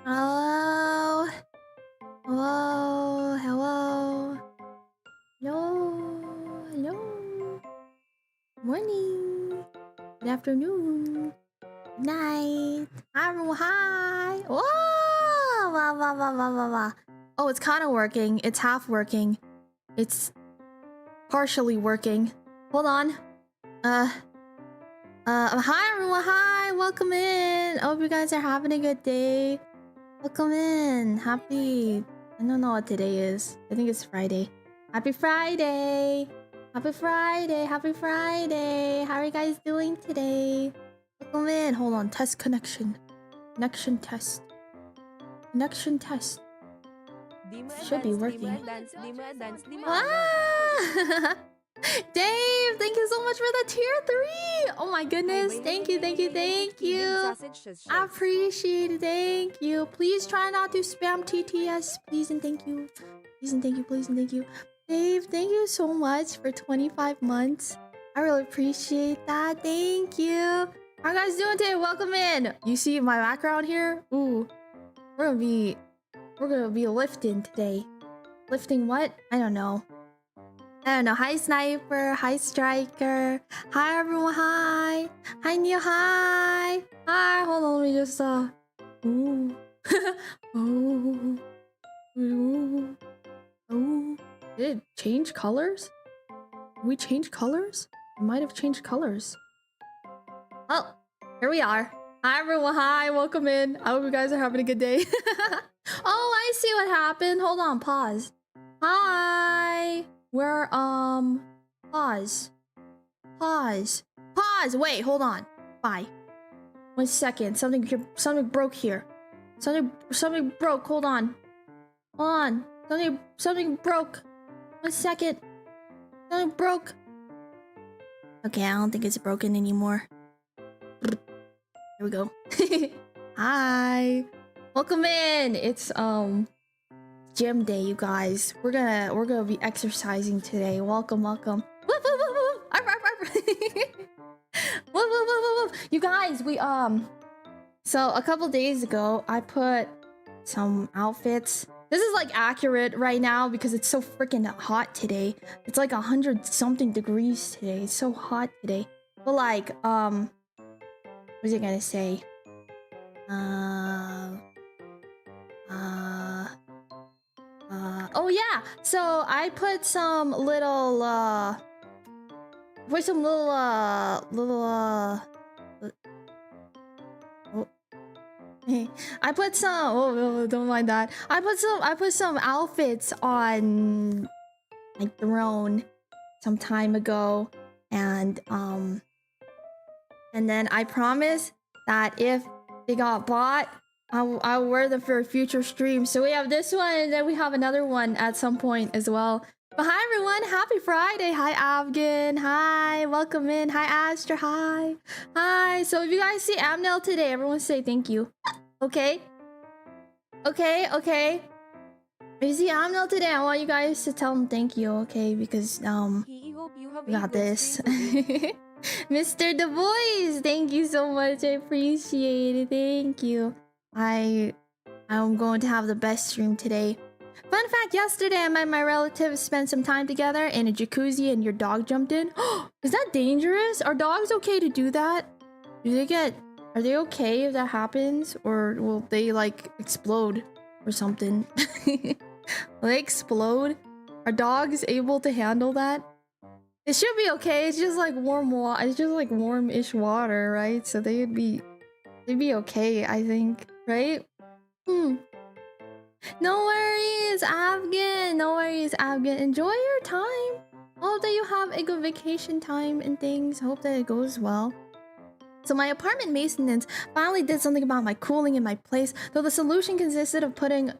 Hello? Hello? Hello? Hello? Hello? Morning. Good afternoon. Good night. Hi, everyone. Hi. Whoa! Wow, wow, wow, wow, wow, wow. Oh, it's kind of working. It's half working. It's partially working. Hold on. Hi, everyone. Hi. Welcome in. I hope you guys are having a good day. Welcome in. Happy... I don't know what today is. I think it's Friday. Happy Friday. Happy Friday. Happy Friday. How are you guys doing today? Welcome in. Hold on. Test connection. Connection test. Connection test. Should be working. Ah! Dave, thank you so much for the tier 3. Oh my goodness. Thank you, thank you, thank you. I appreciate it. Thank you. Please try not to spam TTS. Please and thank you. Please and thank you. Please and thank you. Dave, thank you so much for 25 months. I really appreciate that. Thank you. How you guys doing today? Welcome in. You see my background here? Ooh. We're gonna be lifting today. Lifting what? I don't know. Hi, Sniper. Hi, Striker. Hi, everyone. Hi. Hi, Neil. Hi. Hi. Hold on. Let me just, Ooh. Oh. Ooh. Oh. Did it change colors? Did we change colors? We might have changed colors. Oh, here we are. Hi, everyone. Hi. Welcome in. I hope you guys are having a good day. Oh, I see what happened. Hold on. Pause. Hi. We're, pause. Pause. Pause! Wait, hold on. Bye. 1 second. Something broke here. Something broke. Hold on. Hold on. Something broke. 1 second. Something broke. Okay, I don't think it's broken anymore. Here we go. Hi. Welcome in. It's, gym day, you guys. We're gonna be exercising today. Welcome. Woof, woof, woof, woof. Arf, arf, arf. Woof, woof, woof, woof, woof. You guys, so a couple days ago, I put some outfits. This is like accurate right now because it's so freaking hot today. It's like 100 something degrees today. It's so hot today. But like, what was I gonna say? Oh yeah, so I put some little, I put some don't mind that. I put some outfits on like Throne some time ago, and then I promised that if they got bought, I'll wear them for a future stream. So we have this one, and then we have another one at some point as well. But hi everyone, happy Friday. Hi Afghan, hi, welcome in. Hi Astra, hi. Hi, so if you guys see Amnel today, everyone say thank you. Okay? Okay. If you see Amnel today, I want you guys to tell him thank you, okay? Because, we got this. Mr. The Voice, thank you so much. I appreciate it. Thank you. I'm going to have the best stream today. Fun fact, yesterday I met my relatives, spent some time together in a jacuzzi, and your dog jumped in. Is that dangerous? Are dogs okay to do that? Are they okay if that happens? Or will they like explode or something? Will they explode? Are dogs able to handle that? It should be okay. It's just like it's just like warm-ish water, right? So they'd be okay, I think, right? No worries, Afghan. No worries, Afghan. Enjoy your time. Hope that you have a good vacation time and things. Hope that it goes well. So my apartment maintenance finally did something about my cooling in my place, though the solution consisted of putting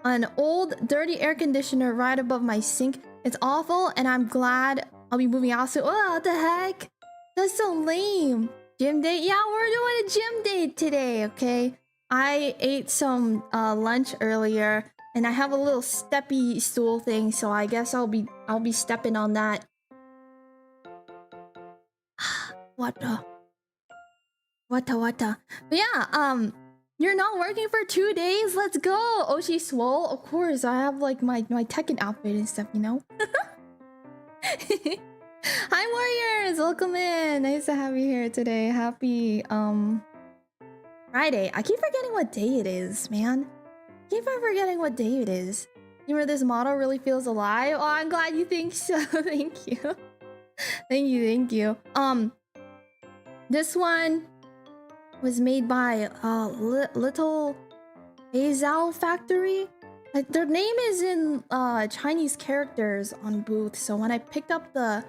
an old, dirty air conditioner right above my sink. It's awful, and I'm glad I'll be moving out soon. Oh, what the heck? That's so lame. Gym date? Yeah, we're doing a gym date today, okay? I ate some lunch earlier, and I have a little steppy stool thing, so I guess I'll be stepping on that. What the? But yeah, You're not working for 2 days? Let's go! Oh, she's swole? Of course, I have like my Tekken outfit and stuff, you know? Hi warriors! Welcome in! Nice to have you here today. Happy Friday. I keep forgetting what day it is, man. I keep on forgetting what day it is. You remember this model really feels alive? Oh, I'm glad you think so. Thank you. Thank you. This one was made by Little Azal Factory. Like their name is in Chinese characters on booth. So when I picked up the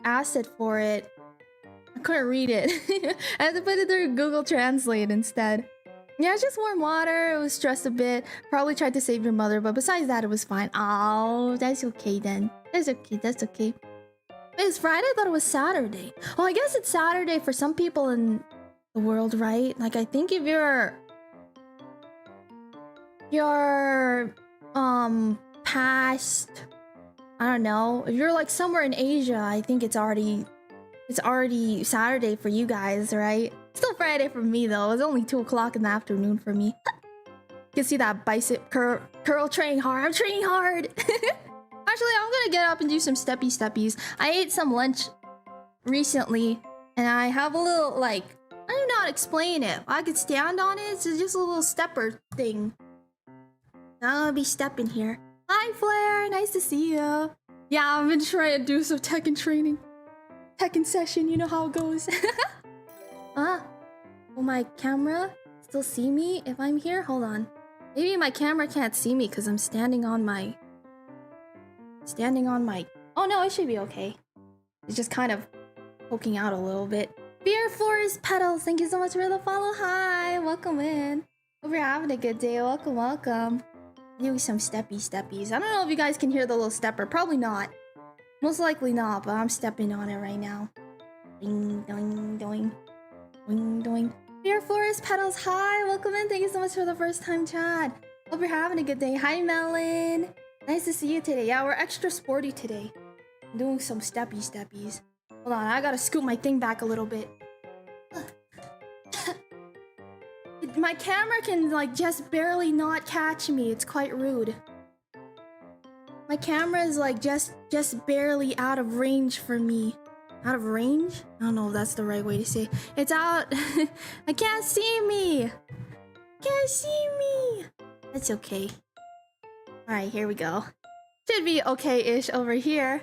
asset for it, I couldn't read it. I had to put it through Google Translate instead. Yeah, it's just warm water. It was stressed a bit. Probably tried to save your mother, but besides that, it was fine. Oh, that's okay then. That's okay. It's Friday? I thought it was Saturday. Well, I guess it's Saturday for some people in the world, right? Like, I think if you're past, I don't know, if you're like somewhere in Asia, I think it's already Saturday for you guys, right? Still Friday for me though. It's only 2 o'clock in the afternoon for me. You can see that bicep curl training hard. I'm training hard. Actually, I'm gonna get up and do some steppies. I ate some lunch recently, and I have a little, like, I don't know how to explain it. I could stand on it. It's just a little stepper thing. I'm gonna be stepping here. Hi, Flair. Nice to see you. Yeah, I've been trying to do some Tekken training. Tekken session, you know how it goes. Will my camera still see me if I'm here? Hold on. Maybe my camera can't see me because I'm standing on my... Oh no, it should be okay. It's just kind of poking out a little bit. Beer Forest Petals, thank you so much for the follow. Hi, welcome in. Hope you're having a good day. Welcome. Doing some steppies. I don't know if you guys can hear the little stepper. Probably not. Most likely not, but I'm stepping on it right now. Ding, doing, doing. Doing, doing. Beer Forest Petals, hi, welcome in. Thank you so much for the first time chat. Hope you're having a good day. Hi, Melon. Nice to see you today. Yeah, we're extra sporty today. I'm doing some steppies. Hold on, I gotta scoot my thing back a little bit. My camera can, like, just barely not catch me. It's quite rude. My camera is, like, just barely out of range for me. Out of range? I don't know if that's the right way to say. It's out. I can't see me. That's okay. Alright, here we go. Should be okay-ish over here.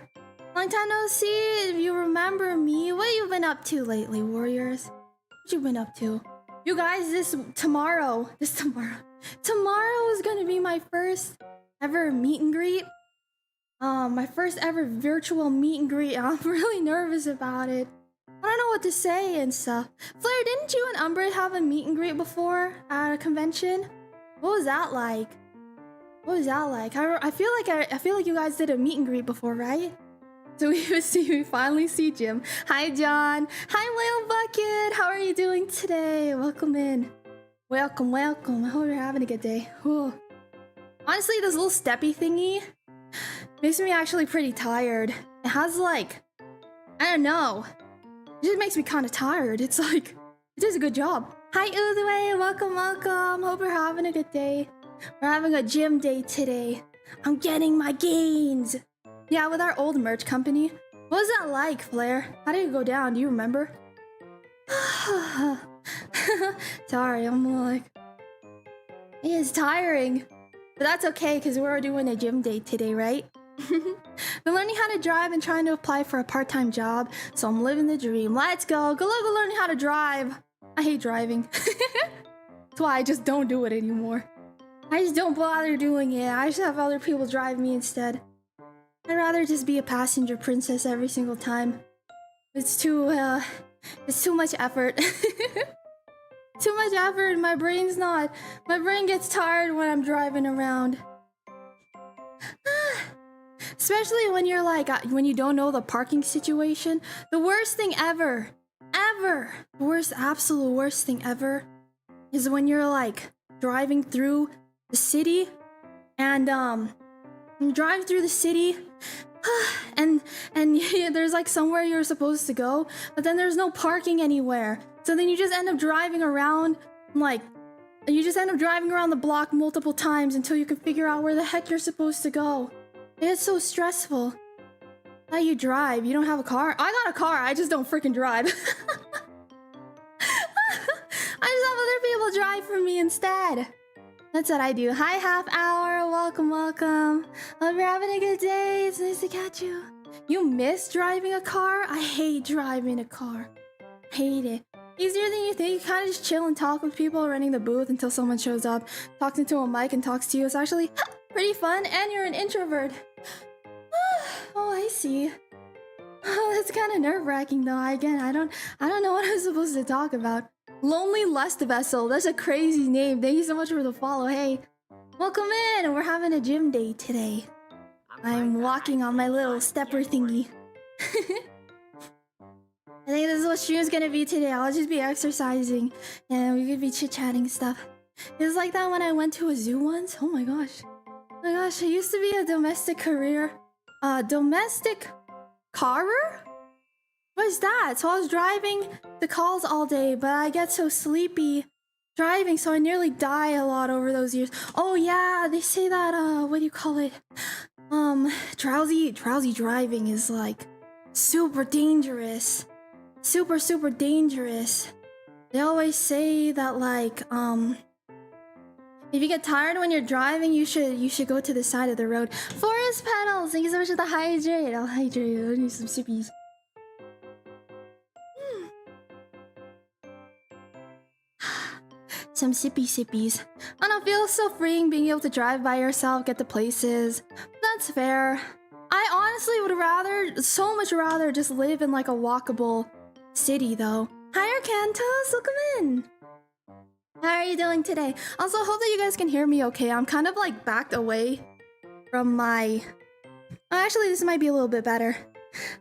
Long time no see. If you remember me, what you been up to lately, warriors? What you been up to? You guys, tomorrow is gonna be my first ever meet and greet. My first ever virtual meet and greet. I'm really nervous about it. I don't know what to say and stuff. Flair, didn't you and Umbra have a meet and greet before at a convention? What was that like? I feel like you guys did a meet and greet before, right? So we finally see Jim. Hi, John. Hi, Whale Bucket. How are you doing today? Welcome in. Welcome. I hope you're having a good day. Whew. Honestly, this little steppy thingy makes me actually pretty tired. It has, like, I don't know. It just makes me kind of tired. It's like, it does a good job. Hi, Udue. Welcome. Hope you're having a good day. We're having a gym day today. I'm getting my gains. Yeah, with our old merch company. What was that like, Flair? How did it go down? Do you remember? Sorry, I'm like... It's tiring. But that's okay, because we're doing a gym day today, right? Been learning how to drive and trying to apply for a part-time job, so I'm living the dream. Let's go. Good luck with learning how to drive. I hate driving. That's why I just don't do it anymore. I just don't bother doing it. I just have other people drive me instead. I'd rather just be a passenger princess every single time. It's too much effort. Too much effort. My brain gets tired when I'm driving around. Especially when you're like, when you don't know the parking situation. The worst thing ever, absolute worst thing ever is when you're like driving through the city and you drive through the city and yeah, there's like somewhere you're supposed to go, but then there's no parking anywhere. So then you just end up driving around Like, you just end up driving around the block multiple times until you can figure out where the heck you're supposed to go. It's so stressful. How you drive? You don't have a car? I got a car, I just don't freaking drive. I just have other people drive for me instead. That's what I do. Hi, half hour. Welcome, welcome. Hope you're having a good day. It's nice to catch you. You miss driving a car? I hate driving a car. Hate it. Easier than you think. You kind of just chill and talk with people running the booth until someone shows up, talks into a mic and talks to you. It's actually pretty fun, and you're an introvert. Oh, I see. Oh, that's kind of nerve-wracking though. Again, I don't know what I'm supposed to talk about. Lonely Lust Vessel. That's a crazy name. Thank you so much for the follow. Hey, welcome in. We're having a gym day today. I'm walking on my little stepper thingy. I think this is what stream's gonna be today. I'll just be exercising and we could be chit-chatting stuff. It was like that when I went to a zoo once. Oh my gosh. Oh my gosh, I used to be a domestic carer? What is that? So I was driving the calls all day, but I get so sleepy driving, so I nearly die a lot over those years. Oh yeah, they say that, what do you call it? Drowsy driving is like super dangerous. Super dangerous. They always say that like if you get tired when you're driving, you should go to the side of the road. Forest petals, thank you so much for the hydrate. I'll hydrate. I need some sippies. Some sippies. I don't feel so freeing being able to drive by yourself, get to places. That's fair. I honestly would so much rather just live in like a walkable city though. Hi Arcantos, welcome in. How are you doing today? Also, hope that you guys can hear me okay. I'm kind of like backed away from my... Actually, this might be a little bit better.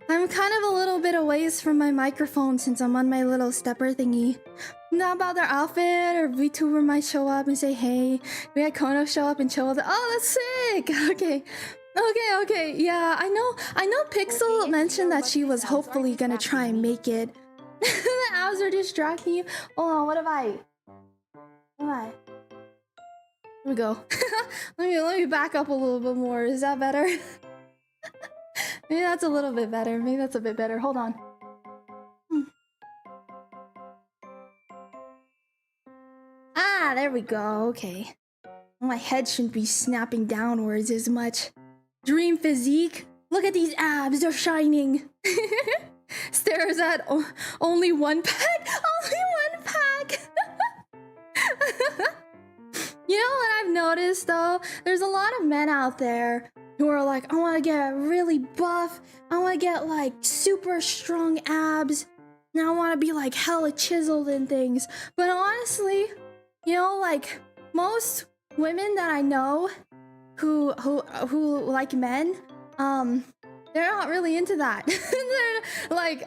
I'm kind of a little bit away from my microphone since I'm on my little stepper thingy. Not about their outfit, or VTuber might show up and say hey. We had Kono show up and chill with it. Oh, that's sick! Okay. Yeah, I know Pixel mentioned that she was hopefully gonna try and make it. The abs are distracting you. Hold on, what have I? Here we go. let me back up a little bit more. Is that better? Maybe that's a little bit better. Maybe that's a bit better. Hold on. Ah, there we go. Okay. My head shouldn't be snapping downwards as much. Dream physique. Look at these abs. They're shining. Stares at only one pack. Only one pack. You know what I've noticed though? There's a lot of men out there who are like, I want to get really buff. I want to get like super strong abs. And I want to be like hella chiseled and things. But honestly, you know, like most women that I know who like men, they're not really into that. They're like,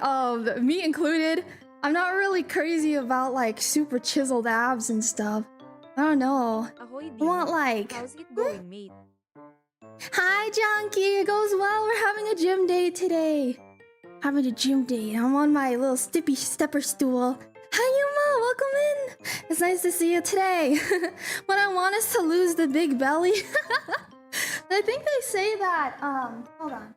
me included. I'm not really crazy about like super chiseled abs and stuff. I don't know. I want like... How's it going, mate? Hi, Junkie. It goes well. We're having a gym day today. Having a gym day. I'm on my little stepper stool. Hi, Yuma. Welcome in. It's nice to see you today. What I want is to lose the big belly. I think they say that. Hold on.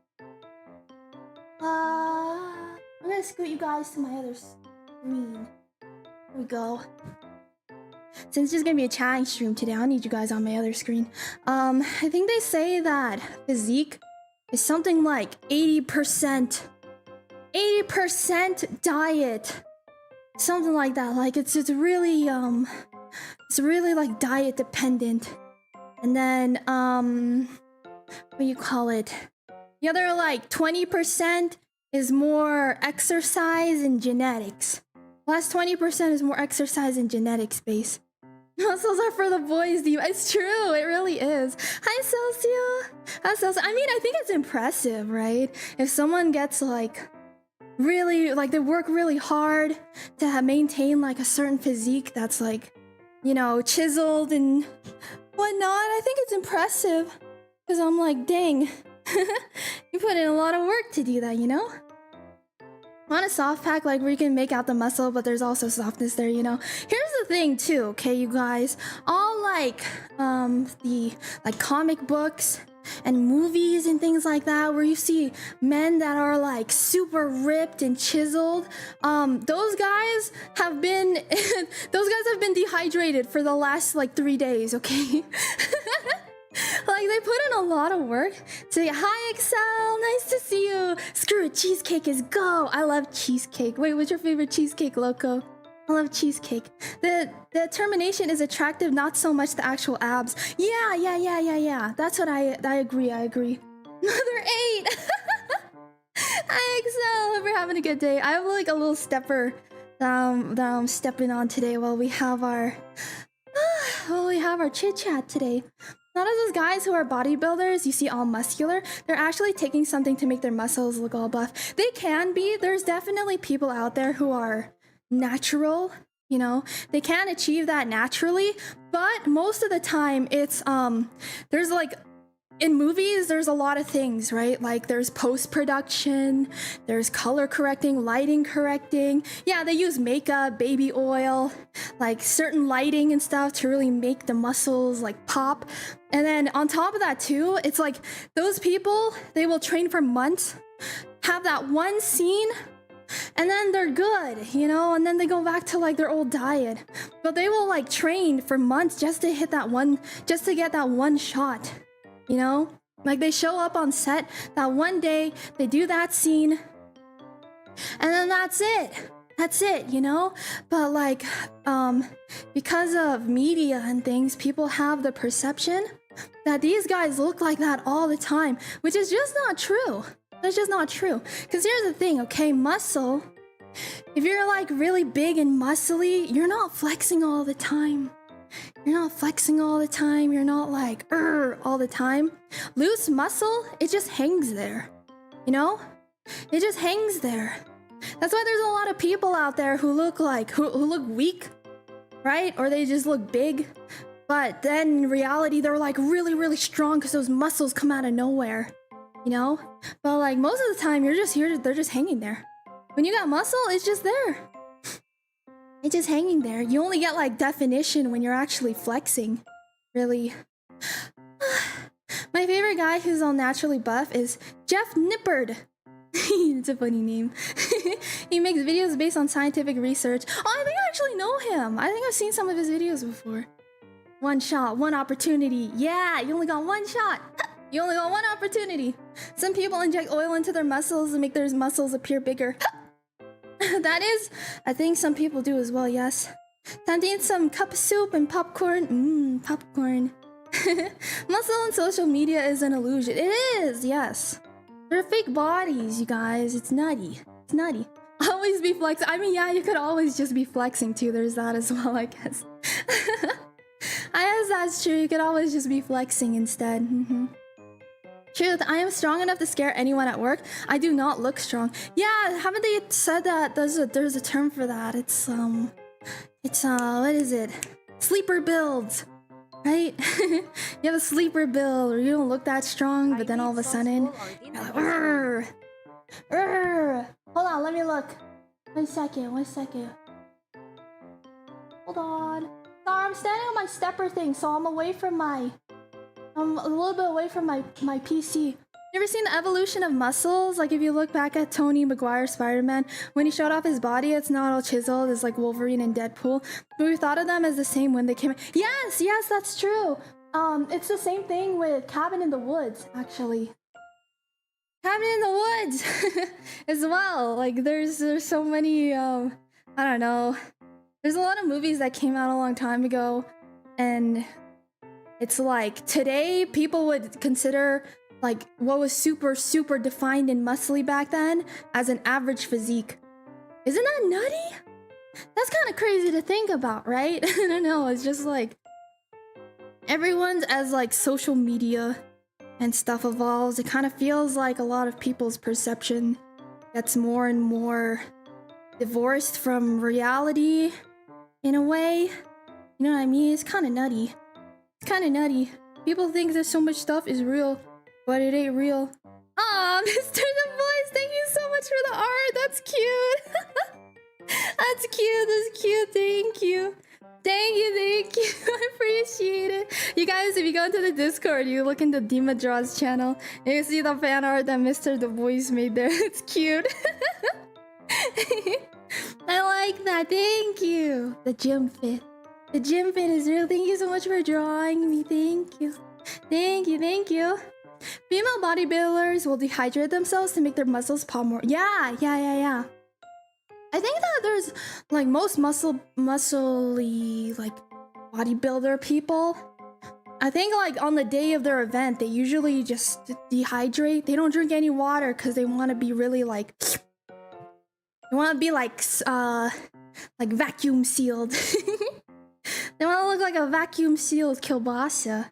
I'm gonna scoot you guys to my other screen. Here we go. Since it's gonna be a chatting stream today, I'll need you guys on my other screen. I think they say that physique is something like 80% diet. Something like that. Like it's really like diet dependent. And then what do you call it? The other like 20% is more exercise and genetics. Last 20% is more exercise and genetics base. Muscles are for the boys, Dima. It's true, it really is. Hi, Celsia. Hi, Celsia. I mean, I think it's impressive, right? If someone gets like really, like they work really hard to maintain like a certain physique that's like, you know, chiseled and whatnot, I think it's impressive. Because I'm like, dang, you put in a lot of work to do that, you know? want a soft pack like where you can make out the muscle, but there's also softness there, you know. Here's the thing too, okay, you guys, all like the like comic books and movies and things like that where you see men that are like super ripped and chiseled, those guys have been dehydrated for the last like 3 days, okay. Like they put in a lot of work to say, hi Excel, nice to see you. Screw it, cheesecake is go. I love cheesecake. Wait, what's your favorite cheesecake, Loco? I love cheesecake. The termination is attractive, not so much the actual abs. Yeah. That's what I agree. Another 8. Hi Excel, hope you're having a good day. I have like a little stepper that I'm stepping on today while we have our chit chat today. Not as those guys who are bodybuilders, you see all muscular, they're actually taking something to make their muscles look all buff. They can be. There's definitely people out there who are natural, you know. They can achieve that naturally, but most of the time it's there's like in movies there's a lot of things, right? Like there's post-production, there's color correcting, lighting correcting. Yeah, they use makeup, baby oil, like certain lighting and stuff to really make the muscles like pop. And then on top of that too, it's like those people, they will train for months, have that one scene, and then they're good, you know, and then they go back to like their old diet. But they will like train for months just to hit that one, just to get that one shot. You know, like they show up on set that one day, they do that scene, and then that's it, you know. But like because of media and things, people have the perception that these guys look like that all the time, which is just not true. That's just not true. Because here's the thing, okay, muscle, if you're like really big and muscly, you're not flexing all the time. You're not like all the time. Loose muscle, it just hangs there, you know. It just hangs there. That's why there's a lot of people out there who look like who look weak, right? Or they just look big, but then in reality they're like really strong because those muscles come out of nowhere, you know. But like most of the time you're just here, they're just hanging there. When you got muscle, it's just there. It's just hanging there. You only get like definition when you're actually flexing, really. My favorite guy who's all naturally buff is Jeff Nippard. It's a funny name. He makes videos based on scientific research. Oh, I think I actually know him. I think I've seen some of his videos before. One shot, one opportunity. Yeah, you only got one shot. You only got one opportunity. Some people inject oil into their muscles and make their muscles appear bigger. That is, I think some people do as well, yes. Time to eat some cup soup and popcorn. Popcorn. Muscle on social media is an illusion. It is, yes. They're fake bodies, you guys. It's nutty. It's nutty. Always be flexing. I mean, yeah, you could always just be flexing too. There's that as well, I guess. I guess that's true. You could always just be flexing instead. Truth, I am strong enough to scare anyone at work. I do not look strong. Yeah, haven't they said that there's a term for that? It's what is it? Sleeper builds, right? You have a sleeper build, or you don't look that strong, but then all of a sudden, you're like, "Arr! Arr!" Hold on, let me look. 1 second. Hold on. Sorry, I'm standing on my stepper thing, so I'm away from my. I'm a little bit away from my PC. You ever seen the evolution of muscles? Like if you look back at Tony Maguire's Spider-Man, when he showed off his body, it's not all chiseled. It's like Wolverine and Deadpool. But we thought of them as the same when they came. Yes, that's true. It's the same thing with Cabin in the Woods, actually. Cabin in the Woods as well. Like there's so many. I don't know. There's a lot of movies that came out a long time ago, and it's like today people would consider like what was super defined and muscly back then as an average physique. Isn't that nutty? That's kind of crazy to think about, right? I don't know, it's just like everyone's, as like social media and stuff evolves, it kind of feels like a lot of people's perception gets more and more divorced from reality in a way. You know what I mean? It's kind of nutty. It's kind of nutty. People think that so much stuff is real, but it ain't real. Mr. The Voice, thank you so much for the art. That's cute. That's cute. That's cute. Thank you. Thank you. Thank you. I appreciate it. You guys, if you go into the Discord, you look into Dima Draws channel, and you see the fan art that Mr. The Voice made there. It's cute. I like that. Thank you. The gym fit. The gym fit is real. Thank you so much for drawing me. Thank you. Thank you. Thank you. Female bodybuilders will dehydrate themselves to make their muscles pop more. Yeah. I think that there's like most muscly like bodybuilder people. I think like on the day of their event, they usually just dehydrate. They don't drink any water because they want to be really like. They want to be like vacuum sealed. They want to look like a vacuum sealed kielbasa.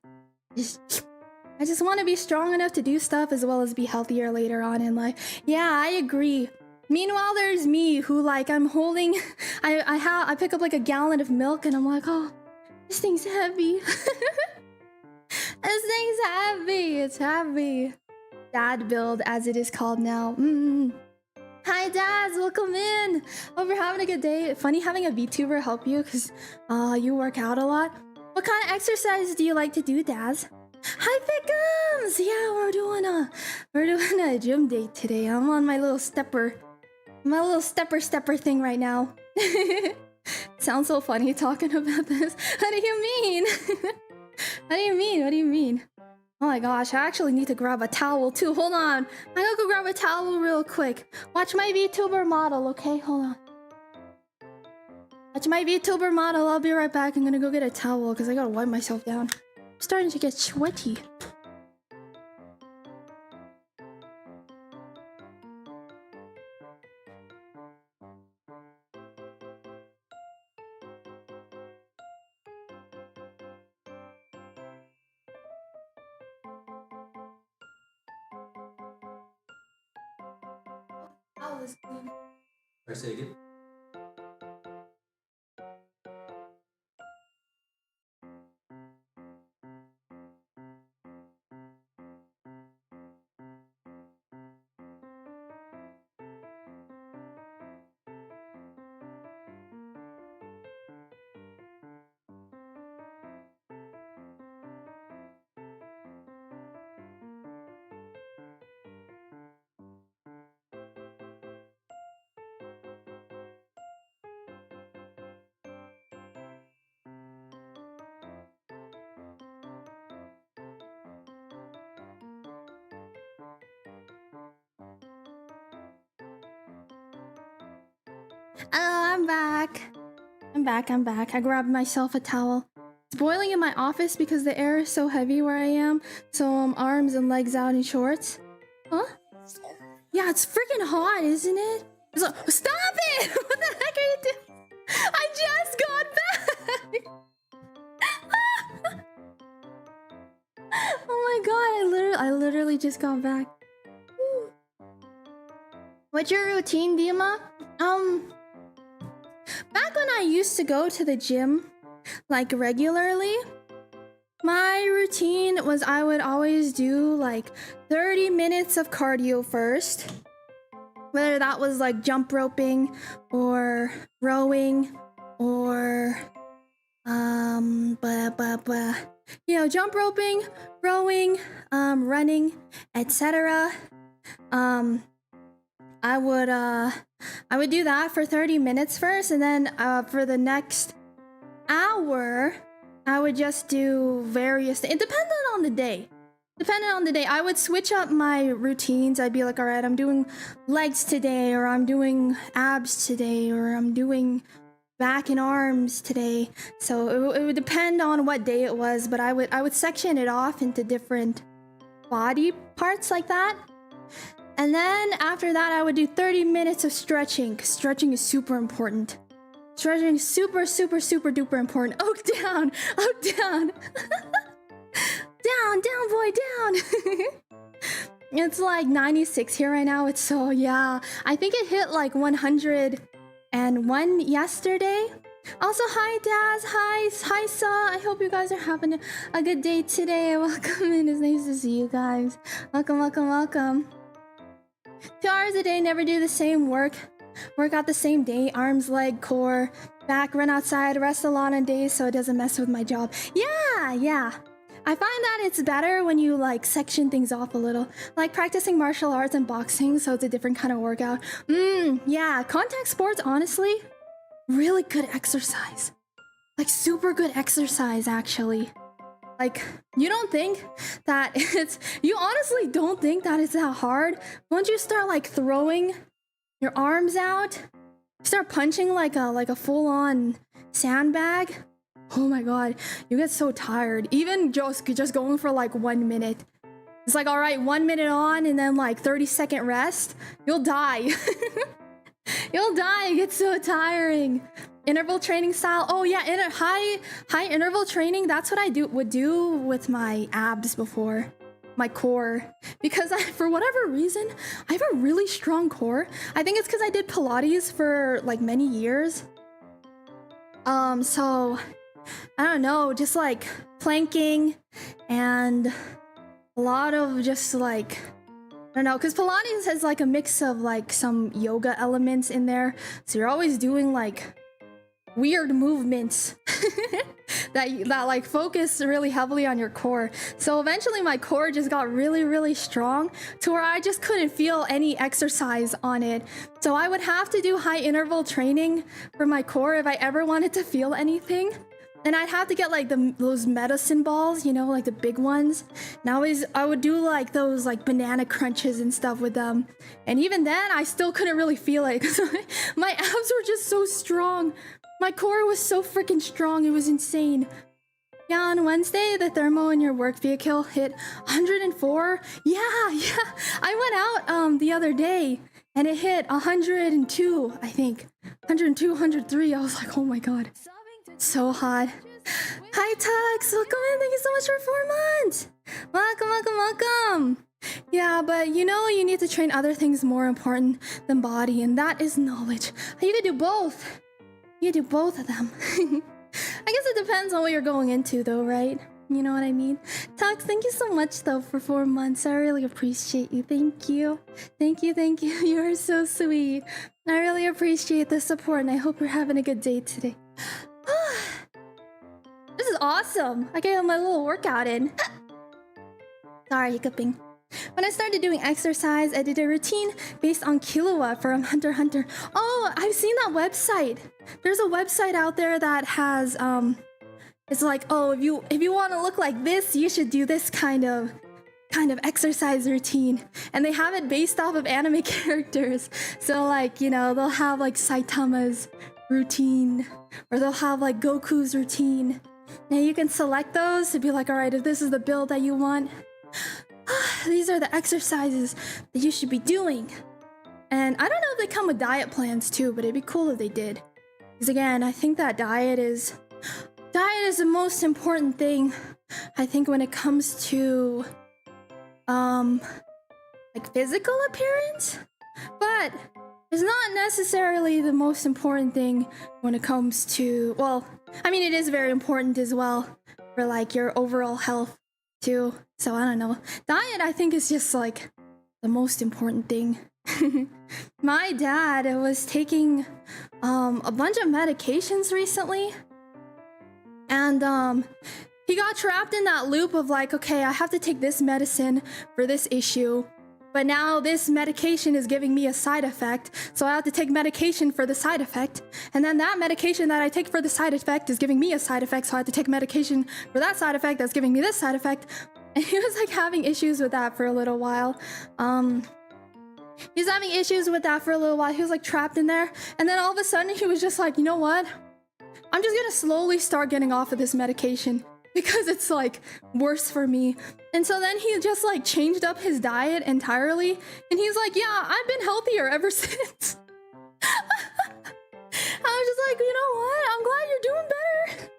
I just want to be strong enough to do stuff as well as be healthier later on in life. Yeah, I agree. Meanwhile, there's me who like I'm holding. I pick up like a gallon of milk and I'm like, oh, this thing's heavy. This thing's heavy. It's heavy. Dad build, as it is called now. Hi dads, welcome in. Hope you're having a good day. Funny having a VTuber help you because you work out a lot. What kind of exercise do you like to do, dads? Hi Pickums! Yeah, we're doing a gym date today. I'm on my little stepper thing right now. Sounds so funny talking about this. What do you mean? What do you mean? What do you mean? Oh my gosh, I actually need to grab a towel too. Hold on. I'm gonna go grab a towel real quick. Watch my VTuber model, okay? Hold on. Watch my VTuber model. I'll be right back. I'm gonna go get a towel because I gotta wipe myself down. I'm starting to get sweaty. Towel is clean. Or say again? I'm back. I'm back. I grabbed myself a towel. It's boiling in my office because the air is so heavy where I am. So arms and legs out in shorts. Huh? Yeah, it's freaking hot, isn't it? It's like, stop it! What the heck are you doing? I just got back! Oh my god, I literally just got back. What's your routine, Dima? Back when I used to go to the gym, like regularly, my routine was I would always do like 30 minutes of cardio first. Whether that was like jump roping or rowing or you know, jump roping, rowing, running, etc. I would do that for 30 minutes first, and then for the next hour, I would just do various things. It depended on the day. I would switch up my routines. I'd be like, all right, I'm doing legs today, or I'm doing abs today, or I'm doing back and arms today. So it would depend on what day it was, but I would section it off into different body parts like that. And then after that, I would do 30 minutes of stretching, because stretching is super important. Stretching is super, super, super duper important. Oh, down. Oh, down. Down, boy, down. It's like 96 here right now. It's so, yeah. I think it hit like 101 yesterday. Also, hi, Daz. Hi, Sa. I hope you guys are having a good day today. Welcome in. It's nice to see you guys. Welcome. 2 hours a day, never do the same work. Work out the same day, arms, leg, core, back, run outside, rest a lot on days so it doesn't mess with my job. Yeah. I find that it's better when you like section things off a little. Like practicing martial arts and boxing, so it's a different kind of workout. Yeah, contact sports, honestly, really good exercise. Like super good exercise, actually. Like, you don't think that you honestly don't think that it's that hard. Once you start like throwing your arms out, start punching like a full-on sandbag, oh my god, you get so tired. Even just going for like 1 minute. It's like, all right, 1 minute on and then like 30-second rest, you'll die. You'll die, it gets so tiring. Interval training style, oh yeah, in a high interval training, that's what I would do with my abs before. My core, because for whatever reason, I have a really strong core. I think it's because I did Pilates for like many years. So I don't know, just like planking and a lot of just like, I don't know, because Pilates has like a mix of like some yoga elements in there. So you're always doing like weird movements that like focus really heavily on your core. So eventually my core just got really strong to where I just couldn't feel any exercise on it. So I would have to do high interval training for my core if I ever wanted to feel anything. And I'd have to get like those medicine balls, you know, like the big ones. And I would do like those like banana crunches and stuff with them. And even then I still couldn't really feel it because my abs were just so strong. My core was so freaking strong, it was insane. Yeah, on Wednesday, the thermo in your work vehicle hit 104. Yeah, I went out the other day and it hit 102, I think. 102, 103, I was like, oh my god. So hot. Hi Tux, welcome in, thank you so much for 4 months. Welcome. Yeah, but you know you need to train other things more important than body, and that is knowledge. You can do both. You do both of them. I guess it depends on what you're going into though, right? You know what I mean? Tux, thank you so much though for 4 months. I really appreciate you. Thank you. You are so sweet. I really appreciate the support and I hope you're having a good day today. This is awesome. I got my little workout in. Sorry, hiccuping. When I started doing exercise, I did a routine based on kilowatt from Hunter x Hunter. Oh, I've seen that website. There's a website out there that has it's like, oh, if you want to look like this, you should do this kind of exercise routine. And they have it based off of anime characters. So like, you know, they'll have like Saitama's routine, or they'll have like Goku's routine. Now you can select those to be like, all right, if this is the build that you want, these are the exercises that you should be doing. And I don't know if they come with diet plans too, but it'd be cool if they did. Because again, I think that diet is the most important thing, I think, when it comes to like physical appearance. But it's not necessarily the most important thing when it comes to, well, I mean, it is very important as well for like your overall health too. So I don't know. Diet, I think, is just like the most important thing. My dad was taking a bunch of medications recently, and he got trapped in that loop of like, okay, I have to take this medicine for this issue, but now this medication is giving me a side effect, so I have to take medication for the side effect, and then that medication that I take for the side effect is giving me a side effect, so I have to take medication for that side effect that's giving me this side effect. And he was like having issues with that for a little while. He was having issues with that for a little while. He was like trapped in there, and then all of a sudden he was just like, you know what? I'm just gonna slowly start getting off of this medication because it's like worse for me. And so then he just like changed up his diet entirely, and he's like, yeah, I've been healthier ever since. I was just like, you know what? I'm glad you're doing better.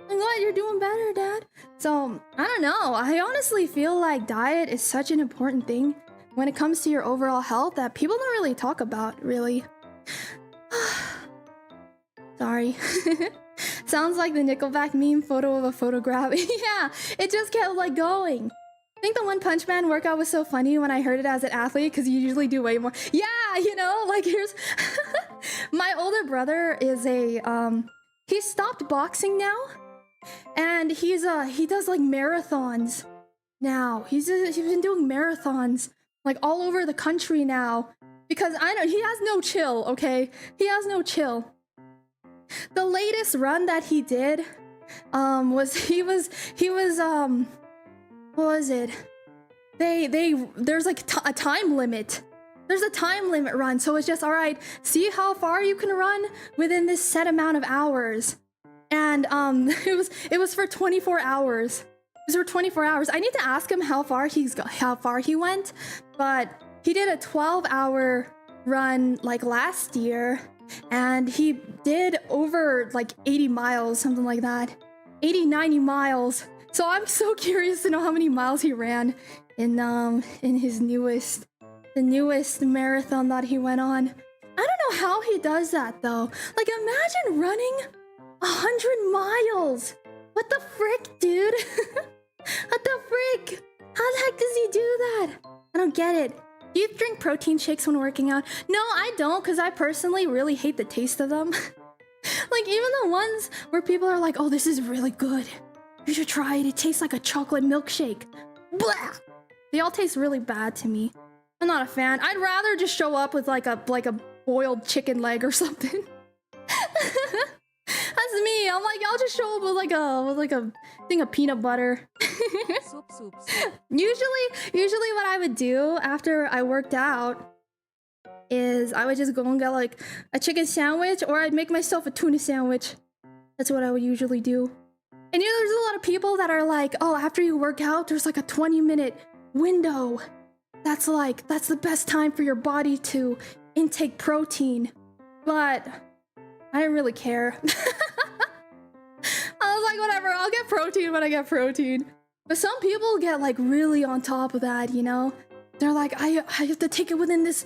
I'm glad you're doing better, Dad. So, I don't know. I honestly feel like diet is such an important thing when it comes to your overall health that people don't really talk about, really. Sorry. Sounds like the Nickelback meme photo of a photograph. Yeah, it just kept like going. think the One Punch Man workout was so funny when I heard it as an athlete because you usually do way more. Yeah, you know, like here's my older brother is a he stopped boxing now, and he does like marathons now. He's been doing marathons like all over the country now because I know he has no chill. Okay, he has no chill. The latest run that he did was what was it? There's like a time limit. There's a time limit run, so it's just all right. See how far you can run within this set amount of hours, and it was for 24 hours. It was for 24 hours. I need to ask him how far he went, but he did a 12-hour run like last year, and he did over like 80 miles, something like that, 80-90 miles. So I'm so curious to know how many miles he ran in his newest marathon that he went on. I don't know how he does that though. Like imagine running 100 miles. What the frick, dude? What the frick? How the heck does he do that? I don't get it. Do you drink protein shakes when working out? No, I don't, because I personally really hate the taste of them. Like even the ones where people are like, oh, this is really good. You should try it. It tastes like a chocolate milkshake. Blah! They all taste really bad to me. I'm not a fan. I'd rather just show up with like a boiled chicken leg or something. That's me. I'm like, I'll just show up with like a thing of peanut butter. Soup. Usually what I would do after I worked out is I would just go and get like a chicken sandwich, or I'd make myself a tuna sandwich. That's what I would usually do. And you know, there's a lot of people that are like, oh, after you work out, there's like a 20-minute window. That's the best time for your body to intake protein. But I didn't really care. I was like, whatever, I'll get protein when I get protein. But some people get like really on top of that, you know? They're like, I have to take it within this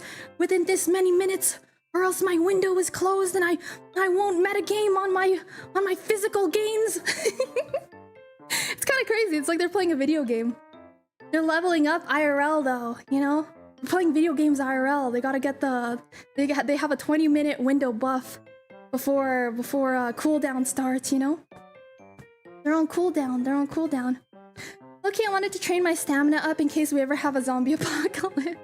many minutes, or else my window is closed and I won't metagame on my physical gains. It's kind of crazy. It's like they're playing a video game. They're leveling up IRL though, you know? They're playing video games IRL. They gotta get they have a 20-minute window buff before cooldown starts, you know? They're on cooldown. Okay, I wanted to train my stamina up in case we ever have a zombie apocalypse.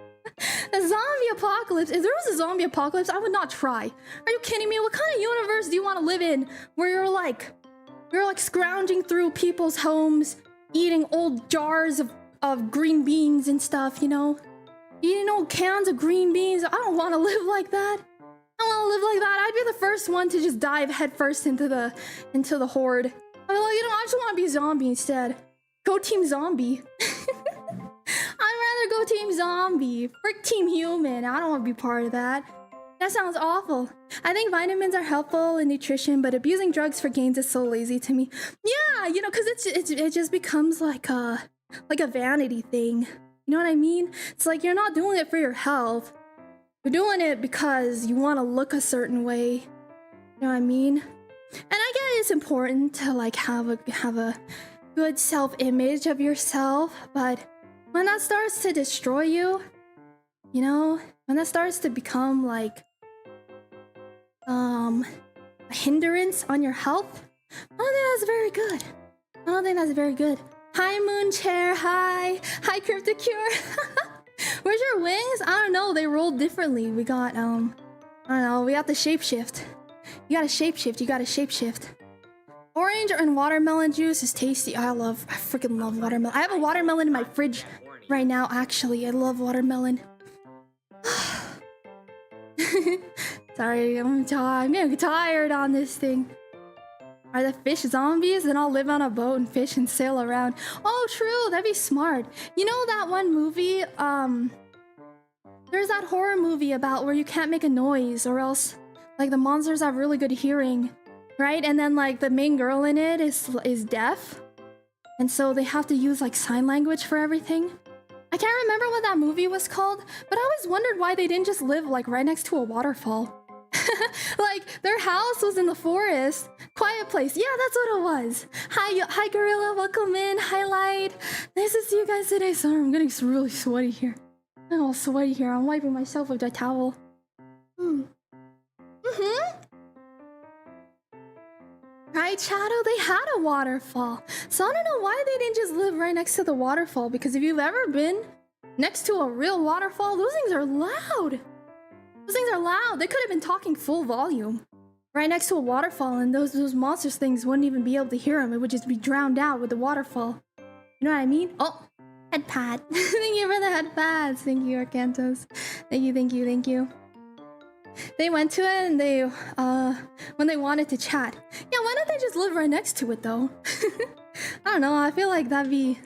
A zombie apocalypse? If there was a zombie apocalypse, I would not try. Are you kidding me? What kind of universe do you want to live in where you're like scrounging through people's homes, eating old jars of green beans and stuff, you know? Eating old cans of green beans. I don't want to live like that. I don't want to live like that. I'd be the first one to just dive headfirst into the horde. I'm like, you know, I just want to be a zombie instead. Go Team Zombie. I'd rather go Team Zombie. Frick Team Human. I don't want to be part of that. That sounds awful. I think vitamins are helpful in nutrition, but abusing drugs for gains is so lazy to me. Yeah, you know, because it just becomes like a vanity thing. You know what I mean? It's like you're not doing it for your health. You're doing it because you want to look a certain way. You know what I mean? And I get it's important to like have a good self-image of yourself, but when that starts to destroy you, you know, when that starts to become like a hindrance on your health, I don't think that's very good. I don't think that's very good. Hi Moonchair, hi Cryptocure. Where's your wings? I don't know, they rolled differently. We got I don't know, we got the shapeshift. You gotta shapeshift. Orange and watermelon juice is tasty. I freaking love watermelon. I have a watermelon in my fridge right now, actually. I love watermelon. Sorry, I'm getting tired on this thing. Are the fish zombies? Then I'll live on a boat and fish and sail around. Oh, true. That'd be smart. You know that one movie? There's that horror movie about where you can't make a noise or else like the monsters have really good hearing. Right? And then like the main girl in it is deaf. And so they have to use like sign language for everything. I can't remember what that movie was called, but I always wondered why they didn't just live like right next to a waterfall. Like, their house was in the forest. Quiet place. Yeah, that's what it was. Hi, Gorilla. Welcome in. Highlight. Nice to see you guys today. Sorry, I'm getting really sweaty here. I'm all sweaty here. I'm wiping myself with a towel. Right, Shadow? They had a waterfall. So I don't know why they didn't just live right next to the waterfall. Because if you've ever been next to a real waterfall, those things are loud. Those things are loud. They could have been talking full volume right next to a waterfall, and those monsters things wouldn't even be able to hear them. It would just be drowned out with the waterfall. You know what I mean? Oh, head pad. Thank you for the head pads. Thank you, Arcantos. Thank you, thank you, thank you. They went to it and they, when they wanted to chat. Yeah, why don't they just live right next to it though? I don't know. I feel like that'd be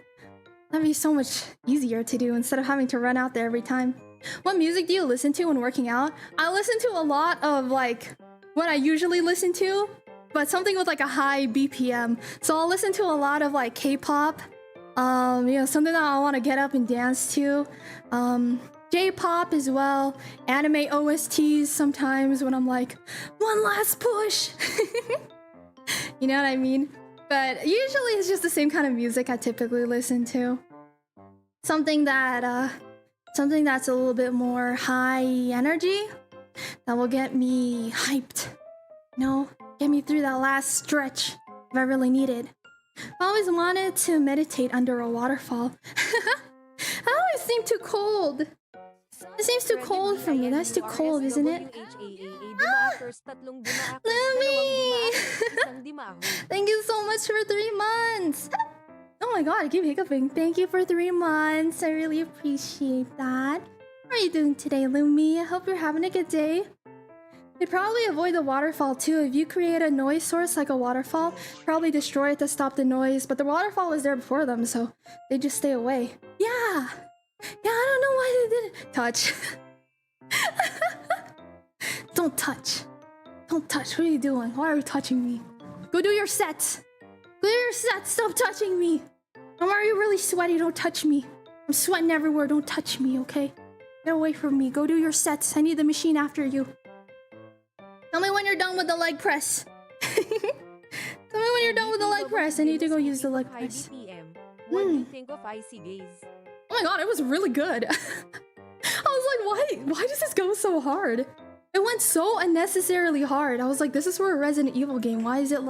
so much easier to do instead of having to run out there every time. What music do you listen to when working out? I listen to a lot of like what I usually listen to, but something with like a high BPM. So I'll listen to a lot of like K-pop, you know, something that I want to get up and dance to. J-pop as well, anime OSTs sometimes when I'm like, one last push. You know what I mean? But usually it's just the same kind of music I typically listen to. Something that's a little bit more high energy that will get me hyped. You know, get me through that last stretch if I really need it. I always wanted to meditate under a waterfall. I always seem too cold. It seems too cold for me. That's too cold, isn't it? Lumi! Thank you so much for 3 months! Oh my god, I keep hiccuping. Thank you for 3 months. I really appreciate that. How are you doing today, Lumi? I hope you're having a good day. They probably avoid the waterfall too. If you create a noise source like a waterfall, probably destroy it to stop the noise. But the waterfall was there before them, so they just stay away. Yeah! Yeah, I don't know why they didn't touch. Don't touch. Don't touch. What are you doing? Why are you touching me? Go do your sets. Go do your sets. Stop touching me. I'm already really sweaty. Don't touch me. I'm sweating everywhere. Don't touch me, okay? Get away from me. Go do your sets. I need the machine after you. Tell me when you're done with the leg press. Tell me when you're done with the leg press. I need to go use the leg press. What do you think of icy gaze? Oh my god, it was really good. I was like, why does this go so hard? It went so unnecessarily hard. I was like, this is for a Resident Evil game. Why is it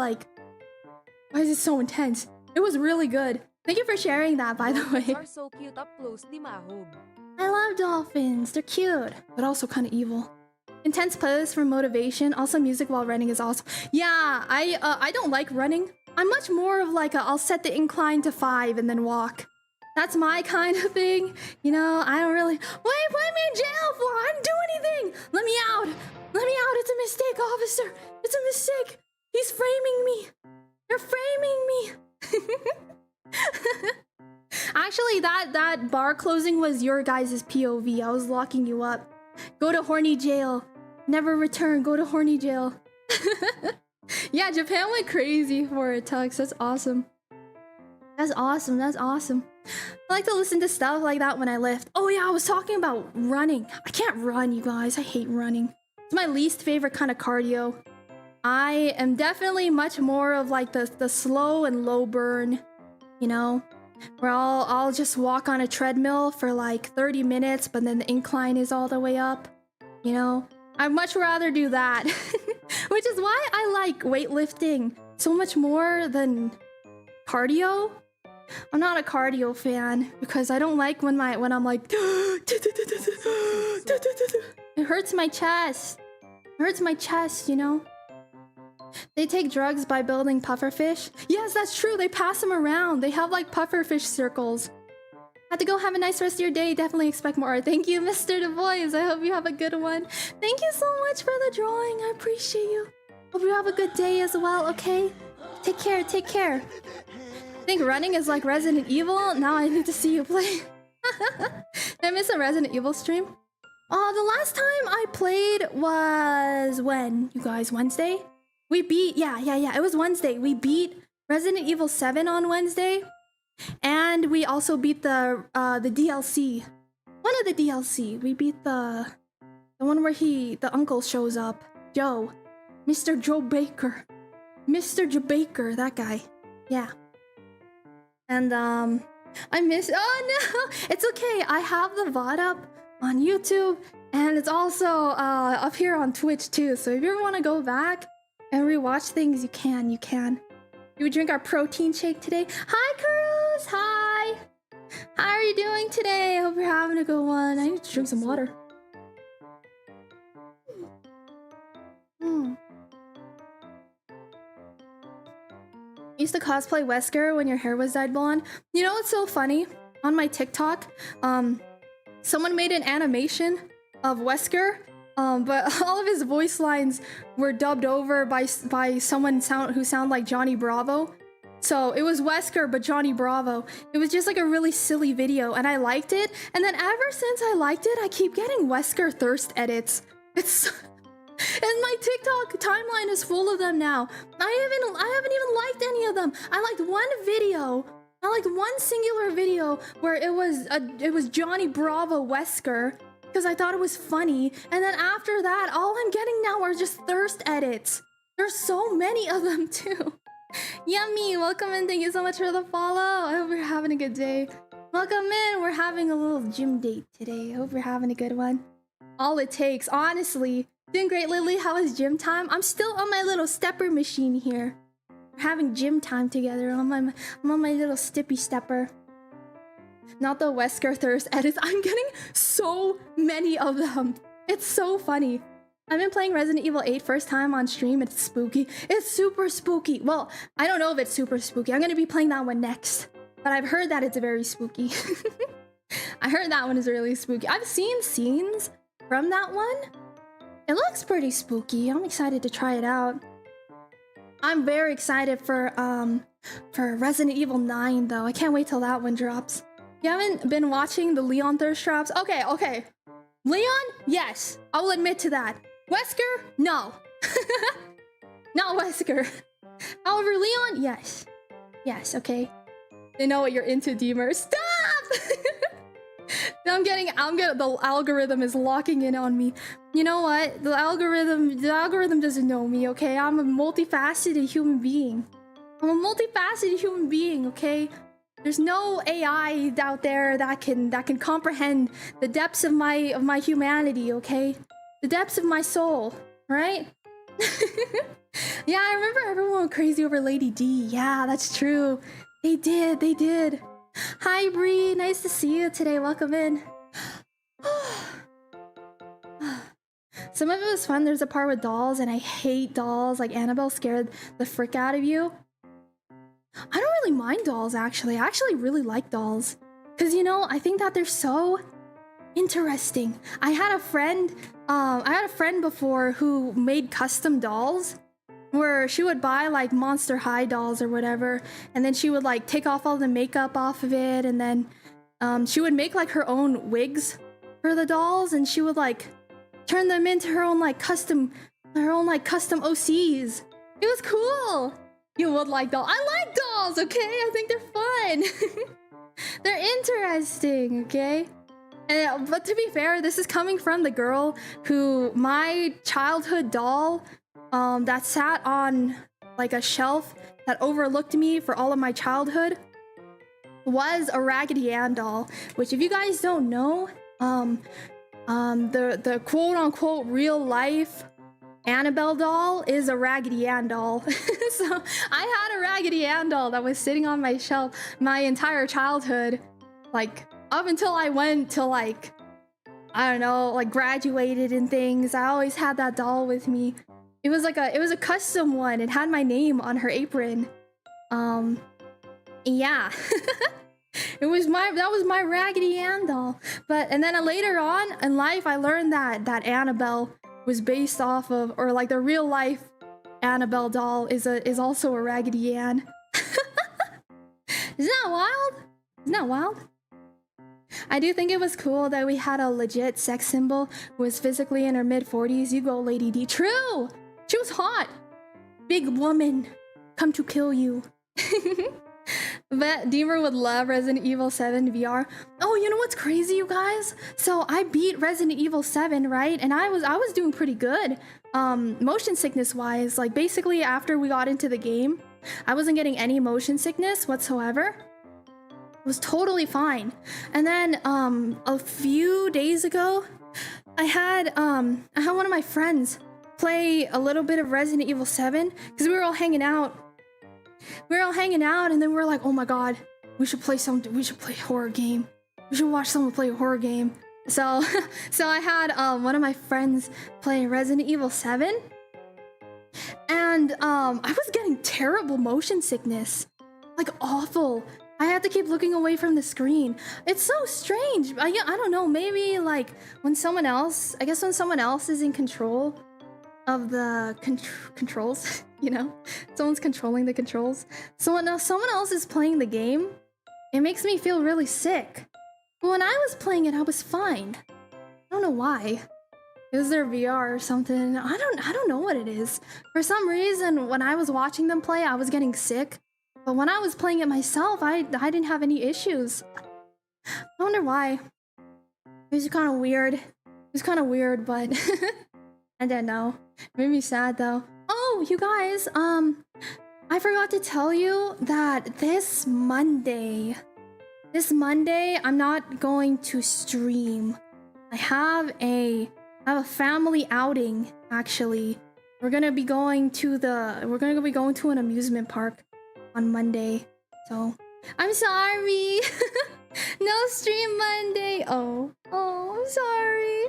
so intense? It was really good. Thank you for sharing that, by the way. Are so cute up close, Dima. I love dolphins. They're cute, but also kind of evil. Intense playlist for motivation. Also, music while running is awesome. Yeah, I don't like running. I'm much more of like I'll set the incline to 5 and then walk. That's my kind of thing. You know, I don't really... What are you putting me in jail for? I didn't do anything. Let me out. Let me out. It's a mistake, officer. It's a mistake. He's framing me. You're framing me. Actually, that bar closing was your guys' POV. I was locking you up. Go to horny jail. Never return. Go to horny jail. Yeah, Japan went crazy for it, Tux. That's awesome. That's awesome. That's awesome. I like to listen to stuff like that when I lift. Oh yeah, I was talking about running. I can't run, you guys. I hate running. It's my least favorite kind of cardio. I am definitely much more of like the slow and low burn, you know, where I'll just walk on a treadmill for like 30 minutes, but then the incline is all the way up, you know. I'd much rather do that, which is why I like weightlifting so much more than cardio. I'm not a cardio fan because I don't like when I'm like it hurts my chest. It hurts my chest, you know. They take drugs by building pufferfish. Yes, that's true. They pass them around. They have like pufferfish circles. Have to go. Have a nice rest of your day. Definitely expect more. Thank you, Mr. Du Bois. I hope you have a good one. Thank you so much for the drawing. I appreciate you. Hope you have a good day as well, okay? Take care. Take care. I think running is like Resident Evil. Now I need to see you play. Did I miss a Resident Evil stream? The last time I played was when, you guys? Wednesday? We beat, yeah, it was Wednesday. We beat Resident Evil 7 on Wednesday. And we also beat the DLC. One of the DLC. We beat the one where the uncle shows up. Joe. Mr. Joe Baker. Mr. Joe Baker, that guy. Yeah. And I miss. Oh no! It's okay. I have the VOD up on YouTube, and it's also up here on Twitch too. So if you ever want to go back and rewatch things, you can. You can. You would drink our protein shake today. Hi, Cruz. Hi. How are you doing today? I hope you're having a good one. I need to drink some water. Used to cosplay Wesker when your hair was dyed blonde. You know what's so funny? On my TikTok, someone made an animation of Wesker, but all of his voice lines were dubbed over by someone who sounded like Johnny Bravo. So it was Wesker, but Johnny Bravo. It was just like a really silly video, and I liked it. And then ever since I liked it, I keep getting Wesker thirst edits. It's and my TikTok timeline is full of them now. I haven't even liked any of them. I liked one video. I liked one singular video where it was Johnny Bravo Wesker because I thought it was funny. And then after that, all I'm getting now are just thirst edits. There's so many of them too. Yummy, welcome in. Thank you so much for the follow. I hope you're having a good day. Welcome in. We're having a little gym date today. I hope you're having a good one. All it takes, honestly. Doing great, Lily. How was gym time? I'm still on my little stepper machine here. We're having gym time together. I'm on my little stippy stepper. Not the Wesker thirst edits. I'm getting so many of them. It's so funny. I've been playing Resident Evil 8 first time on stream. It's spooky. It's super spooky. Well, I don't know if it's super spooky. I'm gonna be playing that one next. But I've heard that it's very spooky. I heard that one is really spooky. I've seen scenes from that one. It looks pretty spooky. I'm excited to try it out. I'm very excited for Resident Evil 9 though. I can't wait till that one drops. You haven't been watching the Leon thirst traps? Okay. Leon? Yes. I will admit to that. Wesker? No. Not Wesker. However, Leon? Yes. Yes, okay. They know what you're into, Deemer. Stop! The algorithm is locking in on me. You know what? The algorithm doesn't know me, okay? I'm a multifaceted human being. Okay? There's no AI out there that can comprehend the depths of my humanity, okay? The depths of my soul, right? Yeah, I remember everyone went crazy over Lady D. Yeah, that's true. They did. Hi, Bree. Nice to see you today. Welcome in. Some of it was fun. There's a part with dolls, and I hate dolls. Like, Annabelle scared the frick out of you. I don't really mind dolls, actually. I actually really like dolls. Because, you know, I think that they're so interesting. I had a friend before who made custom dolls where she would buy like Monster High dolls or whatever, and then she would like take off all the makeup off of it, and then she would make like her own wigs for the dolls, and she would like turn them into her own like custom OCs. It was cool. You would like dolls. I like dolls, okay? I think they're fun. They're interesting, okay? But to be fair, this is coming from the girl who my childhood doll that sat on like a shelf that overlooked me for all of my childhood was a Raggedy Ann doll, which if you guys don't know, the quote-unquote real life Annabelle doll is a Raggedy Ann doll. So I had a Raggedy Ann doll that was sitting on my shelf my entire childhood, like up until I went to like, I don't know, like graduated and things. I always had that doll with me. It was a custom one. It had my name on her apron. Yeah. That was my Raggedy Ann doll. And then later on in life, I learned that Annabelle was based off of, or like the real life Annabelle doll is also a Raggedy Ann. Isn't that wild? Isn't that wild? I do think it was cool that we had a legit sex symbol who was physically in her mid-40s. You go, Lady D. True! She was hot! Big woman, come to kill you. But Deemer would love Resident Evil 7 VR. Oh, you know what's crazy, you guys? So I beat Resident Evil 7, right? And I was doing pretty good. motion sickness wise. Like basically after we got into the game, I wasn't getting any motion sickness whatsoever. It was totally fine. And then a few days ago, I had one of my friends play a little bit of Resident Evil 7 because we were all hanging out. And then we were like, oh my god, we should play something. We should play a horror game. We should watch someone play a horror game. So I had one of my friends play Resident Evil 7, and I was getting terrible motion sickness, like awful. I had to keep looking away from the screen. It's so strange. I don't know, maybe like when someone else is in control of the controls, you know, someone's controlling the controls. Someone else is playing the game. It makes me feel really sick. But when I was playing it, I was fine. I don't know why. Is there VR or something? I don't know what it is. For some reason, when I was watching them play, I was getting sick. But when I was playing it myself, I didn't have any issues. I wonder why. It was kind of weird. It was kind of weird, but I don't know. It made me sad though. Oh, you guys, I forgot to tell you that this Monday, I'm not going to stream. I have a family outing, actually. We're gonna be going to an amusement park on Monday. So, I'm sorry. No stream Monday. Oh, I'm sorry.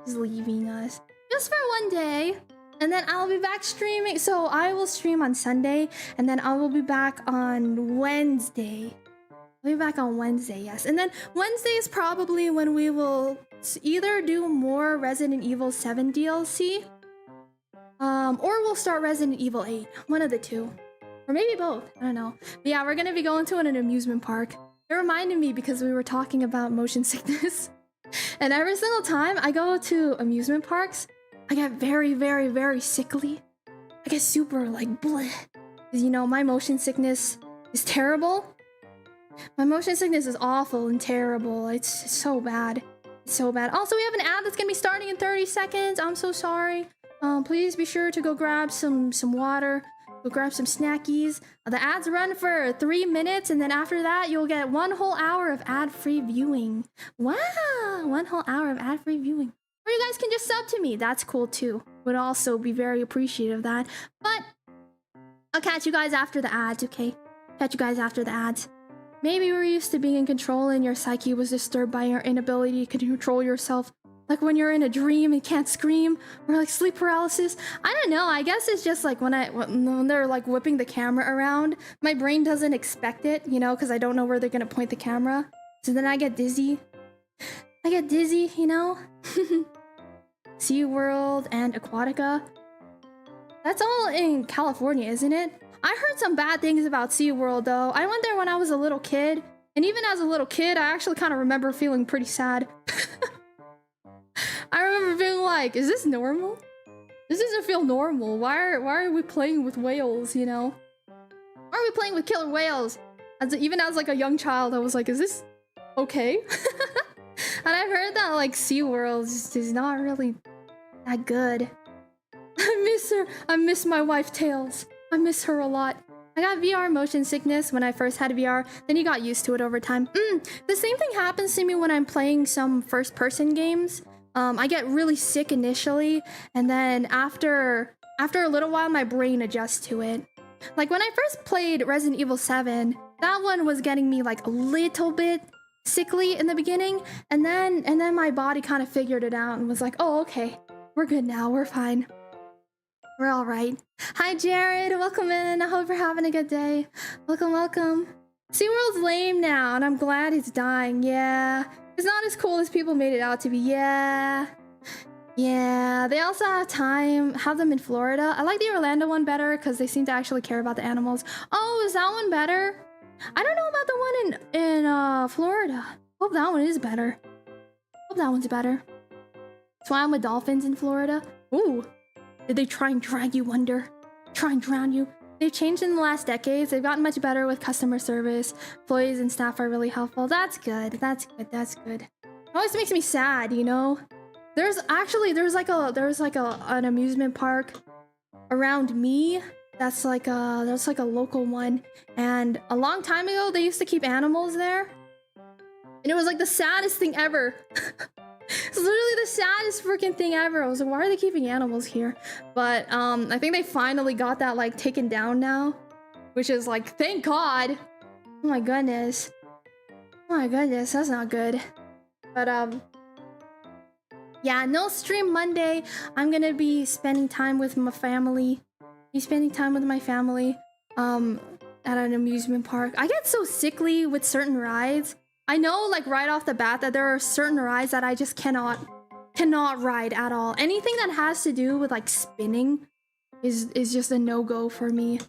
He's leaving us. Just for one day. And then I'll be back streaming. So I will stream on Sunday, and then I will be back on Wednesday. I'll be back on Wednesday, yes. And then Wednesday is probably when we will either do more Resident Evil 7 DLC, or we'll start Resident Evil 8. One of the two. Or maybe both. I don't know. But yeah, we're gonna be going to an amusement park. It reminded me because we were talking about motion sickness. And every single time I go to amusement parks, I get very, very, very sickly. I get super like bleh. Because you know, my motion sickness is terrible. My motion sickness is awful and terrible. It's so bad. It's so bad. Also, we have an ad that's gonna be starting in 30 seconds. I'm so sorry. Please be sure to go grab some water. Go grab some snackies. The ads run for 3 minutes, and then after that, you'll get 1 whole hour of ad-free viewing. Wow, 1 whole hour of ad-free viewing. Or you guys can just sub to me. That's cool too. Would also be very appreciative of that. But I'll catch you guys after the ads, okay? Catch you guys after the ads. Maybe you were used to being in control and your psyche was disturbed by your inability to control yourself. Like when you're in a dream and can't scream, or like sleep paralysis. I don't know, I guess it's just like when they're like whipping the camera around, my brain doesn't expect it, you know, because I don't know where they're gonna point the camera. So then I get dizzy. You know? SeaWorld and Aquatica. That's all in California, isn't it? I heard some bad things about SeaWorld though. I went there when I was a little kid, and even as a little kid, I actually kind of remember feeling pretty sad. I remember being like, is this normal? This doesn't feel normal. Why are we playing with whales, you know? Why are we playing with killer whales? Even as like a young child, I was like, is this okay? And I heard that like SeaWorld is not really that good. I miss her. I miss my wife Tails. I miss her a lot. I got VR motion sickness when I first had VR, then you got used to it over time. The same thing happens to me when I'm playing some first-person games. I get really sick initially, and then after a little while, my brain adjusts to it. Like when I first played Resident Evil 7, that one was getting me like a little bit sickly in the beginning, and then my body kind of figured it out and was like, oh, okay, we're good now, we're fine. We're all right. Hi, Jared. Welcome in. I hope you're having a good day. Welcome, welcome. SeaWorld's lame now, and I'm glad it's dying. Yeah. It's not as cool as people made it out to be. Yeah. Yeah. They also have them in Florida. I like the Orlando one better because they seem to actually care about the animals. Oh, is that one better? I don't know about the one in Florida. Hope that one is better. Hope that one's better. Swam with dolphins in Florida. Ooh. Did they try and drag you under? Try and drown you? They've changed in the last decades. They've gotten much better with customer service. Employees and staff are really helpful. That's good. That's good. That's good. It always makes me sad, you know? There's like an amusement park around me. That's like a local one. And a long time ago, they used to keep animals there. And it was like the saddest thing ever. It's literally the saddest freaking thing ever. I was like, why are they keeping animals here? But I think they finally got that like taken down now, which is like, thank God. Oh my goodness. Oh my goodness, that's not good. But yeah, no stream Monday. I'm gonna be spending time with my family. At an amusement park. I get so sickly with certain rides. I know like right off the bat that there are certain rides that I just cannot ride at all. Anything that has to do with like spinning is just a no-go for me.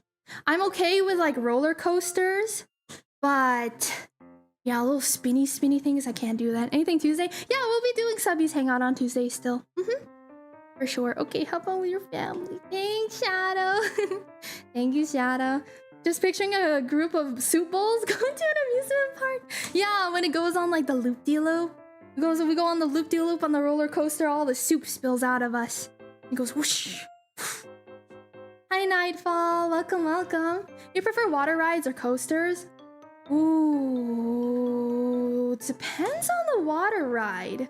I'm okay with like roller coasters, but yeah, little spinny things, I can't do that. Anything Tuesday? Yeah, we'll be doing Subbies Hangout on Tuesday still. For sure. Okay, have fun with your family. Thanks, Shadow. Thank you, Shadow. Just picturing a group of soup bowls going to an amusement park. Yeah, when it goes on like the loop-de-loop. We go on the loop-de-loop on the roller coaster, all the soup spills out of us. It goes whoosh. Hi, Nightfall. Welcome, welcome. You prefer water rides or coasters? Ooh, it depends on the water ride.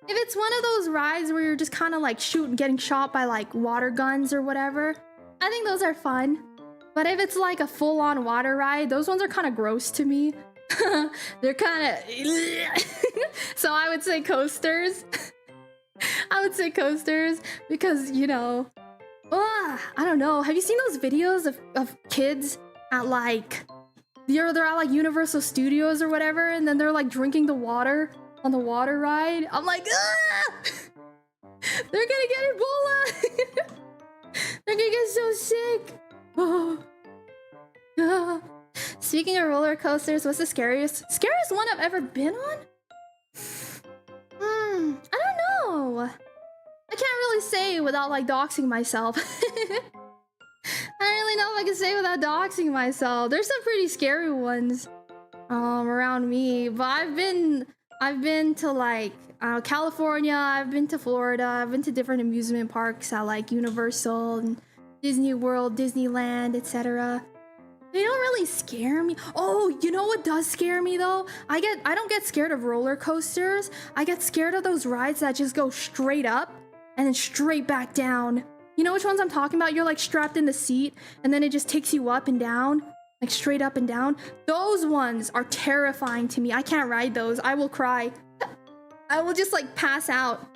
If it's one of those rides where you're just kind of like getting shot by like water guns or whatever, I think those are fun. But if it's like a full-on water ride, those ones are kind of gross to me. They're kind of... So I would say coasters. I would say coasters because, you know... I don't know. Have you seen those videos of kids at like... They're at like Universal Studios or whatever, and then they're like drinking the water on the water ride? I'm like, ah! They're gonna get Ebola! They're gonna get so sick! Speaking of roller coasters, what's the scariest one I've ever been on? I don't know. I can't really say without like doxing myself. I don't really know if I can say without doxing myself. There's some pretty scary ones around me, but I've been to like California, I've been to Florida, I've been to different amusement parks at like Universal and Disney World, Disneyland, etc. They don't really scare me. Oh, you know what does scare me though? I don't get scared of roller coasters. I get scared of those rides that just go straight up and then straight back down. You know which ones I'm talking about? You're like strapped in the seat and then it just takes you up and down, like straight up and down. Those ones are terrifying to me. I can't ride those. I will cry. I will just like pass out.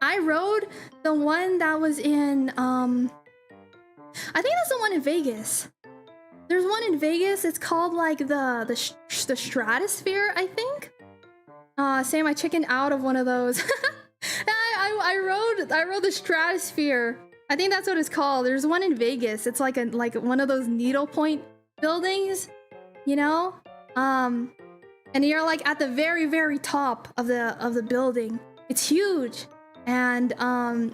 I rode the one that was in I think that's the one in Vegas. There's one in Vegas. It's called like the Stratosphere, I think. Same, I chickened out of one of those. I rode the Stratosphere. I think that's what it's called. There's one in Vegas. It's like one of those needlepoint buildings, you know? And you're like at the very, very top of the building. It's huge. And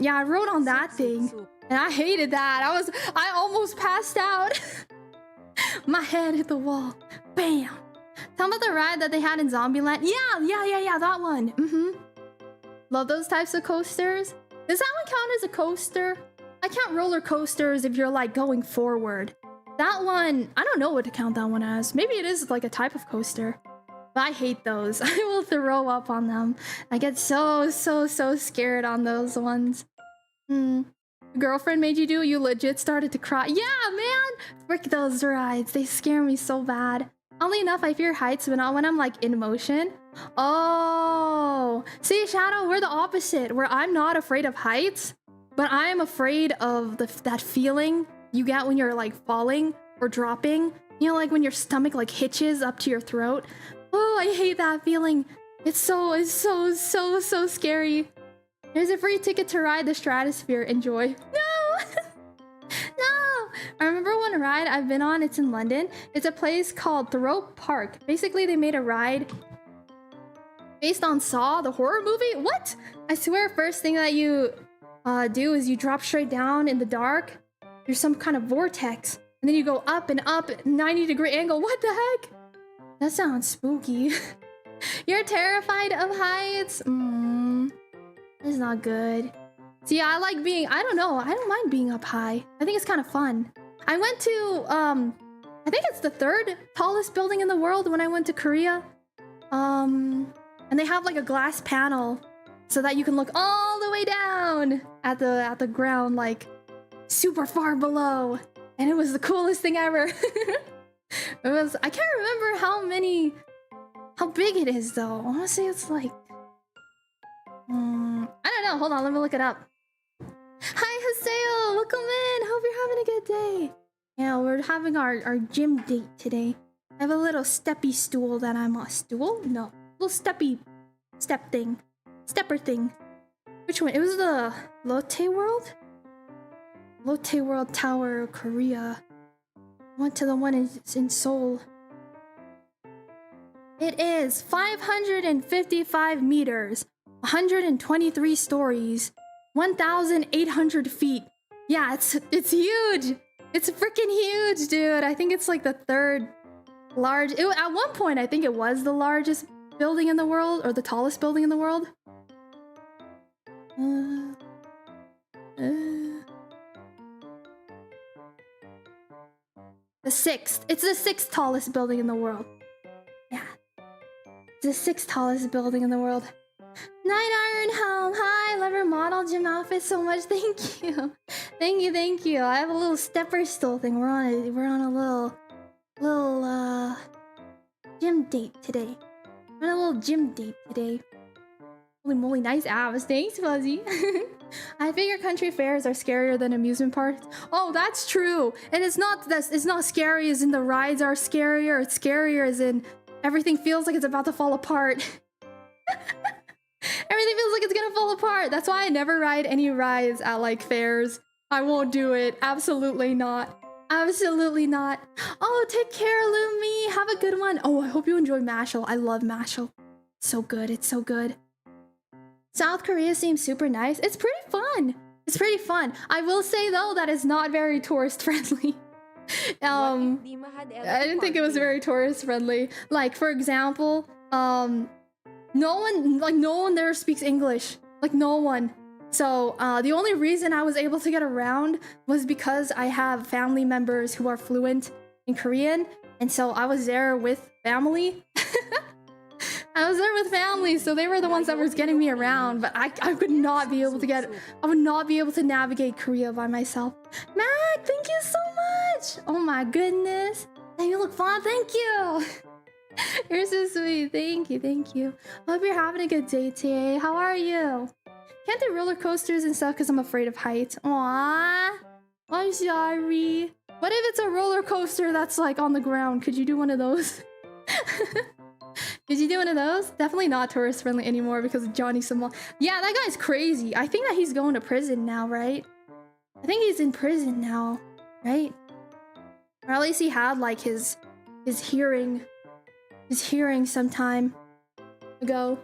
yeah, I rode on that thing. And I hated that. I almost passed out. My head hit the wall. Bam. Tell me about the ride that they had in Zombieland. Yeah, that one. Love those types of coasters. Does that one count as a coaster? I count roller coasters if you're like going forward. That one, I don't know what to count that one as. Maybe it is like a type of coaster. But I hate those. I will throw up on them. I get so scared on those ones. Girlfriend made you do it? You legit started to cry. Yeah, man! Frick those rides. They scare me so bad. Oddly enough, I fear heights, but not when I'm like in motion. Oh, see, Shadow, we're the opposite. Where I'm not afraid of heights, but I'm afraid of that feeling you get when you're like falling or dropping. You know, like when your stomach like hitches up to your throat. Oh, I hate that feeling. It's so scary. There's a free ticket to ride the Stratosphere. Enjoy. No! No! I remember one ride I've been on. It's in London. It's a place called Thrope Park. Basically, they made a ride based on Saw, the horror movie. What? I swear, first thing that you do is you drop straight down in the dark. There's some kind of vortex. And then you go up and up, 90-degree angle. What the heck? That sounds spooky. You're terrified of heights? It's not good. See, I like being, I don't know, I don't mind being up high. I think it's kind of fun. I went to, I think it's the 3rd tallest building in the world when I went to Korea. And they have like a glass panel so that you can look all the way down at the ground, like super far below. And it was the coolest thing ever. It was, I can't remember how big it is though. I want to say it's like, I don't know. Hold on, let me look it up. Hi, Haseo! Welcome in! Hope you're having a good day! Yeah, we're having our gym date today. I have a little steppy stool that I'm a stool? No. Little steppy stepper thing. Which one? It was the Lotte World? Lotte World Tower, Korea. Went to the one in Seoul. It is 555 meters, 123 stories. 1,800 feet. Yeah, it's huge. It's freaking huge, dude. I think it's like the 3rd large. At one point, I think it was the largest building in the world, or the tallest building in the world. The 6th. It's the 6th tallest building in the world. Yeah. It's the 6th tallest building in the world. Night Iron Helm, hi! Love your model gym outfit so much. Thank you, thank you. I have a little stepper stool thing. We're on a little gym date today. We're on a little gym date today. Holy moly, nice abs. Thanks, Fuzzy. I figure country fairs are scarier than amusement parks. Oh, that's true. And it's not scary as in the rides are scarier. It's scarier as in everything feels like it's about to fall apart. Everything feels like it's gonna fall apart. That's why I never ride any rides at like fairs. I won't do it. Absolutely not. Absolutely not. Oh, take care, Lumi. Have a good one. Oh, I hope you enjoy Mashal. I love Mashal. So good. It's so good. South Korea seems super nice. It's pretty fun. It's pretty fun. I will say though that it's not very tourist friendly. I didn't think it was very tourist friendly. Like for example, no one there speaks English. Like no one. So the only reason I was able to get around was because I have family members who are fluent in Korean, and so I was there with family. I was there with family, so they were the ones that were getting me around, but I would not be able to navigate Korea by myself. Mac, thank you so much! Oh my goodness. Hey, you look fun, thank you! You're so sweet, thank you. Hope you're having a good day today. How are you? Can't do roller coasters and stuff because I'm afraid of heights. Aww, I'm sorry. What if it's a roller coaster that's like on the ground? Could you do one of those? Did you do one of those? Definitely not tourist friendly anymore because of Johnny Samal. Yeah, that guy's crazy. I think that he's going to prison now, right? I think he's in prison now, right? Or at least he had like his hearing some time ago.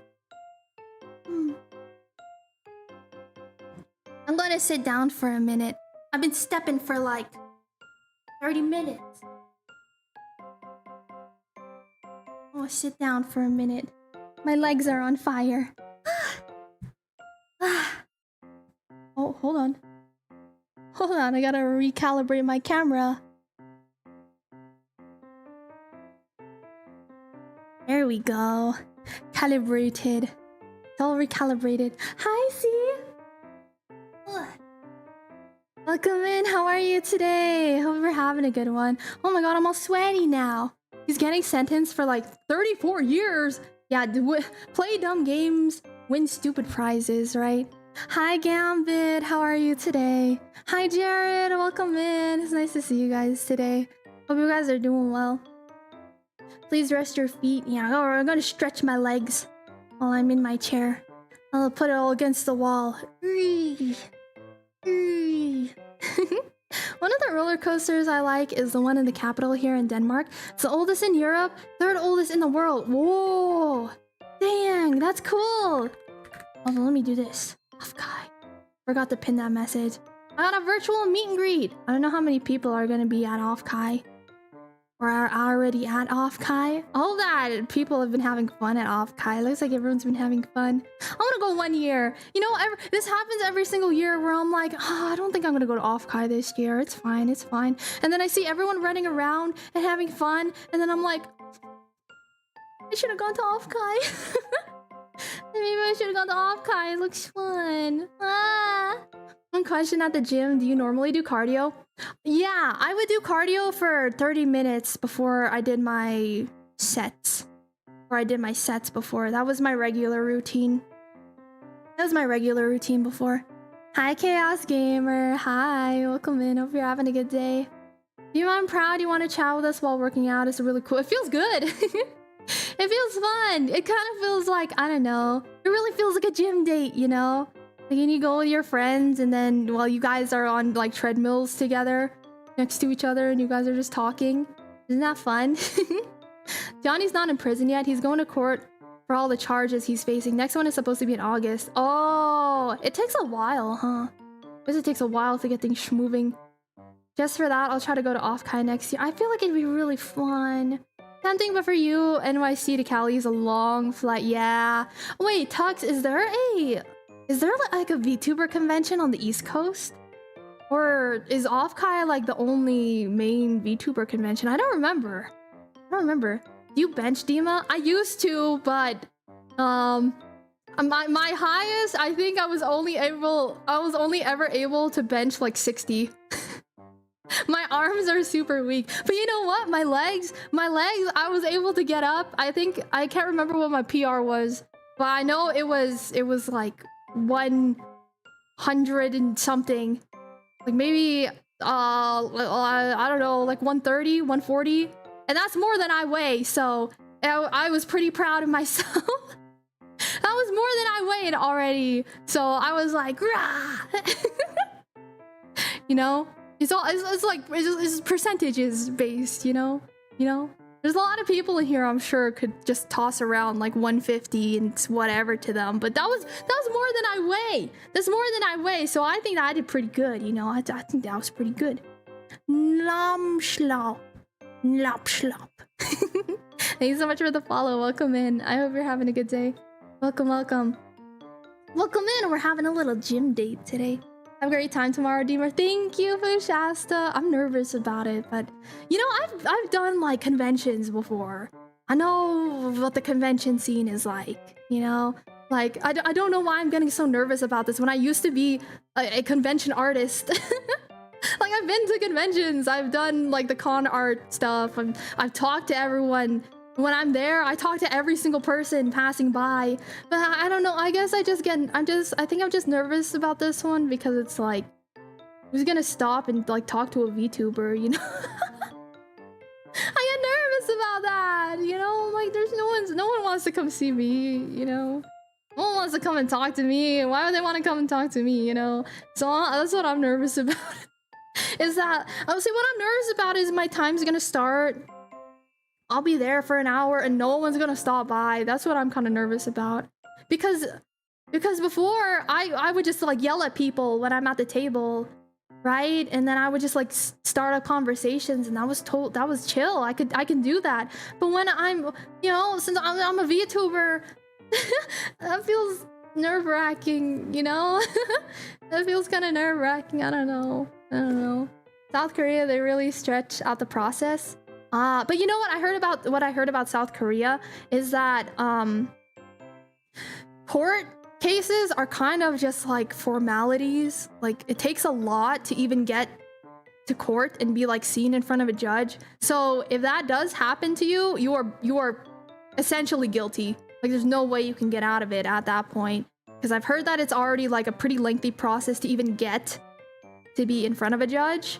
I'm gonna sit down for a minute. I've been stepping for like 30 minutes. Oh, sit down for a minute. My legs are on fire. Oh, hold on. Hold on, I gotta recalibrate my camera. There we go. Calibrated. It's all recalibrated. Hi, C. Welcome in. How are you today? Hope we're having a good one. Oh my god, I'm all sweaty now. He's getting sentenced for like 34 years. Yeah, play dumb games, win stupid prizes, right? Hi, Gambit. How are you today? Hi, Jared. Welcome in. It's nice to see you guys today. Hope you guys are doing well. Please rest your feet. Yeah, I'm gonna stretch my legs while I'm in my chair. I'll put it all against the wall. One of the roller coasters I like is the one in the capital here in Denmark. It's the oldest in Europe, 3rd oldest in the world. Whoa! Dang, that's cool! Hold on, let me do this. OFFKAI. Forgot to pin that message. I got a virtual meet and greet. I don't know how many people are gonna be at OFFKAI. or are already at OFFKAI. I hope that people have been having fun at OFFKAI. Looks like everyone's been having fun. I want to go 1 year. You know, this happens every single year where I'm like, oh, I don't think I'm going to go to OFFKAI this year. It's fine, it's fine. And then I see everyone running around and having fun. And then I'm like, I should have gone to OFFKAI. Maybe I should have gone to OFFKAI. It looks fun. Ah. One question at the gym. Do you normally do cardio? Yeah, I would do cardio for 30 minutes before I did my sets. Or I did my sets before. That was my regular routine. That was my regular routine before. Hi, Chaos Gamer. Hi, welcome in. Hope you're having a good day. I'm proud you want to chat with us while working out. It's really cool. It feels good. It feels fun. It kind of feels like, I don't know. It really feels like a gym date, you know? Like, and you go with your friends, and then while you guys are on like treadmills together next to each other, and you guys are just talking. Isn't that fun? Johnny's not in prison yet. He's going to court for all the charges he's facing. Next one is supposed to be in August. Oh, it takes a while, huh? Because it takes a while to get things moving. Just for that, I'll try to go to OFFKAI next year. I feel like it'd be really fun. Something, but for you, NYC to Cali is a long flight. Yeah. Wait, Tux, is there like a VTuber convention on the East Coast? Or is OFFKAI like the only main VTuber convention? I don't remember. Do you bench, Dima? I used to, but my highest, I think I was only ever able to bench like 60. My arms are super weak. But you know what? My legs, I was able to get up. I think I can't remember what my PR was, but I know it was like 100 and something. Like maybe I don't know, like 130, 140. And that's more than I weigh, so I was pretty proud of myself. That was more than I weighed already. So I was like, rah! You know? It's just percentages based, you know? There's a lot of people in here I'm sure could just toss around like 150 and whatever to them, but that was more than I weigh. That's more than I weigh, so I think that I did pretty good, you know? I think that was pretty good. Nom schlop. Lop schlop. Thank you so much for the follow. Welcome in. I hope you're having a good day. Welcome. Welcome in. We're having a little gym date today. Have a great time tomorrow, Deemer. Thank you for Shasta. I'm nervous about it, but you know, I've done like conventions before. I know what the convention scene is like, you know? Like, I don't know why I'm getting so nervous about this when I used to be a convention artist. Like, I've been to conventions, I've done like the con art stuff, I've talked to everyone. When I'm there, I talk to every single person passing by. But I don't know, I guess I think I'm just nervous about this one because it's like, who's gonna stop and like talk to a VTuber, you know? I get nervous about that, you know? Like, no one wants to come see me, you know? No one wants to come and talk to me. Why would they want to come and talk to me, you know? So that's what I'm nervous about. Is that, I would say what I'm nervous about is my time's gonna start. I'll be there for an hour and no one's gonna stop by. That's what I'm kind of nervous about. Because before, I would just like yell at people when I'm at the table, right? And then I would just like start up conversations, and that was chill. I can do that. But when I'm, you know, since I'm a VTuber, that feels nerve-wracking, you know? That feels kind of nerve-wracking. I don't know. South Korea, they really stretch out the process. But you know what I heard about South Korea is that court cases are kind of just like formalities. Like, it takes a lot to even get to court and be like seen in front of a judge. So if that does happen to you, you are essentially guilty. Like, there's no way you can get out of it at that point. Because I've heard that it's already like a pretty lengthy process to even get to be in front of a judge.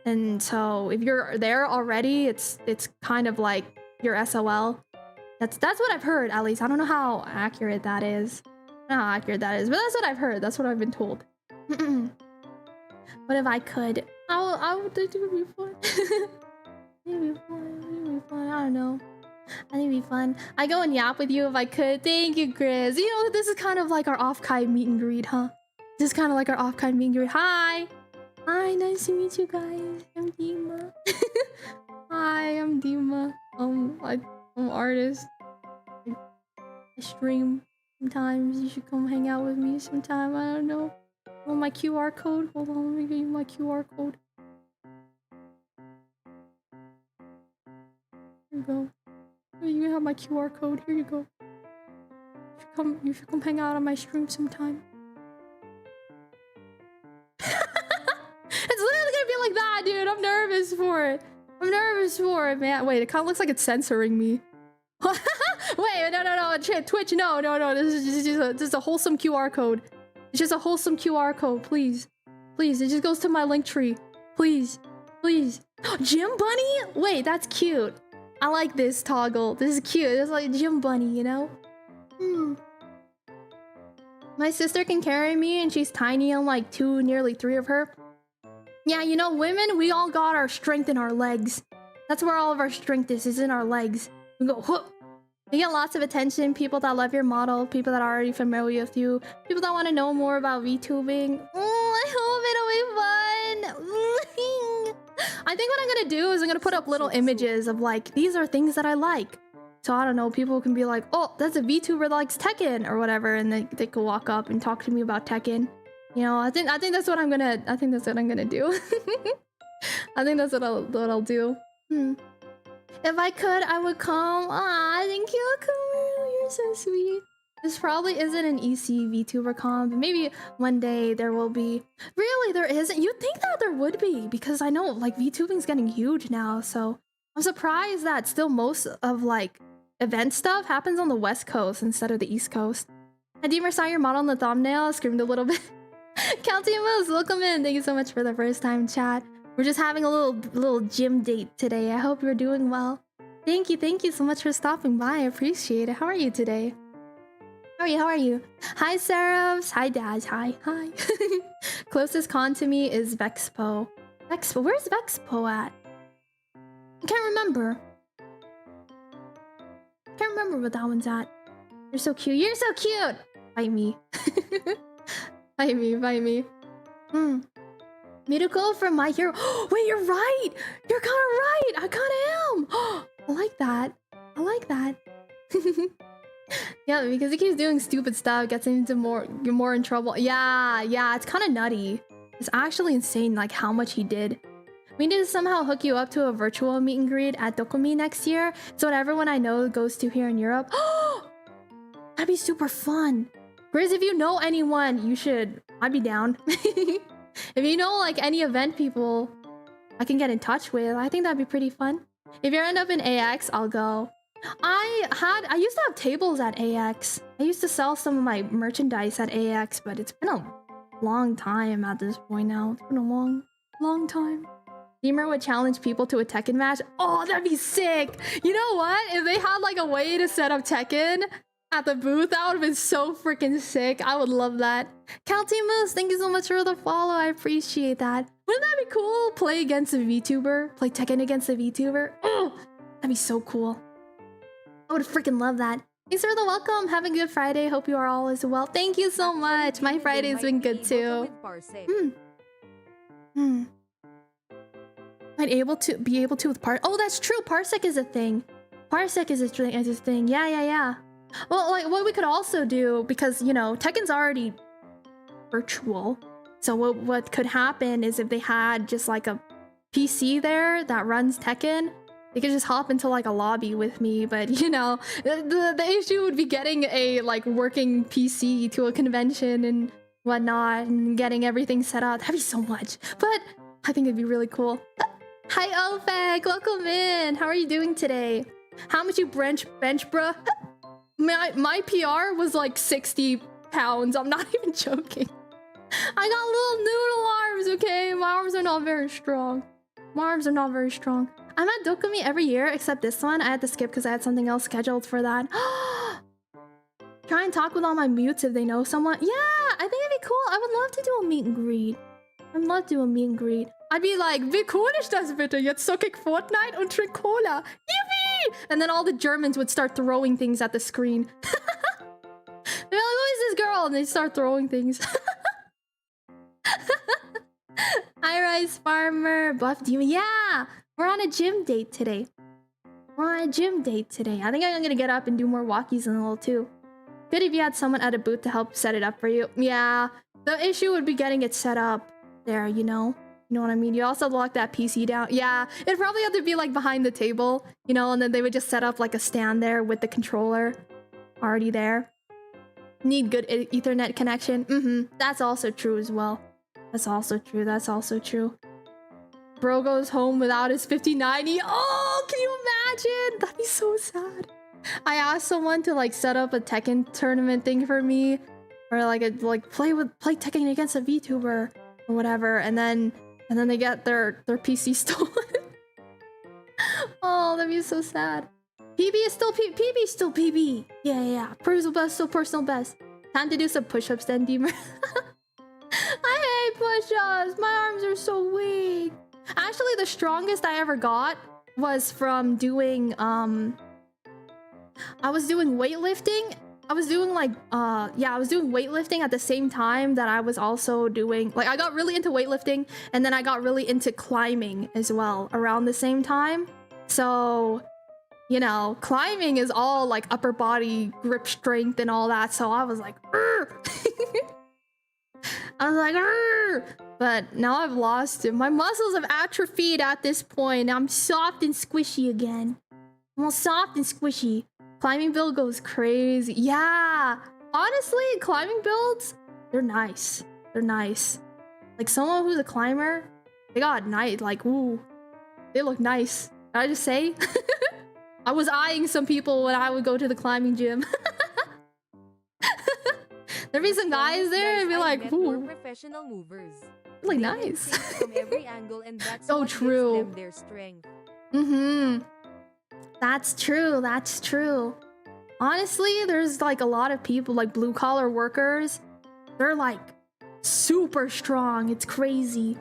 And so if you're there already, it's kind of like your SOL. That's what I've heard, at least. I don't know how accurate that is. I don't know how accurate that is, but that's what I've heard. That's what I've been told. But if I could, I would think it would be fun. It'd be fun. I don't know. I think it'd be fun. I go and yap with you if I could. Thank you, Chris. You know, this is kind of like our OFFKAI meet and greet, huh? This is kind of like our OFFKAI meet and greet. Hi, nice to meet you guys. I'm Dima. Hi, I'm Dima. I'm an artist. I stream sometimes. You should come hang out with me sometime. I don't know. Oh, my QR code. Hold on, let me give you my QR code. Here you go. You have my QR code. Here you go. You should come hang out on my stream sometime. It's literally gonna be like that, dude. I'm nervous for it. I'm nervous for it, man. Wait, it kind of looks like it's censoring me. Wait, no. Twitch, no. This is just a wholesome QR code. It's just a wholesome QR code, please. Please, it just goes to my link tree. Please. Gym bunny? Wait, that's cute. I like this toggle. This is cute. It's like gym bunny, you know? My sister can carry me and she's tiny. I'm like 2, nearly 3 of her. Yeah, you know, women, we all got our strength in our legs. That's where all of our strength is in our legs. We go, whoop. You get lots of attention, people that love your model, people that are already familiar with you, people that want to know more about VTubing. I hope it'll be fun. I think what I'm gonna do is I'm gonna put up little images of like, these are things that I like. So I don't know, people can be like, oh, that's a VTuber that likes Tekken or whatever, and they can walk up and talk to me about Tekken. You know, I think that's what I'm gonna do. I think that's what I'll do. If I could, I would come. Ah, thank you, Akamaru. You're so sweet. This probably isn't an EC VTuber con, but maybe one day there will be. Really, there isn't? You'd think that there would be, because I know like VTubing's getting huge now, so I'm surprised that still most of like event stuff happens on the West Coast instead of the East Coast. I Deemer saw your model in the thumbnail, screamed a little bit. Counting moves, welcome in. Thank you so much for the first time chat. We're just having a little gym date today. I hope you're doing well. Thank you so much for stopping by. I appreciate it. How are you today? How are you? Hi, Seraphs. Hi, Daz. Hi. Closest con to me is Vexpo. Where's Vexpo at? I can't remember. Can't remember what that one's at. You're so cute. You're so cute. Bite me. Bite me. Miracle from My Hero. Wait, you're right. You're kind of right. I kind of am. I like that. Yeah, because he keeps doing stupid stuff, gets into more in trouble. Yeah, it's kind of nutty. It's actually insane, like how much he did. We need to somehow hook you up to a virtual meet and greet at Dokumi next year. So what everyone I know goes to here in Europe. That'd be super fun. Grizz, if you know anyone, you should. I'd be down. If you know like any event people I can get in touch with, I think that'd be pretty fun. If you end up in AX, I'll go. I used to have tables at AX. I used to sell some of my merchandise at AX, but it's been a long time at this point now. It's been a long time. Deemer would challenge people to a Tekken match. Oh, that'd be sick. You know what? If they had like a way to set up Tekken at the booth, that would have been so freaking sick. I would love that. County Moose, thank you so much for the follow. I appreciate that. Wouldn't that be cool? Play against a VTuber. Play Tekken against a VTuber. Oh, that'd be so cool. I would freaking love that. Thanks for the welcome. Have a good Friday. Hope you are all as well. Thank you so much. My Friday's been good too. Might be able to with Parsec. Oh, that's true. Parsec is a thing. Parsec is a thing. Yeah. Well, like what we could also do, because you know Tekken's already virtual. So what could happen is if they had just like a PC there that runs Tekken, they could just hop into like a lobby with me. But you know, the issue would be getting a like working PC to a convention and whatnot, and getting everything set up. That'd be so much. But I think it'd be really cool. Hi, OFFKAI, welcome in. How are you doing today? How much you bench, bruh? My PR was like 60 pounds. I'm not even joking. I got little noodle arms, okay? My arms are not very strong. I'm at Dokumi every year except this one. I had to skip because I had something else scheduled for that. Try and talk with all my mutes if they know someone. Yeah, I think it'd be cool. I would love to do a meet and greet. I'd be like, wie cool ist das bitte? Jetzt zock ich Fortnite und trink Cola. Yippee! And then all the Germans would start throwing things at the screen. They're like, who is this girl? And they start throwing things. Hi, Rice Farmer. Buff Demon. Yeah! We're on a gym date today. We're on a gym date today. I think I'm gonna get up and do more walkies in a little too. Good if you had someone at a booth to help set it up for you. Yeah, the issue would be getting it set up there, you know? You know what I mean? You also lock that PC down. Yeah, it'd probably have to be like behind the table, you know, and then they would just set up like a stand there with the controller already there. Need good Ethernet connection. That's also true as well. That's also true. That's also true. Bro goes home without his 5090. Oh, can you imagine? That'd be so sad. I asked someone to like set up a Tekken tournament thing for me, or like play Tekken against a VTuber or whatever, and then they get their PC stolen. Oh, that'd be so sad. PB is still PB, still PB. Yeah. Personal best, still personal best. Time to do some push-ups then, Deemer. I hate push-ups. My arms are so weak. Actually, the strongest I ever got was from doing I was doing weightlifting. I was doing like I was doing weightlifting at the same time that I was also doing, like, I got really into weightlifting, and then I got really into climbing as well around the same time. So, you know, climbing is all like upper body grip strength and all that. So I was like, I was like, but now I've lost it. My muscles have atrophied at this point. I'm soft and squishy again. I'm all soft and squishy. Climbing build goes crazy. Yeah, honestly, climbing builds, they're nice. They're nice. Like, someone who's a climber, they got nice, like, ooh, they look nice. Did I just say? I was eyeing some people when I would go to the climbing gym. There'd be some guys there and be like, ooh, professional movers. Really nice. From every angle, and that's so what true. gives them their strength. That's true. That's true. Honestly, there's like a lot of people, like blue collar workers. They're like super strong. It's crazy.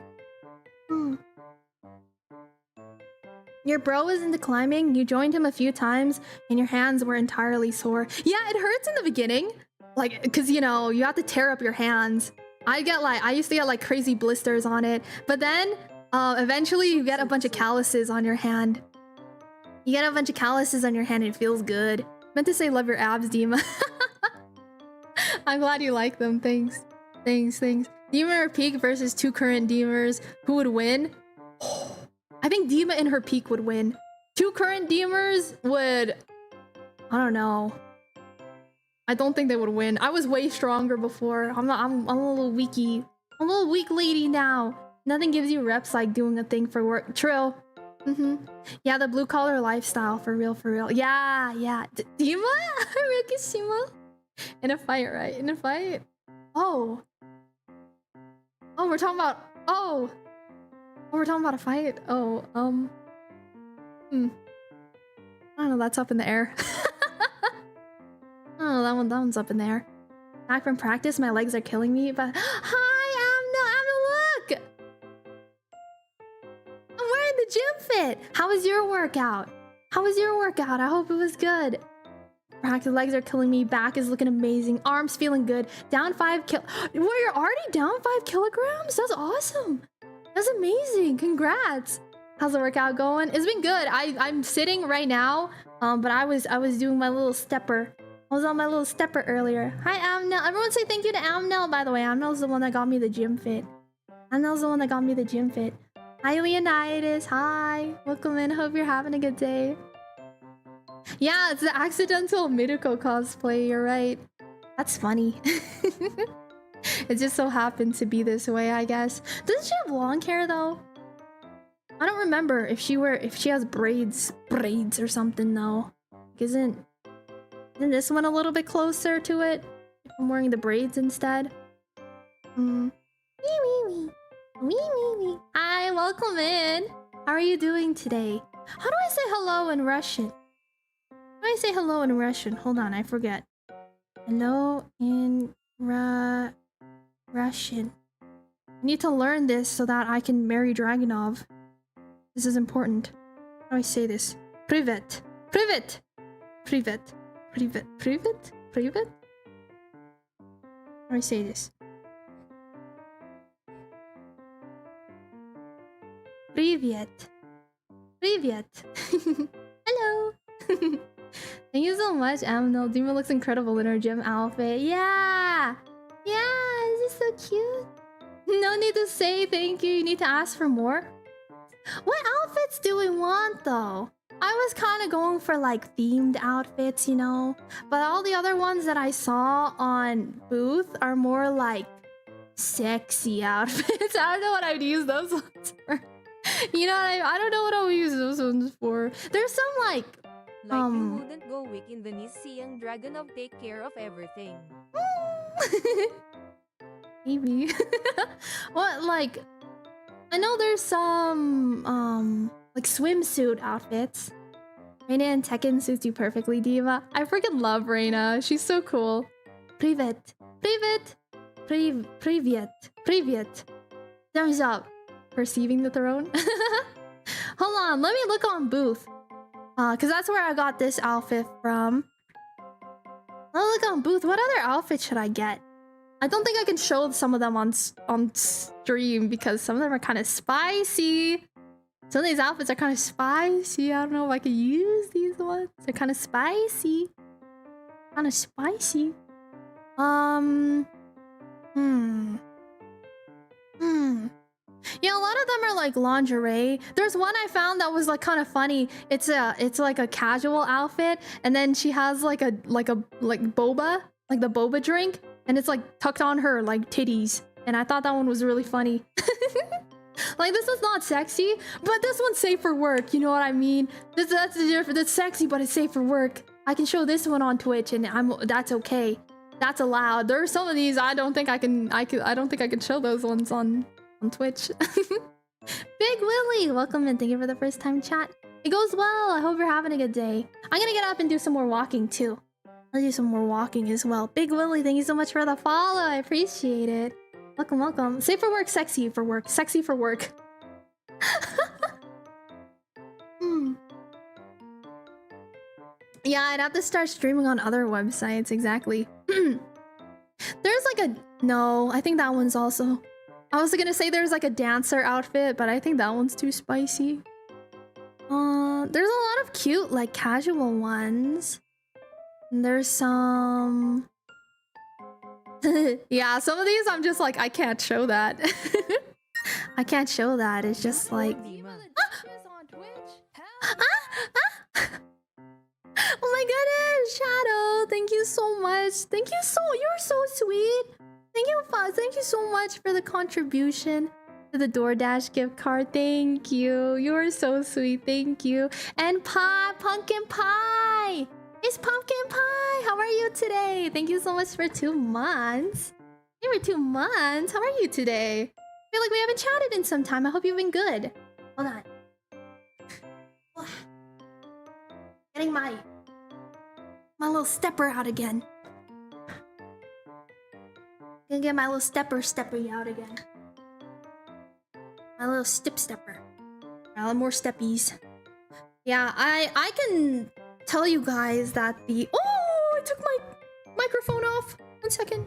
Your bro is into climbing. You joined him a few times and your hands were entirely sore. Yeah, it hurts in the beginning. Like, because, you know, you have to tear up your hands. I used to get like crazy blisters on it. But then eventually you get a bunch of calluses on your hand. You get a bunch of calluses on your hand and it feels good. Meant to say love your abs, Dima. I'm glad you like them. Thanks. Dima or Peak versus two current Demers. Who would win? I think Dima in her peak would win. Two current Demers would... I don't know. I don't think they would win. I was way stronger before. I'm a little weaky. I'm a little weak lady now. Nothing gives you reps like doing a thing for work. True. Yeah, the blue collar lifestyle, for real. Yeah. Dima? Rikishima? In a fight, right? In a fight? Oh, we're talking about... Oh, we're talking about a fight? Oh, I don't know, that's up in the air. Oh, that one's up in there. Back from practice, my legs are killing me, but... Hi, Amna, look! I'm wearing the gym fit! How was your workout? I hope it was good. Practice legs are killing me, back is looking amazing, arms feeling good, down 5 kil- Wait, you're already down 5 kilograms? That's awesome! That's amazing, congrats! How's the workout going? It's been good. I'm sitting right now, but I was doing my little stepper. I was on my little stepper earlier. Hi, Amnel. Everyone say thank you to Amnel, by the way. Amnel's the one that got me the gym fit. Hi, Leonidas. Hi. Welcome in. Hope you're having a good day. Yeah, it's the accidental Miruko cosplay. You're right. That's funny. It just so happened to be this way, I guess. Doesn't she have long hair, though? I don't remember if she has braids or something, though. Isn't this one a little bit closer to it? I'm wearing the braids instead. Wee. Hi, welcome in. How are you doing today? How do I say hello in Russian? Hold on, I forget. Hello in Russian. I need to learn this so that I can marry Dragunov. This is important. How do I say this? Privet. How do I say this? Привет. Привет. Hello. Thank you so much, Amno. Dima looks incredible in her gym outfit. Yeah. Yeah, this is so cute. No need to say thank you. You need to ask for more. What outfits do we want, though? I was kind of going for, like, themed outfits, you know? But all the other ones that I saw on Booth are more, like, sexy outfits. I don't know what I'd use those ones for. You know, I don't know what I'll use those ones for. There's some, like... you wouldn't go weak in the knees, seeing dragon of take care of everything. Maybe. What, like... I know there's some, like swimsuit outfits. Reina and Tekken suits you perfectly, Diva. I freaking love Reina. She's so cool. Privet. Privet. Privet. Privet. Thumbs up. Perceiving the throne. Hold on, let me look on Booth. Cause that's where I got this outfit from. Let me look on Booth. What other outfit should I get? I don't think I can show some of them on stream because some of them are kind of spicy. Some of these outfits are kind of spicy. I don't know if I can use these ones. They're kind of spicy. Kind of spicy. Yeah, a lot of them are like lingerie. There's one I found that was like kind of funny. It's like a casual outfit, and then she has like boba, like the boba drink, and it's like tucked on her like titties. And I thought that one was really funny. Like, this is not sexy, but this one's safe for work. You know what I mean? That's the difference. That's sexy, but it's safe for work. I can show this one on Twitch, and that's okay. That's allowed. There are some of these I don't think I can show those ones on Twitch. Big Willie, welcome and thank you for the first time chat. It goes well. I hope you're having a good day. I'm gonna get up and do some more walking too. I'll do some more walking as well. Big Willie, thank you so much for the follow. I appreciate it. Welcome, welcome. Safe for work, sexy for work. Sexy for work. Yeah, I'd have to start streaming on other websites, exactly. There's like a... No, I think that one's also... I was gonna say there's like a dancer outfit, but I think that one's too spicy. There's a lot of cute, like, casual ones. And there's some... Yeah, some of these I'm just like, I can't show that. I can't show that. It's just like... Oh my goodness, Shadow! Thank you so much. Thank you you're so sweet. Thank you, Fuzz. Thank you so much for the contribution to the DoorDash gift card. Thank you. You're so sweet. Thank you. And Pumpkin Pie. It's Pumpkin Pie. How are you today? Thank you so much for 2 months. Hey, for 2 months. How are you today? I feel like we haven't chatted in some time. I hope you've been good. Hold on. Getting my little stepper out again. Gonna get my little stepper out again. My little stepper. A lot more steppies. Yeah, I can tell you guys that the... Oh, I took my microphone off. 1 second.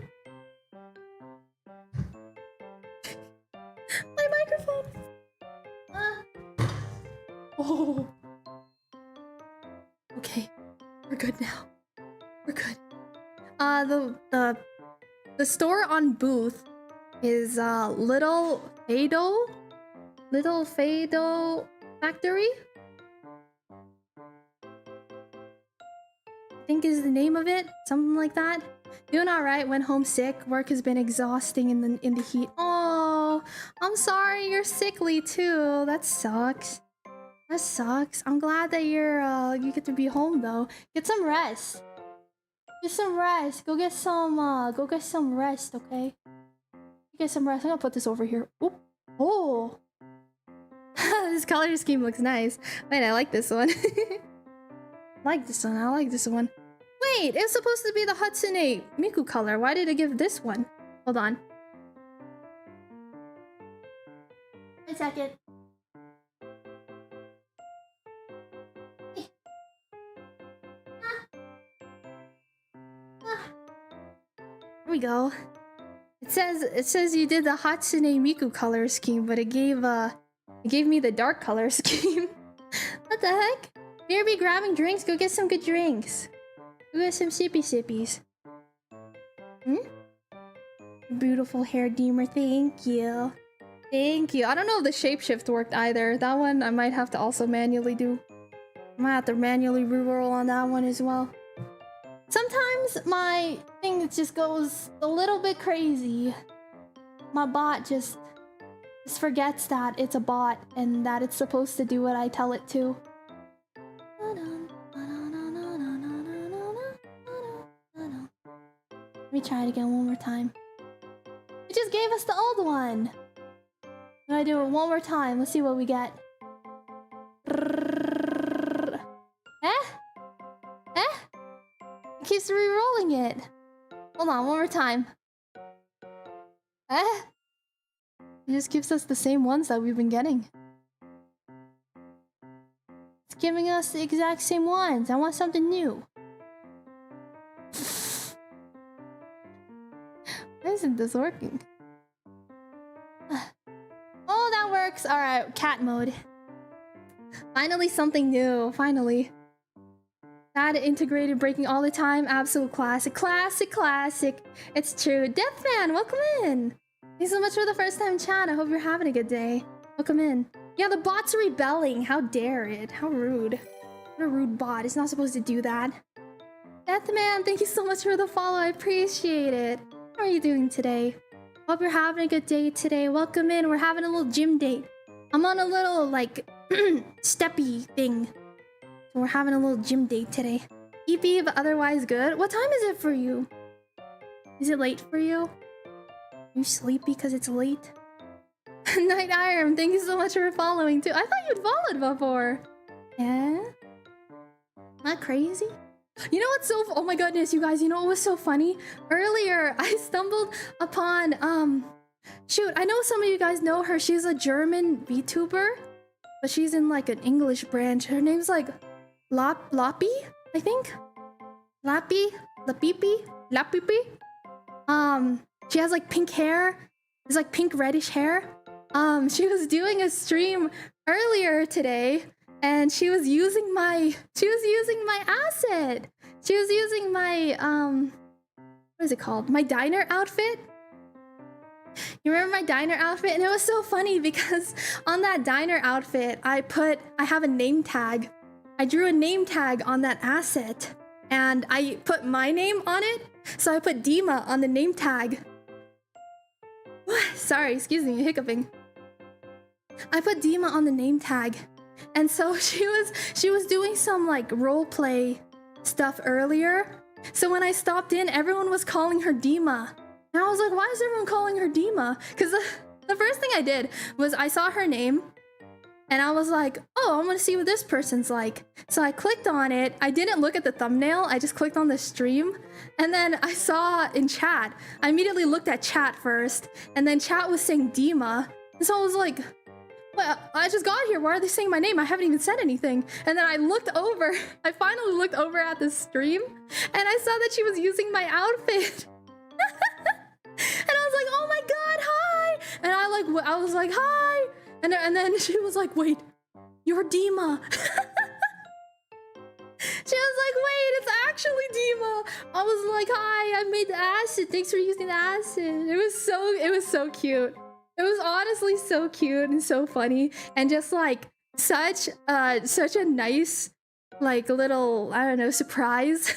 My microphone. Oh. Okay, we're good now. We're good. The store on Booth is Little Fado Factory, I think is the name of it, something like that. Doing all right. Went home sick. Work has been exhausting in the heat. Oh, I'm sorry. You're sickly too. That sucks. That sucks. I'm glad that you get to be home though. Get some rest. Get some rest. Go get some rest, okay? Get some rest. I'm gonna put this over here. Oop. Oh. This color scheme looks nice. Wait, I like this one. I like this one. I like this one. Wait, it's supposed to be the Hatsune Miku color. Why did I give this one? Hold on. 1 second. Here we go. It says you did the Hatsune Miku color scheme, but it gave me the dark color scheme. What the heck? Here be grabbing drinks. Go get some good drinks. Go get some sippy sippies. Hmm? Beautiful hair, Deemer. Thank you. Thank you. I don't know if the shapeshift worked either. That one I might have to also manually do. I might have to manually reroll on that one as well. Sometimes my thing just goes a little bit crazy. My bot just forgets that it's a bot and that it's supposed to do what I tell it to. Let me try it again one more time. It just gave us the old one. I'm gonna do it one more time. Let's see what we get. It keeps re-rolling it. Hold on, one more time. It just gives us the same ones that we've been getting. It's giving us the exact same ones. I want something new. Why isn't this working? Oh, that works. Alright, cat mode. Finally something new. Finally. That integrated breaking all the time. Absolute classic. Classic. It's true. Deathman, welcome in. Thanks so much for the first time chat. I hope you're having a good day. Welcome in. Yeah, the bot's rebelling. How dare it? How rude. What a rude bot. It's not supposed to do that. Deathman, thank you so much for the follow. I appreciate it. How are you doing today? Hope you're having a good day today. Welcome in. We're having a little gym date. I'm on a little, like, steppy thing. So we're having a little gym date today. EP, but otherwise good. What time is it for you? Is it late for you? You sleepy because it's late? Night Iron, thank you so much for following too. I thought you'd followed before. Yeah? Not crazy? You know what's so... Oh my goodness, you guys, you know what was so funny? Earlier, I stumbled upon, shoot, I know some of you guys know her. She's a German VTuber, but she's in, like, an English branch. Her name's, like, Lappy, I think? Lappy? She has, like, pink hair. It's, like, pink reddish hair. She was doing a stream earlier today, and she was using my asset. She was using my what is it called? My diner outfit. You remember my diner outfit? And it was so funny because on that diner outfit, I have a name tag. I drew a name tag on that asset and I put my name on it. So I put Dima on the name tag. Sorry, excuse me, hiccuping. I put Dima on the name tag. And so she was doing some like role play stuff earlier. So when I stopped in, everyone was calling her Dima. And I was like, why is everyone calling her Dima? Because the first thing I did was I saw her name and I was like, oh, I'm gonna see what this person's like. So I clicked on it. I didn't look at the thumbnail. I just clicked on the stream. And then I saw in chat. I immediately looked at chat first. And then chat was saying Dima. And so I was like, well, I just got here. Why are they saying my name? I haven't even said anything. And then I looked over. I finally looked over at the stream. And I saw that she was using my outfit. And I was like, oh my god, hi! And I was like, hi! And then she was like, wait, you're Dima. She was like, wait, it's actually Dima. I was like, hi, I made the acid. Thanks for using the acid. It was so cute. It was honestly so cute and so funny. And just like such a nice, like little, I don't know, surprise.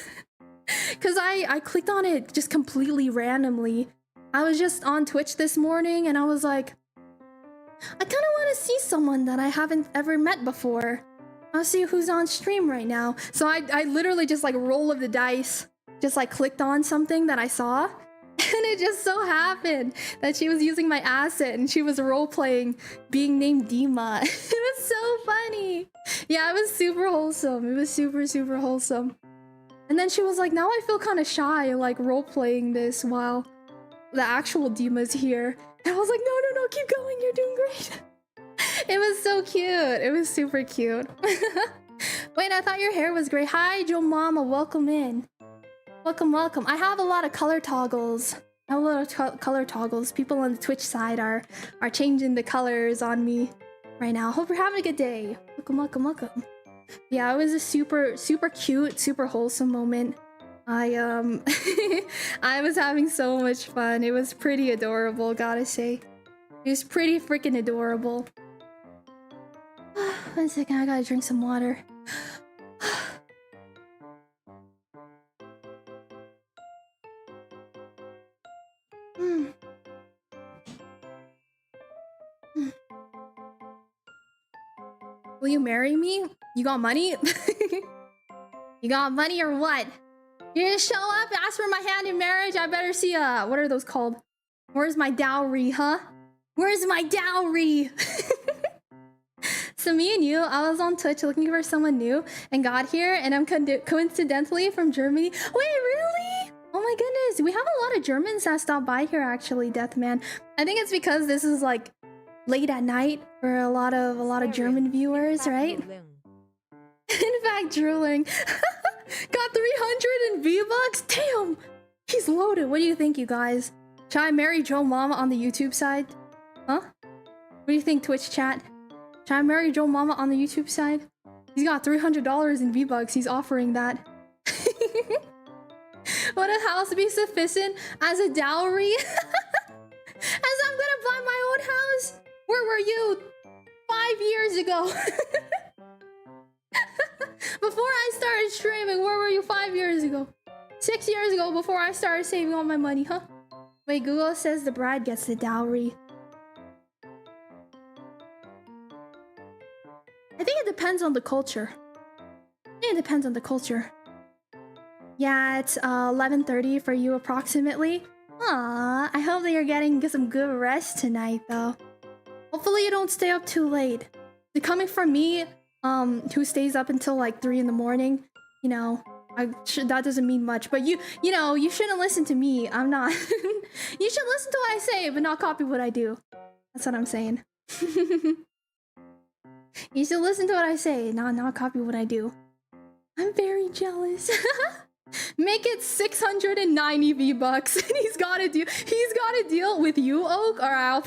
Cause I clicked on it just completely randomly. I was just on Twitch this morning and I was like, I kind of want to see someone that I haven't ever met before. I'll see who's on stream right now. So I literally just like roll of the dice, just like clicked on something that I saw. And it just so happened that she was using my asset and she was role-playing being named Dima. It was so funny. Yeah, it was super wholesome. It was super, super wholesome. And then she was like, now I feel kind of shy, like role-playing this while the actual Dima's here. And I was like, no, keep going. You're doing great. It was so cute. It was super cute. Wait, I thought your hair was great. Hi, Joe Mama. Welcome in. Welcome. I have a lot of color toggles. Color toggles. People on the Twitch side are changing the colors on me right now. Hope you're having a good day. Welcome. Yeah, it was a super cute, super wholesome moment. I I was having so much fun. It was pretty adorable, gotta say. It was pretty freaking adorable. 1 second, I gotta drink some water. Will you marry me? You got money? You got money or what? You're gonna show up, ask for my hand in marriage? I better see what are those called? Where's my dowry, huh? Where's my dowry? So me and you, I was on Twitch looking for someone new and got here, and I'm coincidentally from Germany. Wait, really? Oh my goodness, we have a lot of Germans that stop by here actually, Deathman. I think it's because this is like late at night for a lot of German viewers, right? In fact, drooling. Got 300 in V-Bucks? Damn! He's loaded. What do you think, you guys? Should I marry Joe Mama on the YouTube side? Huh? What do you think, Twitch chat? Should I marry Joe Mama on the YouTube side? He's got $300 in V-Bucks. He's offering that. Would a house be sufficient as a dowry? As I'm gonna buy my own house? Where were you 5 years ago? Before I started streaming, where were you 5 years ago? 6 years ago, before I started saving all my money, huh? Wait, Google says the bride gets the dowry. I think it depends on the culture. I think it depends on the culture. Yeah, it's 11:30 for you approximately. Aww, I hope that you're getting some good rest tonight, though. Hopefully you don't stay up too late. Coming from me, who stays up until like 3 in the morning, you know, that doesn't mean much. But you know, you shouldn't listen to me. I'm not. You should listen to what I say, but not copy what I do. That's what I'm saying. You should listen to what I say, not copy what I do. I'm very jealous. Make it 690 V-Bucks. He's got a deal with you, Oak. All right, I'll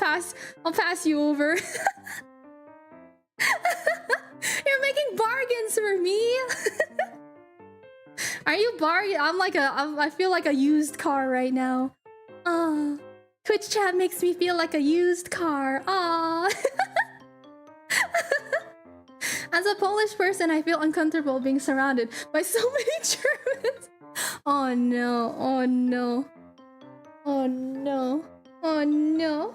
pass you over. You're making bargains for me. Are you bargain? I feel like a used car right now. Twitch chat makes me feel like a used car. As a Polish person, I feel uncomfortable being surrounded by so many Germans. Oh no, oh no. Oh no. Oh no.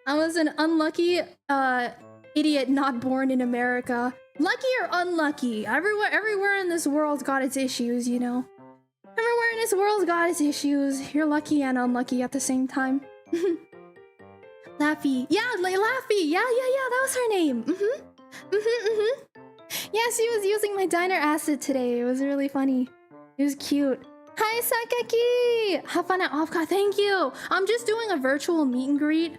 I was an unlucky idiot not born in America. Lucky or unlucky? Everywhere in this world's got its issues, you know. Everywhere in this world's got its issues. You're lucky and unlucky at the same time. Laffy. Yeah, Laffy. Yeah, that was her name. Yeah, she was using my diner acid today. It was really funny. It was cute. Hi, Sakaki! Have fun at OFFKAI. Thank you! I'm just doing a virtual meet and greet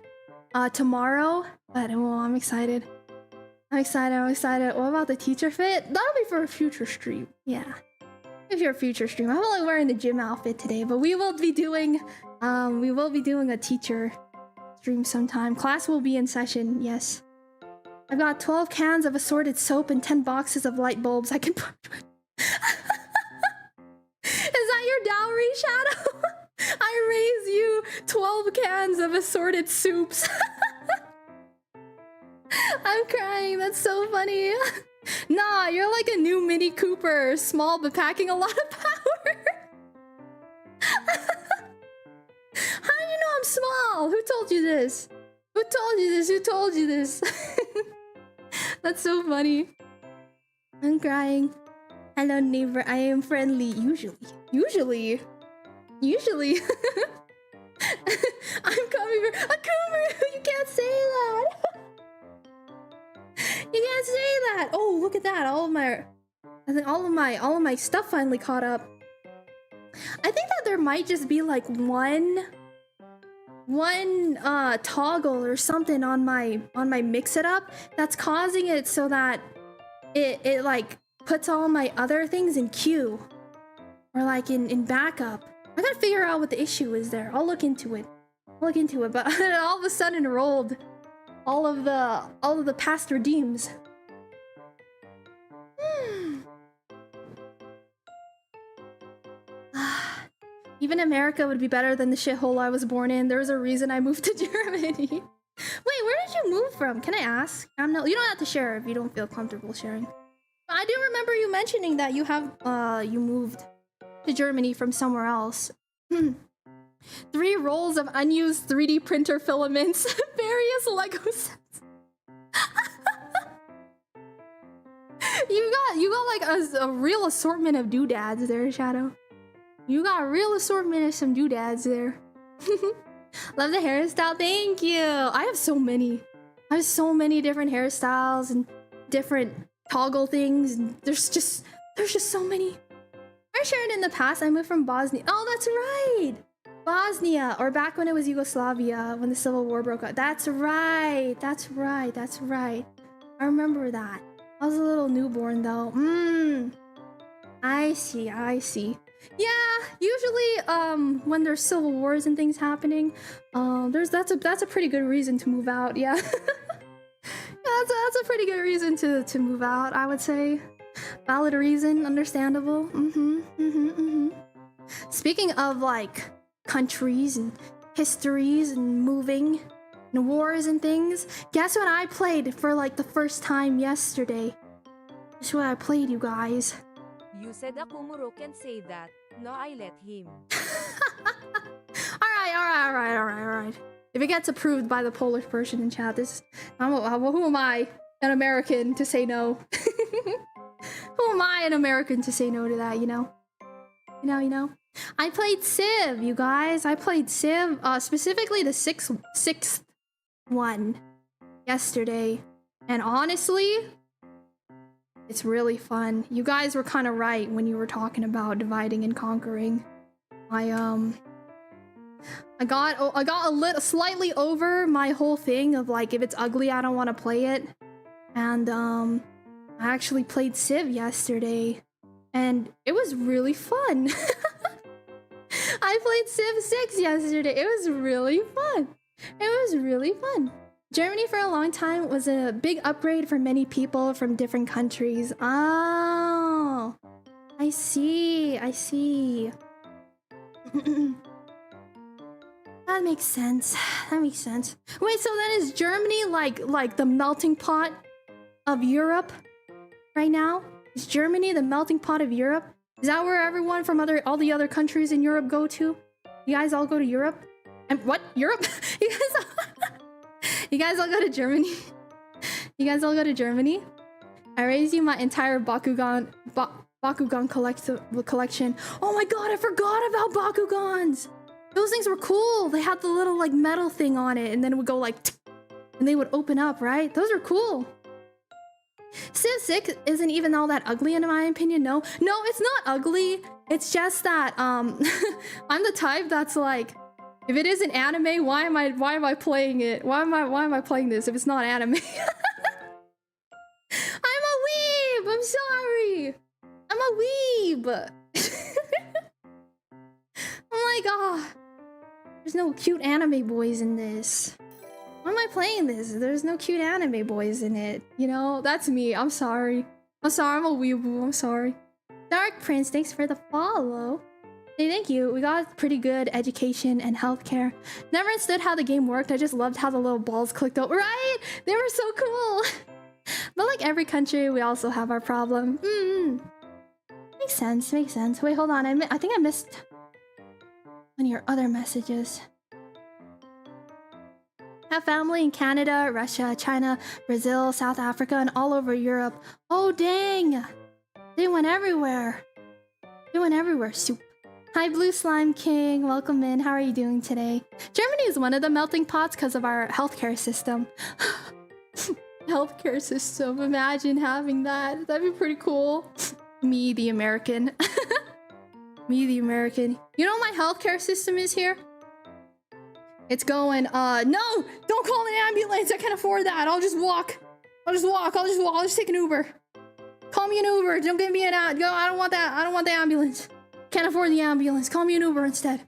tomorrow. But I'm excited. I'm excited. What about the teacher fit? That'll be for a future stream. Yeah. If you're a future stream. I'm only wearing the gym outfit today, but we will be doing a teacher stream sometime. Class will be in session, yes. I've got 12 cans of assorted soap and 10 boxes of light bulbs I can put. Is that your dowry, Shadow? I raise you 12 cans of assorted soups. I'm crying, that's so funny. Nah, you're like a new Mini Cooper, small but packing a lot of power. How do you know I'm small? Who told you this? Who told you this? That's so funny. I'm crying. Hello, neighbor. I am friendly. Usually. I'm coming for a Coomer. You can't say that. You can't say that. Oh, look at that. All of my stuff finally caught up. I think that there might just be like one toggle or something on my mix it up that's causing it so that it like puts all my other things in queue or like in backup. I gotta figure out what the issue is there. I'll look into it. But all of a sudden rolled all of the past redeems. Even America would be better than the shithole I was born in. There's a reason I moved to Germany. Wait, where did you move from? Can I ask? You don't have to share if you don't feel comfortable sharing. But I do remember you mentioning that you have you moved to Germany from somewhere else. 3 rolls of unused 3D printer filaments, various Lego sets. You got like a real assortment of doodads there, Shadow. You got a real assortment of some doodads there. Love the hairstyle, thank you. I have so many. I have so many different hairstyles and different toggle things. And there's just so many. I shared in the past. I moved from Bosnia. Oh, that's right. Bosnia, or back when it was Yugoslavia, when the Civil War broke out. That's right. That's right. That's right. I remember that. I was a little newborn though. I see. I see. Yeah, usually when there's civil wars and things happening, that's a pretty good reason to move out. Yeah. Yeah, that's a pretty good reason to move out, I would say. Valid reason, understandable. Speaking of like countries and histories and moving and wars and things, guess what I played for like the first time yesterday? Guess what I played, you guys? You said Akumuro can say that. No, I let him. Alright. If it gets approved by the Polish person in chat, who am I, an American, to say no? Who am I, an American, to say no to that, you know? You know? I played Civ, you guys. I played Civ, specifically the sixth one yesterday. And honestly, it's really fun. You guys were kind of right when you were talking about dividing and conquering. I got slightly over my whole thing of like, if it's ugly, I don't want to play it. And I actually played Civ yesterday, and it was really fun. I played Civ 6 yesterday. It was really fun. Germany for a long time was a big upgrade for many people from different countries. Oh, I see. That makes sense. Wait, so then is Germany like the melting pot of Europe right now? Is Germany the melting pot of Europe? Is that where everyone from all the other countries in Europe go to? You guys all go to Europe? And what? Europe? You guys all go to Germany? You guys all go to Germany? I raised you my entire Bakugan collection. Oh my god, I forgot about Bakugans! Those things were cool. They had the little like metal thing on it, and then it would go like and they would open up, right? Those are cool. Civ 6 isn't even all that ugly in my opinion. No, it's not ugly. It's just that I'm the type that's like, if it isn't anime, why am I playing it? Why am I playing this if it's not anime? I'm a weeb. I'm sorry. I'm a weeb. Oh my god. There's no cute anime boys in this. Why am I playing this? There's no cute anime boys in it. You know, that's me. I'm sorry. I'm a weeaboo. I'm sorry. Dark Prince, thanks for the follow. Hey, thank you. We got pretty good education and healthcare. Never understood how the game worked. I just loved how the little balls clicked out. Right? They were so cool. But like every country, we also have our problem. Makes sense. Wait, hold on. I think I missed one of your other messages. Have family in Canada, Russia, China, Brazil, South Africa, and all over Europe. Oh, dang. They went everywhere. Soup. Hi, Blue Slime King. Welcome in. How are you doing today? Germany is one of the melting pots because of our healthcare system. Healthcare system. Imagine having that. That'd be pretty cool. Me, the American. You know what my healthcare system is here? It's going, no! Don't call an ambulance! I can't afford that! I'll just walk! I'll just take an Uber. Call me an Uber! Don't give me an ad! Go, I don't want that! I don't want the ambulance! Can't afford the ambulance! Call me an Uber instead!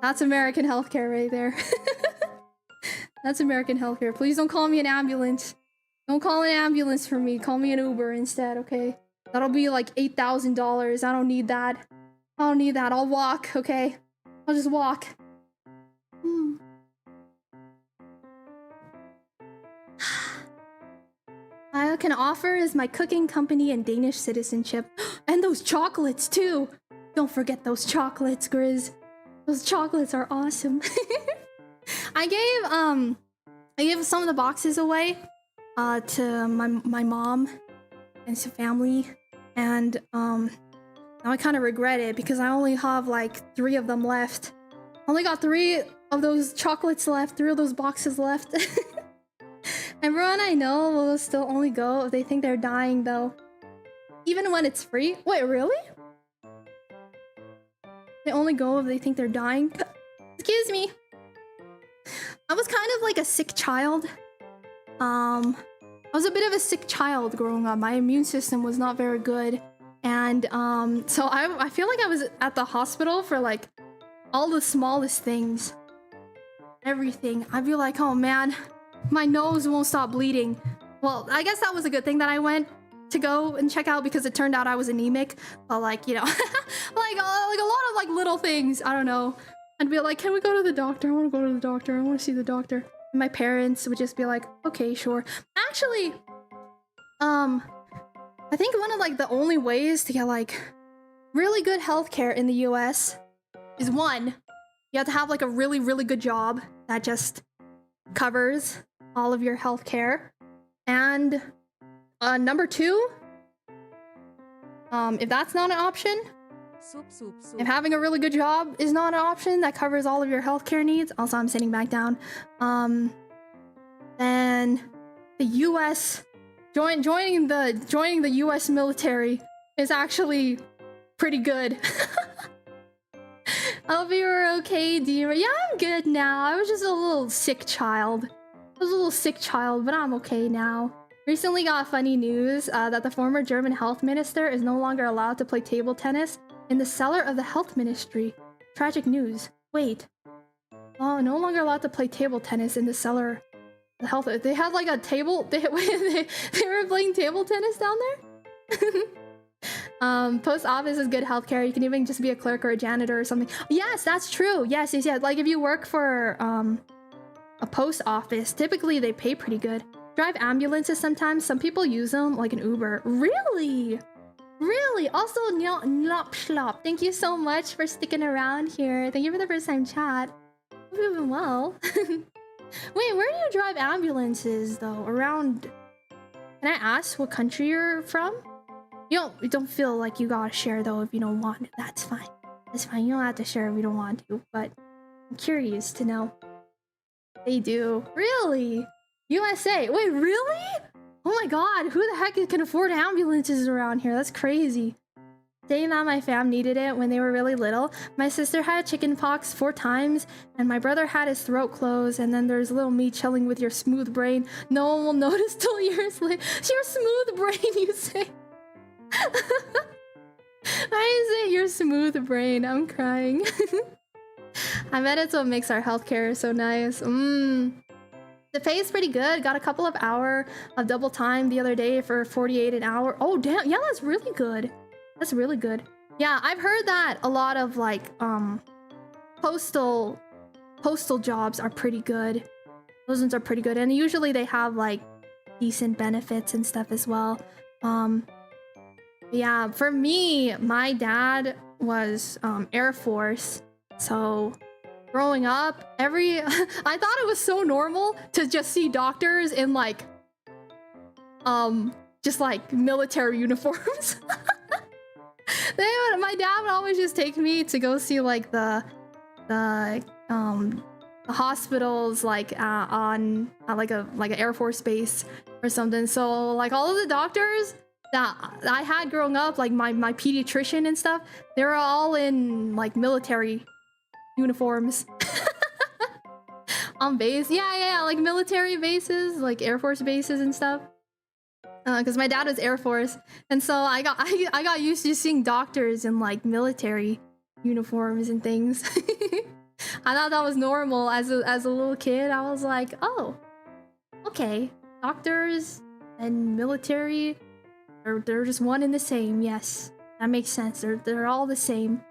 That's American healthcare right there. That's American healthcare. Please don't call me an ambulance. Don't call an ambulance for me. Call me an Uber instead, okay? That'll be like $8,000. I don't need that. I don't need that. I'll walk, okay? I'll just walk. I can offer is my cooking company and Danish citizenship. And those chocolates, too! Don't forget those chocolates, Grizz. Those chocolates are awesome. I gave some of the boxes away to my mom and some family. And now I kind of regret it because I only have like 3 of them left. I only got 3 of those chocolates left, 3 of those boxes left. Everyone I know will still only go if they think they're dying though. Even when it's free? Wait, really? They only go if they think they're dying? Excuse me. I was kind of like a sick child. I was a bit of a sick child growing up. My immune system was not very good. And so I feel like I was at the hospital for like all the smallest things. Everything. I'd be like, oh man, my nose won't stop bleeding. Well, I guess that was a good thing that I went to go and check out because it turned out I was anemic. But like, you know, like a lot of like little things. I don't know. I'd be like, can we go to the doctor? I want to go to the doctor. I want to see the doctor. And my parents would just be like, okay, sure. Actually, I think one of like the only ways to get like really good healthcare in the US is 1, you have to have like a really, really good job that just covers all of your healthcare. And number 2, if that's not an option, if having a really good job is not an option that covers all of your healthcare needs, also I'm sitting back down, then the US joining the US military is actually pretty good. I hope you were okay, Dima. Yeah, I'm good now. I was just a little sick child. I was a little sick child, but I'm okay now. Recently got funny news that the former German health minister is no longer allowed to play table tennis in the cellar of the health ministry. Tragic news. Wait. Oh, no longer allowed to play table tennis in the cellar. The health. They had like a table. They were playing table tennis down there. Post office is good healthcare. You can even just be a clerk or a janitor or something. Yes, that's true. Yes. Like if you work for a post office, typically they pay pretty good. Drive ambulances sometimes. Some people use them like an Uber. Really? Really? Also, Nop Schlop, thank you so much for sticking around here. Thank you for the first time chat. Hope you're doing well. Wait, where do you drive ambulances though? Around? Can I ask what country you're from? You don't feel like you gotta share though if you don't want to. That's fine. That's fine. You don't have to share if you don't want to. But I'm curious to know. They do. Really? USA. Wait, really? Oh my god, who the heck can afford ambulances around here? That's crazy. Saying that my fam needed it when they were really little. My sister had chicken pox 4 times, and my brother had his throat closed, and then there's little me chilling with your smooth brain. No one will notice till years later. Your smooth brain, you say? I say your smooth brain. I'm crying. I bet it's what makes our healthcare so nice. The pay is pretty good. Got a couple of hours of double time the other day for 48 an hour. Oh damn, yeah, that's really good. That's really good. Yeah, I've heard that a lot of like postal jobs are pretty good. Those ones are pretty good, and usually they have like decent benefits and stuff as well. Yeah, for me, my dad was Air Force, so growing up, I thought it was so normal to just see doctors in like just like military uniforms. My dad would always just take me to go see like the hospitals like on like an Air Force base or something. So like all of the doctors that I had growing up, like my pediatrician and stuff, they were all in like military uniforms. On base. Yeah, like military bases, like Air Force bases and stuff. Because my dad was Air Force, and so I got used to seeing doctors in like military uniforms and things. I thought that was normal as a little kid. I was like, oh, okay, doctors and military, they're just one and the same. Yes, that makes sense. They're all the same.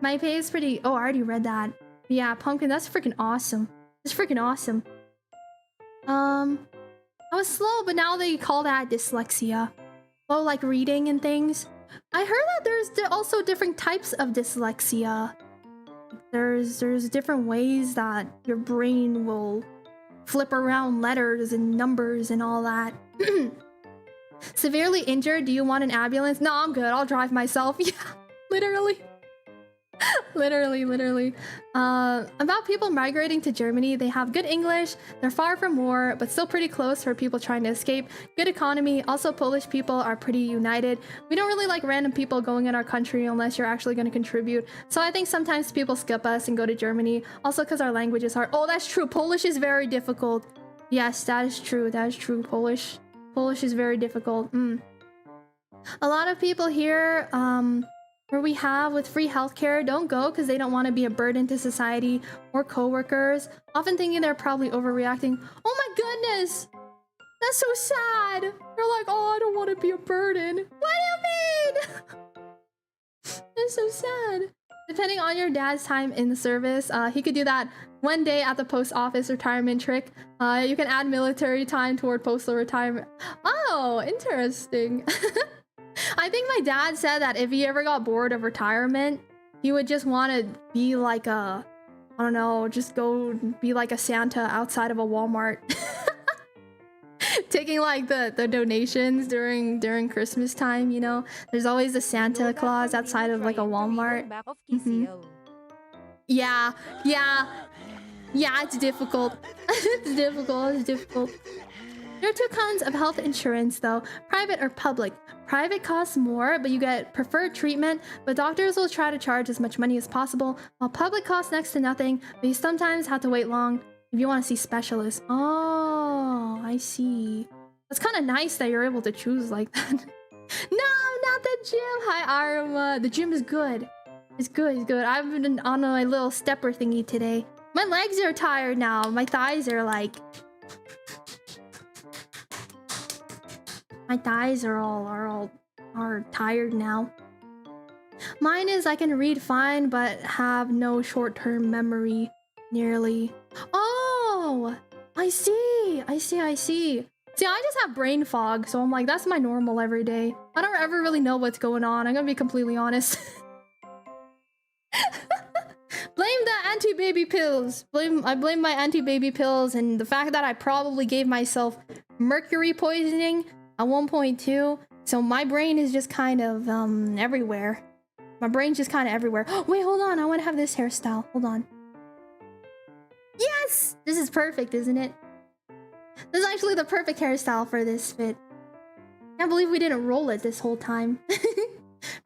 My pay is pretty... Oh, I already read that. Yeah, pumpkin, that's freaking awesome. That's freaking awesome. I was slow, but now they call that dyslexia. Oh, like reading and things. I heard that there's also different types of dyslexia. There's different ways that your brain will flip around letters and numbers and all that. Severely injured, do you want an ambulance? No, I'm good, I'll drive myself. Yeah, literally. literally. About people migrating to Germany, they have good English, they're far from war, but still pretty close for people trying to escape. Good economy, also Polish people are pretty united. We don't really like random people going in our country unless you're actually going to contribute. So I think sometimes people skip us and go to Germany, also because our language is hard. Oh, that's true, Polish is very difficult. Yes, that is true, Polish is very difficult. A lot of people here, where we have with free healthcare don't go because they don't want to be a burden to society or co-workers, often thinking they're probably overreacting. Oh my goodness, that's so sad. They're like, oh, I don't want to be a burden. What do you mean? That's so sad. Depending on your dad's time in the service, he could do that one day at the post office retirement trick. You can add military time toward postal retirement. Oh, interesting. I think my dad said that if he ever got bored of retirement, he would just want to be like a, I don't know, just go be like a Santa outside of a Walmart. Taking like the donations during Christmas time, you know? There's always a Santa Claus outside of like a Walmart. Yeah, it's difficult. It's difficult. There are two kinds of health insurance though, private or public. Private costs more, but you get preferred treatment, but doctors will try to charge as much money as possible, while public costs next to nothing, but you sometimes have to wait long if you want to see specialists. Oh, I see. That's kind of nice that you're able to choose like that. No, not the gym. Hi, Arma. The gym is good. It's good. I've been on my little stepper thingy today. My legs are tired now. My thighs are like... My thighs are tired now. Mine is I can read fine, but have no short-term memory, nearly. Oh, I see. See, I just have brain fog, so I'm like, that's my normal every day. I don't ever really know what's going on. I'm gonna be completely honest. Blame the anti-baby pills. I blame my anti-baby pills and the fact that I probably gave myself mercury poisoning at 1.2, so my brain is just kind of everywhere. My brain's just kind of everywhere. Wait, hold on, I want to have this hairstyle. Hold on. Yes, this is perfect, isn't it? This is actually the perfect hairstyle for this fit. Can't believe we didn't roll it this whole time.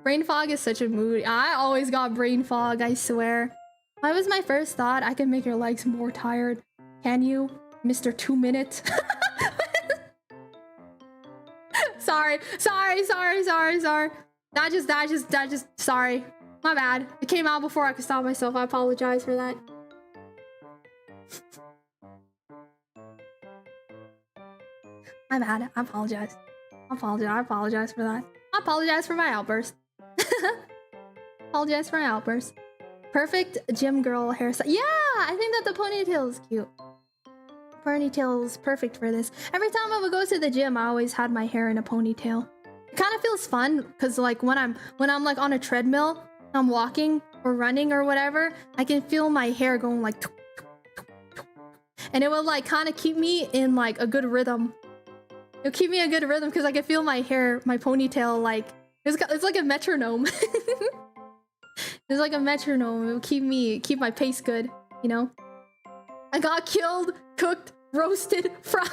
Brain fog is such a mood. I always got brain fog, I swear. Why was my first thought I can make your legs more tired? Can you, Mr. 2 Minute? Sorry. That just, sorry. My bad. It came out before I could stop myself. I apologize for that. My bad. I apologize. I apologize for that. I apologize for my outburst. Apologize for my outburst. Perfect gym girl hairstyle. Yeah, I think that the ponytail is cute. Ponytail is perfect for this. Every time I would go to the gym, I always had my hair in a ponytail. It kind of feels fun because like when I'm like on a treadmill, I'm walking or running or whatever, I can feel my hair going like, and it will like kind of keep me in like a good rhythm. It'll keep me in a good rhythm because I can feel my hair, my ponytail, like it's like a metronome. It's like a metronome. It'll keep my pace good, you know. I got killed, cooked, roasted, fried.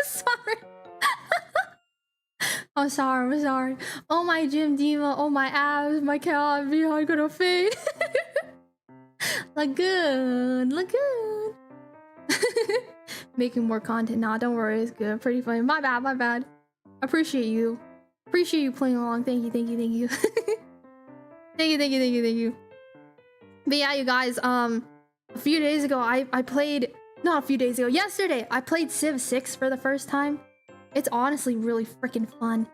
Sorry. I'm sorry. Oh my gym diva, oh my abs, my calves, I'm gonna fade. Look good. Making more content. Nah, don't worry, it's good. Pretty funny. My bad. Appreciate you playing along. Thank you. Thank you. But yeah, you guys, a few days ago, yesterday, I played Civ 6 for the first time. It's honestly really freaking fun.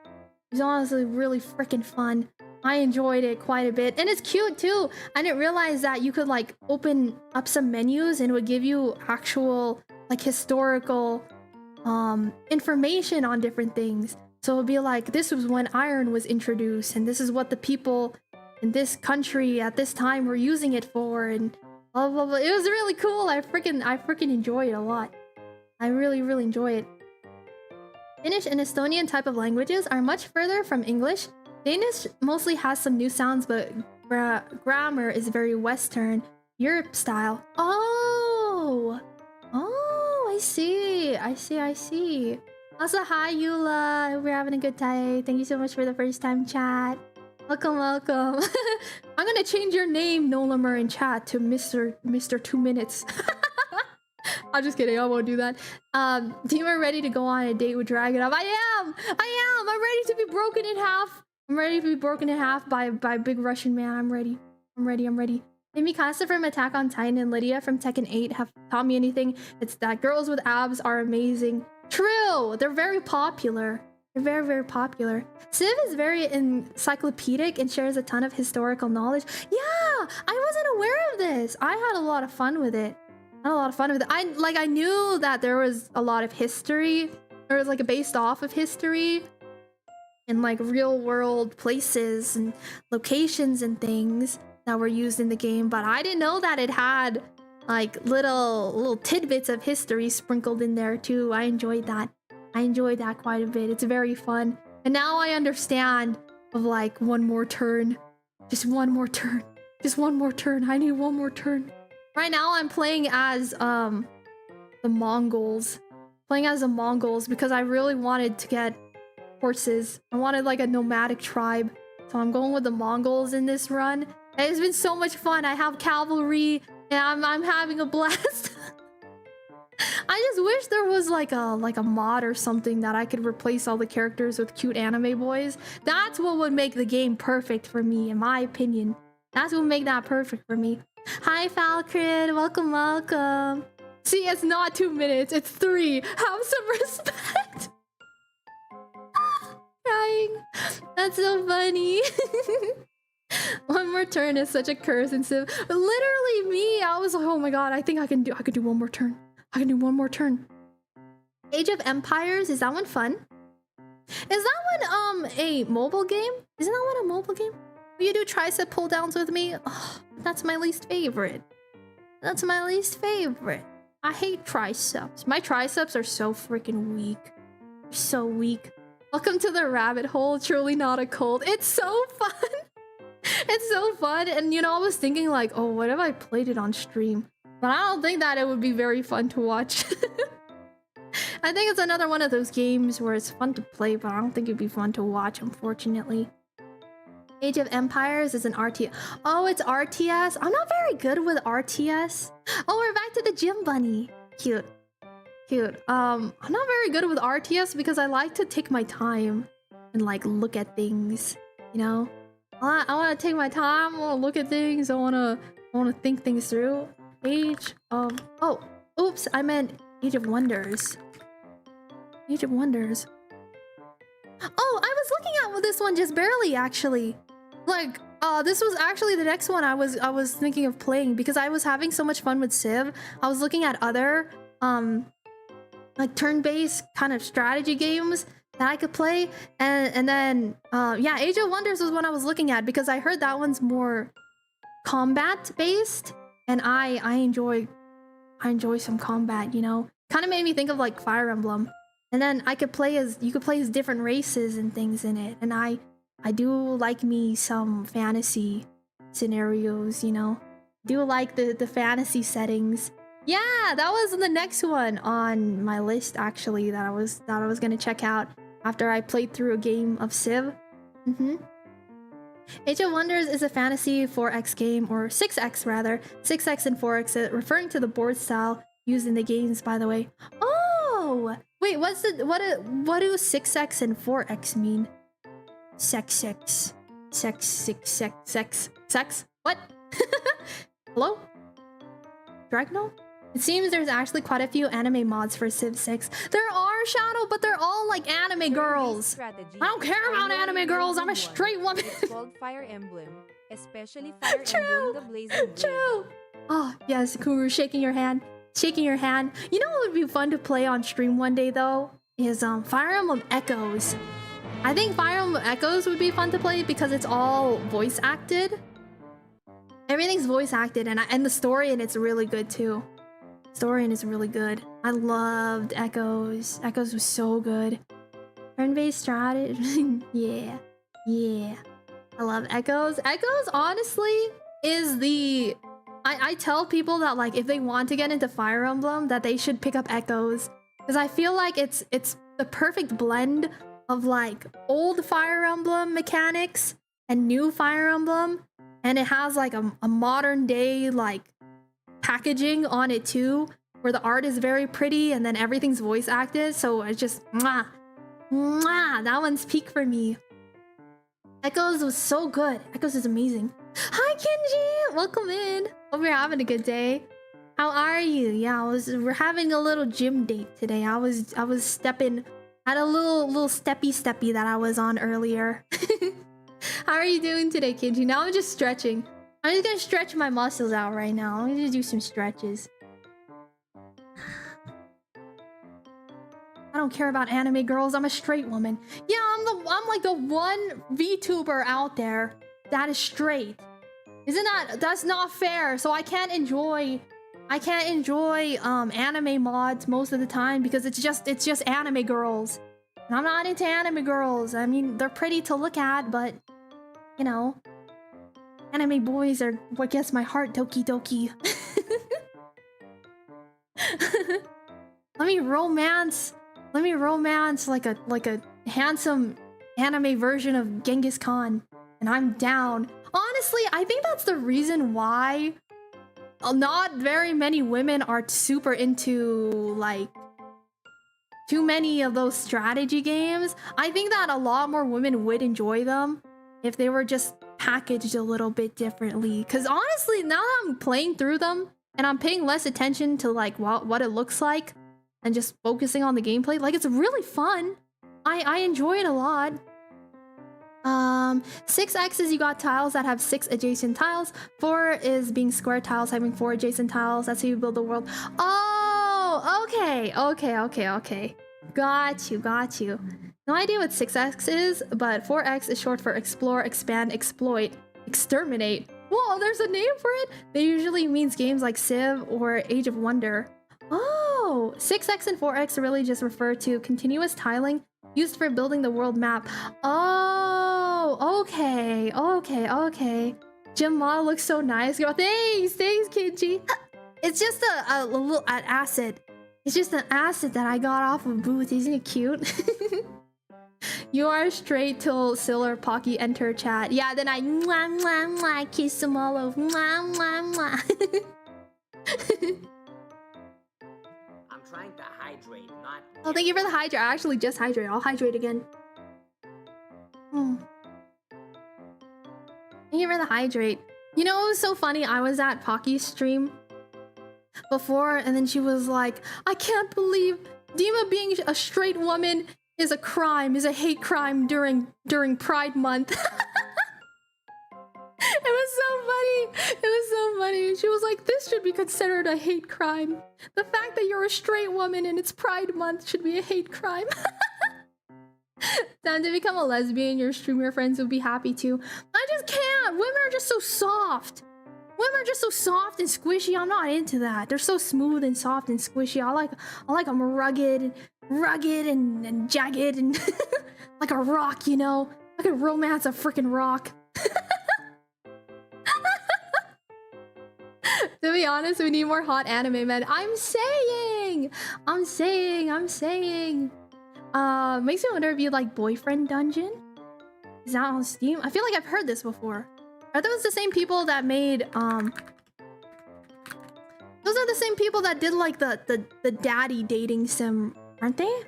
I enjoyed it quite a bit, and it's cute too. I didn't realize that you could like open up some menus and it would give you actual like historical information on different things. So it'd be like, this was when iron was introduced, and this is what the people in this country at this time were using it for, and blah blah blah. It was really cool. I freaking enjoy it a lot. I really enjoy it. Finnish and Estonian type of languages are much further from English. Danish mostly has some new sounds, but grammar is very Western, Europe style. Oh, I see. Also, hi Eula. Hope you're having a good day. Thank you so much for the first time chat. Welcome. I'm gonna change your name, Nolamer, in chat to Mr. 2 Minutes. I'm just kidding. I won't do that. Dima ready to go on a date with Dragonov. I am. I'm ready to be broken in half. I'm ready to be broken in half by Big Russian Man. I'm ready. Mikasa from Attack on Titan and Lydia from Tekken 8 have taught me anything. It's that girls with abs are amazing. True. They're very popular. They're very popular. Civ is very encyclopedic and shares a ton of historical knowledge. Yeah, I wasn't aware of this. I had a lot of fun with it. I knew that there was a lot of history. There was like a based off of history and like real world places and locations and things that were used in the game, but I didn't know that it had like little tidbits of history sprinkled in there too. I enjoyed that quite a bit. It's very fun, and now I understand of like one more turn. Just one more turn. I need one more turn. Right now I'm playing as the Mongols. Because I really wanted to get horses. I wanted like a nomadic tribe. So I'm going with the Mongols in this run. And it's been so much fun. I have cavalry and I'm having a blast. I just wish there was like a mod or something that I could replace all the characters with cute anime boys. That's what would make the game perfect for me, in my opinion. That's what would make that perfect for me. Hi Falcrid, welcome. See, it's not 2 minutes, it's 3. Have some respect. Crying. That's so funny. One more turn is such a curse and Civ. Literally me, I was like, oh my god, I think I can do one more turn. I can do one more turn. Age of Empires, is that one fun? Is that one a mobile game? Isn't that one a mobile game? Will you do tricep pull downs with me? Oh, that's my least favorite. I hate triceps. My triceps are so freaking weak. They're so weak. Welcome to the rabbit hole. Truly not a cult. It's so fun. It's so fun. And you know, I was thinking like, oh, what if I played it on stream? But I don't think that it would be very fun to watch. I think it's another one of those games where it's fun to play, but I don't think it'd be fun to watch, unfortunately. Age of Empires is an RTS. Oh, it's RTS? I'm not very good with RTS. Oh, we're back to the gym bunny. Cute. I'm not very good with RTS because I like to take my time and like look at things, you know? I want to take my time, I want to look at things, I want to think things through. Age of... Oh, oops, I meant Age of Wonders. Oh, I was looking at this one just barely, actually. Like, this was actually the next one I was thinking of playing because I was having so much fun with Civ. I was looking at other, like turn-based kind of strategy games that I could play, and then, yeah, Age of Wonders was one I was looking at because I heard that one's more combat-based, and I enjoy some combat, you know? Kind of made me think of like Fire Emblem. And then you could play as different races and things in it, and I do like me some fantasy scenarios, you know. Do like the fantasy settings. Yeah, that was the next one on my list actually that I was gonna check out after I played through a game of Civ. Age of Wonders is a fantasy 4X game, or 6X rather, 6X and 4X, referring to the board style used in the games, by the way. Oh, wait, what do 6X and 4X mean? Sex. What? Hello? Dragno? It seems there's actually quite a few anime mods for Civ 6. There are, Shadow, but they're all like anime girls. I don't care about anime girls. I'm a straight woman. It's called Fire Emblem, especially Fire True. Emblem the Blazing Blade. True. Oh, yes, Kuru, shaking your hand. Shaking your hand. You know what would be fun to play on stream one day, though? Is Fire Emblem Echoes. I think Fire Emblem Echoes would be fun to play because it's all voice acted. Everything's voice acted, and the story in it's really good, too. Story in it's really good. I loved Echoes. Echoes was so good. Turn-based strategy. Yeah. Yeah. I love Echoes. Echoes, honestly, is the... I tell people that, like, if they want to get into Fire Emblem, that they should pick up Echoes. Because I feel like it's the perfect blend of, like, old Fire Emblem mechanics and new Fire Emblem. And it has, like, a modern-day, like, packaging on it, too. Where the art is very pretty and then everything's voice acted. So it's just, mwah. Mwah. That one's peak for me. Echoes was so good. Echoes is amazing. Hi, Kenji! Welcome in. Hope you're having a good day. How are you? Yeah, we're having a little gym date today. I was stepping, had a little steppy that I was on earlier. How are you doing today, Kenji? Now I'm just stretching. I'm just gonna stretch my muscles out right now. I'm gonna do some stretches. I don't care about anime girls. I'm a straight woman. Yeah, I'm like the one VTuber out there that is straight. That's not fair. So I can't enjoy anime mods most of the time because it's just anime girls. And I'm not into anime girls. I mean, they're pretty to look at, but you know, anime boys are what gets my heart doki doki. Let me romance like a handsome anime version of Genghis Khan, and I'm down. Honestly, I think that's the reason why not very many women are super into like too many of those strategy games. I think that a lot more women would enjoy them if they were just packaged a little bit differently. Because honestly, now that I'm playing through them and I'm paying less attention to like what it looks like and just focusing on the gameplay, like it's really fun. I enjoy it a lot. 6x is you got tiles that have 6 adjacent tiles. 4 is being square tiles having 4 adjacent tiles. That's how you build the world. Oh, okay. Got you. No idea what 6x is, but 4x is short for explore, expand, exploit, exterminate. Whoa, there's a name for it? That usually means games like Civ or Age of Wonder. Oh, 6x and 4x really just refer to continuous tiling used for building the world map. Oh, okay. Gym model looks so nice, girl. Thanks, Kenji. It's just a little asset. It's just an asset that I got off of Booth. Isn't it cute? You are straight till Sil or Pocky enter chat. Yeah, then I kiss them all over. I'm trying to hydrate, not... Oh, thank you for the hydrate. I actually just hydrate. I'll hydrate again. Thank you for the hydrate. You know, it was so funny. I was at Pocky's stream before, and then she was like, I can't believe Dima being a straight woman is a crime, is a hate crime during Pride Month. It was so funny. She was like, this should be considered a hate crime. The fact that you're a straight woman and it's Pride Month should be a hate crime. Time to become a lesbian. Your streamer friends would be happy too. I just can't. Women are just so soft. Women are just so soft and squishy. I'm not into that. They're so smooth and soft and squishy. I like them rugged and jagged and like a rock, you know? I could romance a freaking rock. To be honest, we need more hot anime men. I'm saying. Makes me wonder if you like Boyfriend Dungeon. Is that on Steam? I feel like I've heard this before. Are those the same people that made those are the same people that did like the daddy dating sim, aren't they?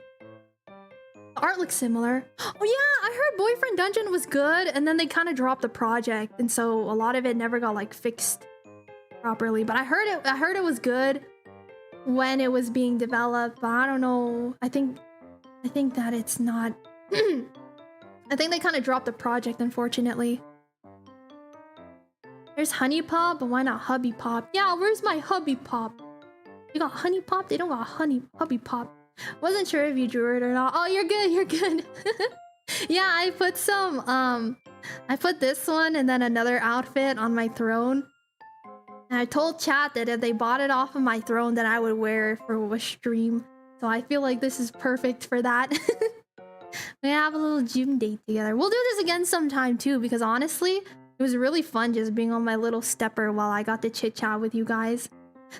The art looks similar. Oh yeah, I heard Boyfriend Dungeon was good, and then they kind of dropped the project, and so a lot of it never got like fixed properly. But I heard it was good. when it was being developed, but I don't know. I think that it's not. I think they kind of dropped the project, unfortunately. There's Honey Pop, but why not Hubby Pop? Yeah, where's my Hubby Pop? You got Honey Pop? They don't got Hubby Pop. Wasn't sure if you drew it or not. Oh, you're good, you're good. Yeah, I put some, I put this one and then another outfit on my throne. And I told chat that if they bought it off of my throne, then I would wear it for a stream. So I feel like this is perfect for that. We have a little gym date together. We'll do this again sometime too, because honestly, it was really fun just being on my little stepper while I got to chit chat with you guys.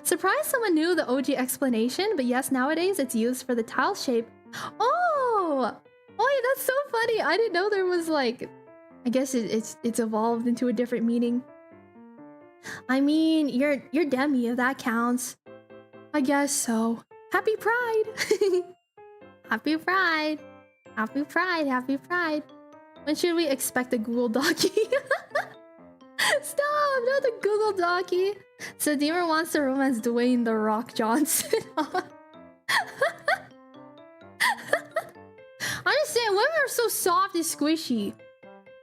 Surprised someone knew the OG explanation, but yes, nowadays it's used for the tile shape. Oh! Oh, that's so funny. I didn't know there was like... I guess it's evolved into a different meaning. I mean, you're Demi, if that counts. I guess so. Happy Pride! Happy Pride! Happy Pride! Happy Pride! When should we expect a Google Docky? Stop! Not the Google Docky! So Deemer wants to romance Dwayne The Rock Johnson. I'm just saying, women are so soft and squishy.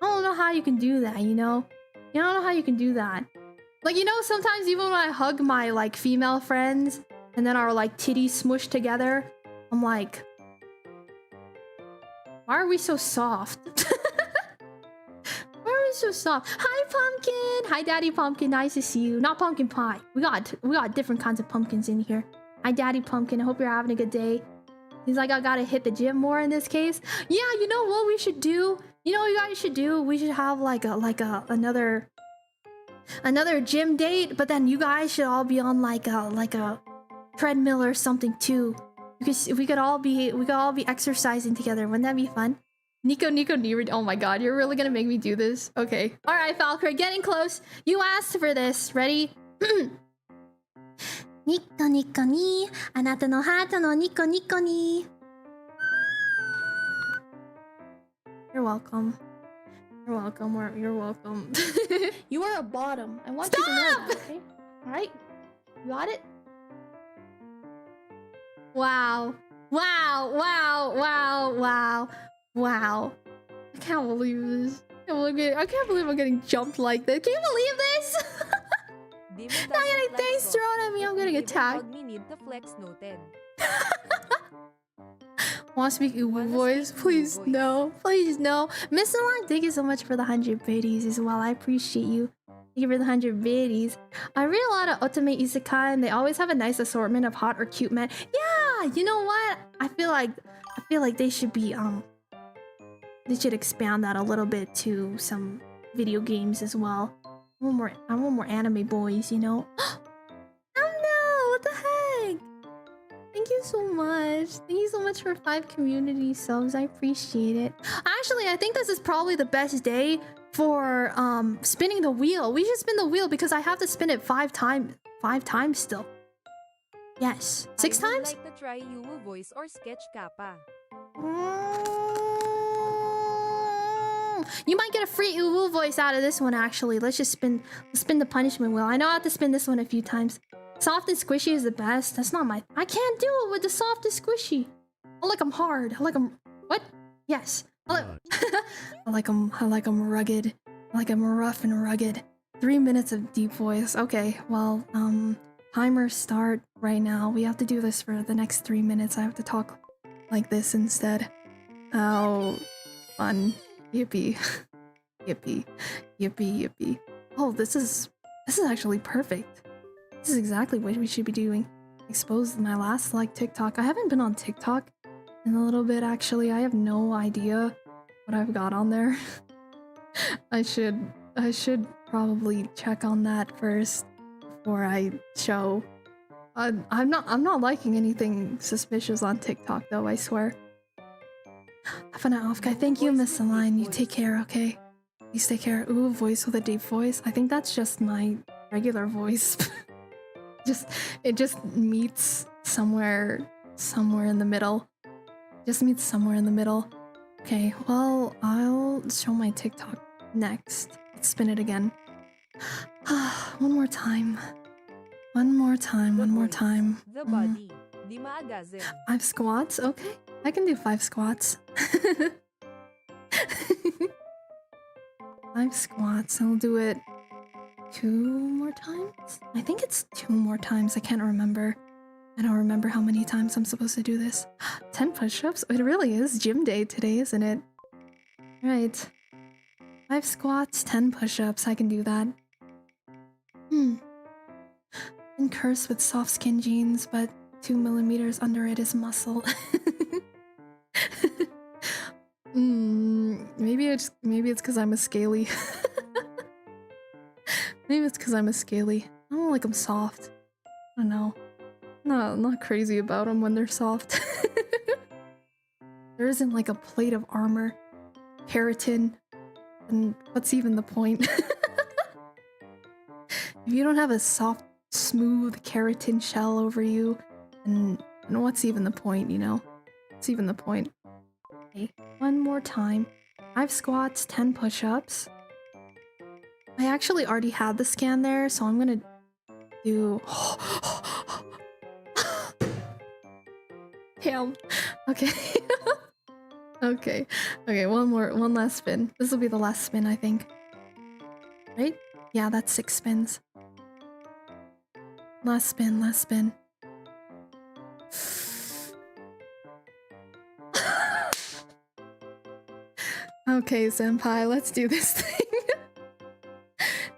I don't know how you can do that, you know? You don't know how you can do that. Like, you know, sometimes even when I hug my, like, female friends, and then our, like, titties smushed together, I'm like... Why are we so soft? Why are we so soft? Hi, Pumpkin! Hi, Daddy Pumpkin. Nice to see you. Not Pumpkin Pie. We got different kinds of pumpkins in here. Hi, Daddy Pumpkin. I hope you're having a good day. He's like, I gotta hit the gym more in this case. Yeah, you know what we should do? You know what you guys should do? We should have like another gym date, but then you guys should all be on like a treadmill or something too. Because we could all be exercising together. Wouldn't that be fun? Nico, oh my god, you're really gonna make me do this? Okay. Alright, Falker, getting close. You asked for this. Ready? Nico Nico ni, anata no hata no Nico Nico ni. You're welcome. You're welcome. You're welcome. You are a bottom. I want you to know that, okay? Alright? You got it? Wow. Wow. Wow. Wow. Wow. Wow. I can't believe this. I can't believe I'm getting jumped like this. Can you believe this? Not getting things thrown at me. I'm getting attacked. Want to speak Uwu voice? Please no. Please no. Mr. Long, thank you so much for the 100 biddies as well. I appreciate you. Thank you for the 100 biddies. I read a lot of otome isekai and they always have a nice assortment of hot or cute men. Yeah, you know what? I feel like they should be they should expand that a little bit to some video games as well. I want more anime boys, you know? Oh no! What the heck? Thank you so much. Thank you so much for 5 community subs. I appreciate it. Actually, I think this is probably the best day for spinning the wheel. We should spin the wheel because I have to spin it 5 times. 5 times still. Yes. 6 times? I would like to try Uwu voice or sketch kappa. You might get a free Uwu voice out of this one, actually. Let's spin the punishment wheel. I know I have to spin this one a few times. Soft and squishy is the best. That's not my... I can't do it with the soft and squishy. I like them hard. I like them... What? Yes. I like them rugged. I like them rough and rugged. 3 minutes of deep voice. Okay, well, timer start right now. We have to do this for the next 3 minutes. I have to talk like this instead. How fun. Yippee. Yippee. Yippee, yippee. Oh, this is actually perfect. This is exactly what we should be doing. Expose my last like TikTok. I haven't been on TikTok in a little bit actually. I have no idea what I've got on there. I should probably check on that first before I show. I'm not liking anything suspicious on TikTok though, I swear. Have an OFFKAI. Thank you, Miss Aline. You take care, okay? Please take care. Ooh, voice with a deep voice. I think that's just my regular voice. It just meets somewhere in the middle. Just meets somewhere in the middle. Okay, well, I'll show my TikTok next. Let's spin it again. One more time. One more time, The one more voice, time. The body. Dima agazin. 5 squats? Okay. I can do 5 squats. 5 squats. I'll do it 2 more times? I think it's 2 more times. I can't remember. I don't remember how many times I'm supposed to do this. 10 push-ups? It really is gym day today, isn't it? Right. 5 squats, 10 push-ups. I can do that. And curse with soft skin jeans, but 2 millimeters under it is muscle. Maybe it's because I'm a scaly. Maybe it's because I'm a scaly. I don't like them soft. I don't know. I'm not crazy about them when they're soft. There isn't like a plate of armor, keratin, and what's even the point? If you don't have a soft, smooth keratin shell over you, and what's even the point, you know? What's even the point? Okay, one more time. 5 squats, 10 push-ups. I actually already had the scan there, so I'm gonna do... Damn. Okay. Okay. Okay, one last spin. This will be the last spin, I think. Right? Yeah, that's 6 spins. Last spin, last spin. Okay, senpai, let's do this thing.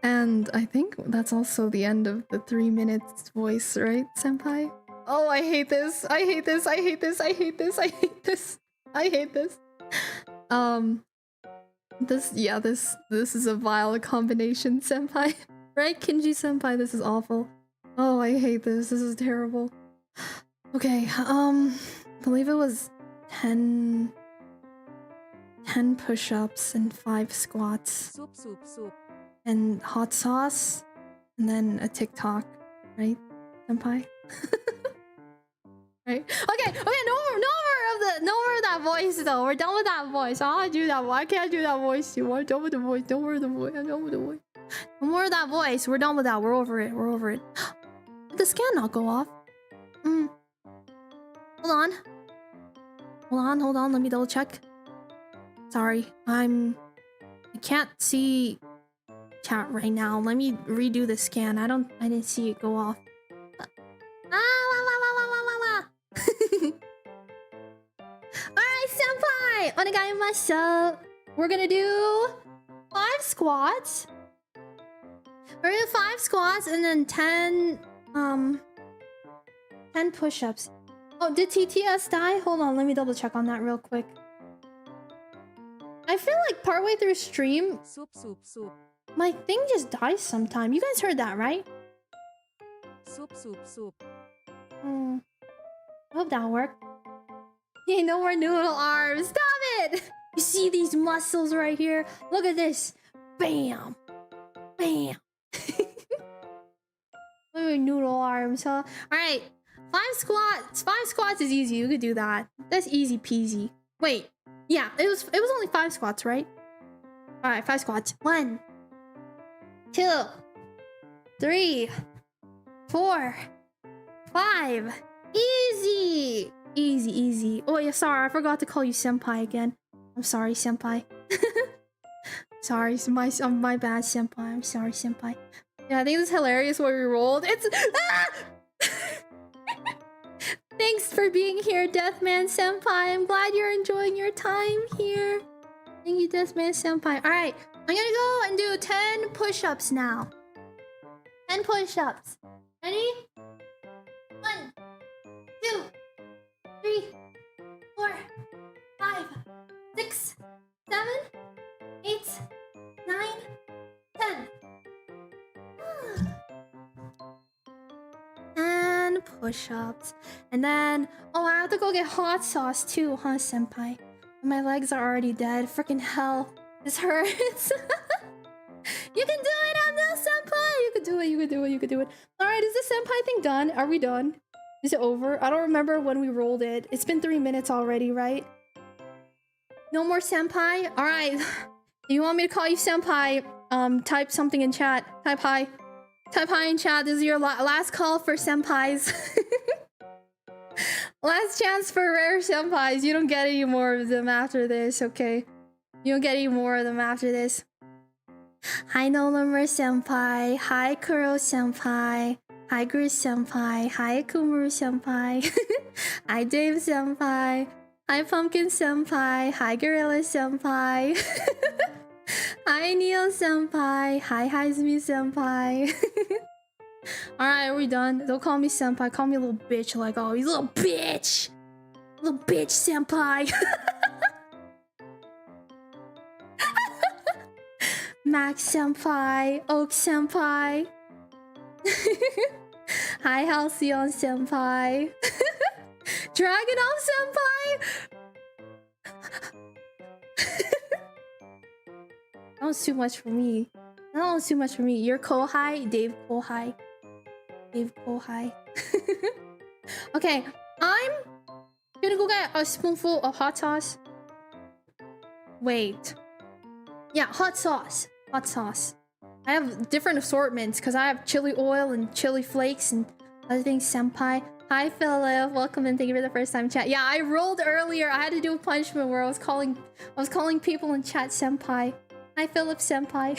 And I think that's also the end of the 3 minutes voice, right, senpai? Oh, I hate this. I hate this. I hate this. I hate this. I hate this. I hate this. This is a vile combination, senpai. Right, Kinji senpai? This is awful. Oh, I hate this. This is terrible. Okay, believe it was 10 push-ups and 5 squats. Soup. And hot sauce, and then a TikTok, right, senpai? Right? Okay, no more of that voice though. We're done with that voice. I don't do that voice. I can't do that voice too. I'm done with the voice. Don't worry the voice. I'm done with the voice. No more of that voice. We're done with that. We're over it. We're over it. Did the scan not go off? Hold on. Let me double check. Sorry, I can't see chat right now. Let me redo the scan. I didn't see it go off. Alright, senpai! Onegaimashou! We're gonna do 5 squats. We're gonna do 5 squats and then 10 push-ups. Oh, did TTS die? Hold on, let me double check on that real quick. I feel like partway through stream, Soup. my thing just dies sometime. You guys heard that, right? Soup. I hope that worked. Hey, no more noodle arms. Stop it! You see these muscles right here? Look at this. Bam. Bam. Look at noodle arms, huh? Alright. 5 squats. 5 squats is easy. You could do that. That's easy peasy. Wait. Yeah, it was only 5 squats, right? Alright, 5 squats. 1, 2, 3, 4, 5. Easy! Easy. Oh yeah, sorry, I forgot to call you senpai again. I'm sorry, senpai. Sorry, my bad, senpai. I'm sorry, senpai. Yeah, I think it's hilarious where we rolled. It's Thanks for being here, Deathman senpai. I'm glad you're enjoying your time here. Thank you, Deathman senpai. Alright, I'm gonna go and do 10 push-ups now. 10 push-ups. Ready? 1, 2, 3, 4, 5, 6, 7, 8, 9, 10. And push-ups. And then, oh, I have to go get hot sauce too, huh, senpai? My legs are already dead. Freaking hell. This hurts. You can do it, I'm no senpai! You can do it. Alright, is the senpai thing done? Are we done? Is it over? I don't remember when we rolled it. It's been 3 minutes already, right? No more senpai? Alright. If you want me to call you senpai, type something in chat. Type hi. Type hi in chat. This is your last call for senpais. Last chance for rare senpais. You don't get any more of them after this, okay? You don't get any more of them after this. Hi Nolamer senpai. Hi Kuro senpai. Hi Gru senpai. Hi Kumuru senpai. Hi Dave senpai. Hi Pumpkin senpai. Hi Gorilla senpai. Hi Neil senpai. Hi Heizumi senpai. Alright, are we done? Don't call me senpai. Call me a little bitch like always. Little bitch! Little bitch senpai. Max senpai. Oak senpai. Hi Halcyon senpai. Dragonov senpai. That was too much for me. That was too much for me. You're Kohai? Dave Kohai. Dave Kohai. Okay, I'm gonna go get a spoonful of hot sauce. Wait. Yeah, hot sauce. Hot sauce. I have different assortments because I have chili oil and chili flakes and other things. Senpai. Hi Philip, welcome and thank you for the first time chat. Yeah, I rolled earlier. I had to do a punishment where I was calling people in chat senpai. Hi Philip senpai.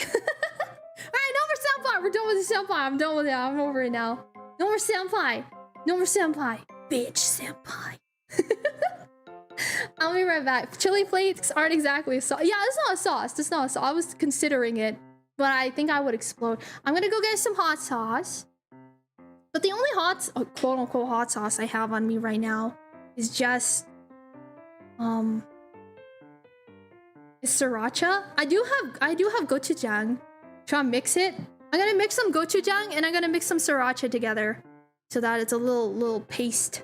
Alright, no more senpai. We're done with the senpai. I'm done with it. I'm over it now. No more senpai. No more senpai. Bitch senpai. I'll be right back. Chili flakes aren't exactly a sauce. Yeah, it's not a sauce. It's not a sauce. I was considering it, but I think I would explode. I'm gonna go get some hot sauce. But the only quote-unquote hot sauce I have on me right now is just is sriracha. I do have gochujang. Try to mix it. I'm gonna mix some gochujang and I'm gonna mix some sriracha together so that it's a little paste.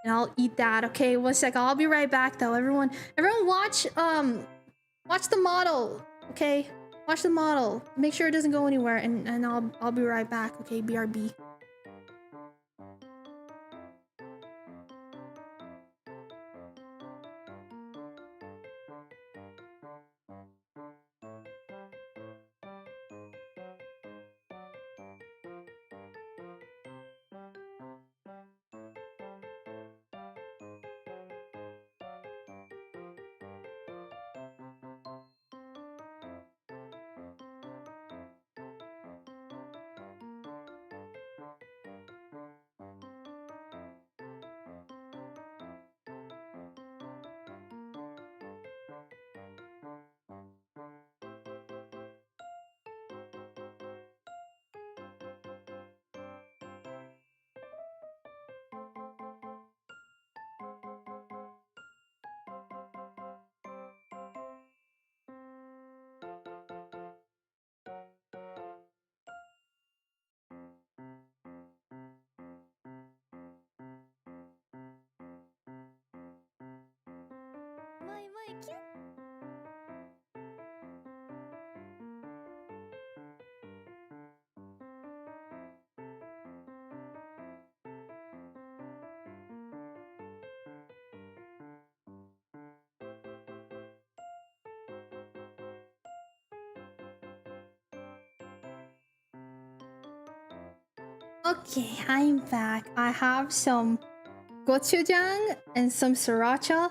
And I'll eat that. Okay, 1 sec. I'll be right back though. Everyone watch the model. Okay? Watch the model. Make sure it doesn't go anywhere and I'll be right back. Okay, BRB. Okay, I'm back. I have some gochujang and some sriracha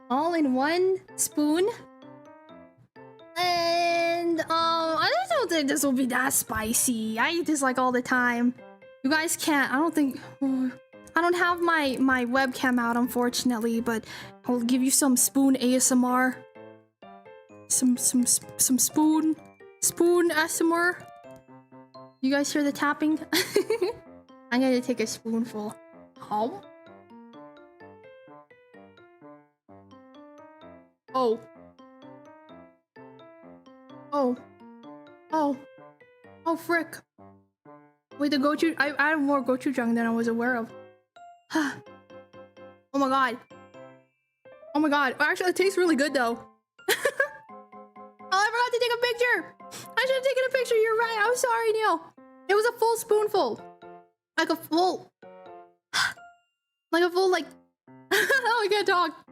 all in one spoon. And I just don't think this will be that spicy. I eat this like all the time. You guys can't. I don't think. I don't have my webcam out, unfortunately, but I'll give you some spoon ASMR. Some spoon ASMR. You guys hear the tapping? I'm gonna take a spoonful. Oh. Oh. Oh. Oh. Oh, frick. Wait, the gochujang. I added more gochujang than I was aware of. Oh my god. Oh my god. Actually, it tastes really good though. Oh, I forgot to take a picture. I should have taken a picture. You're right. I'm sorry, Neil. It was a full spoonful. Like a full... like... Oh, I can't talk.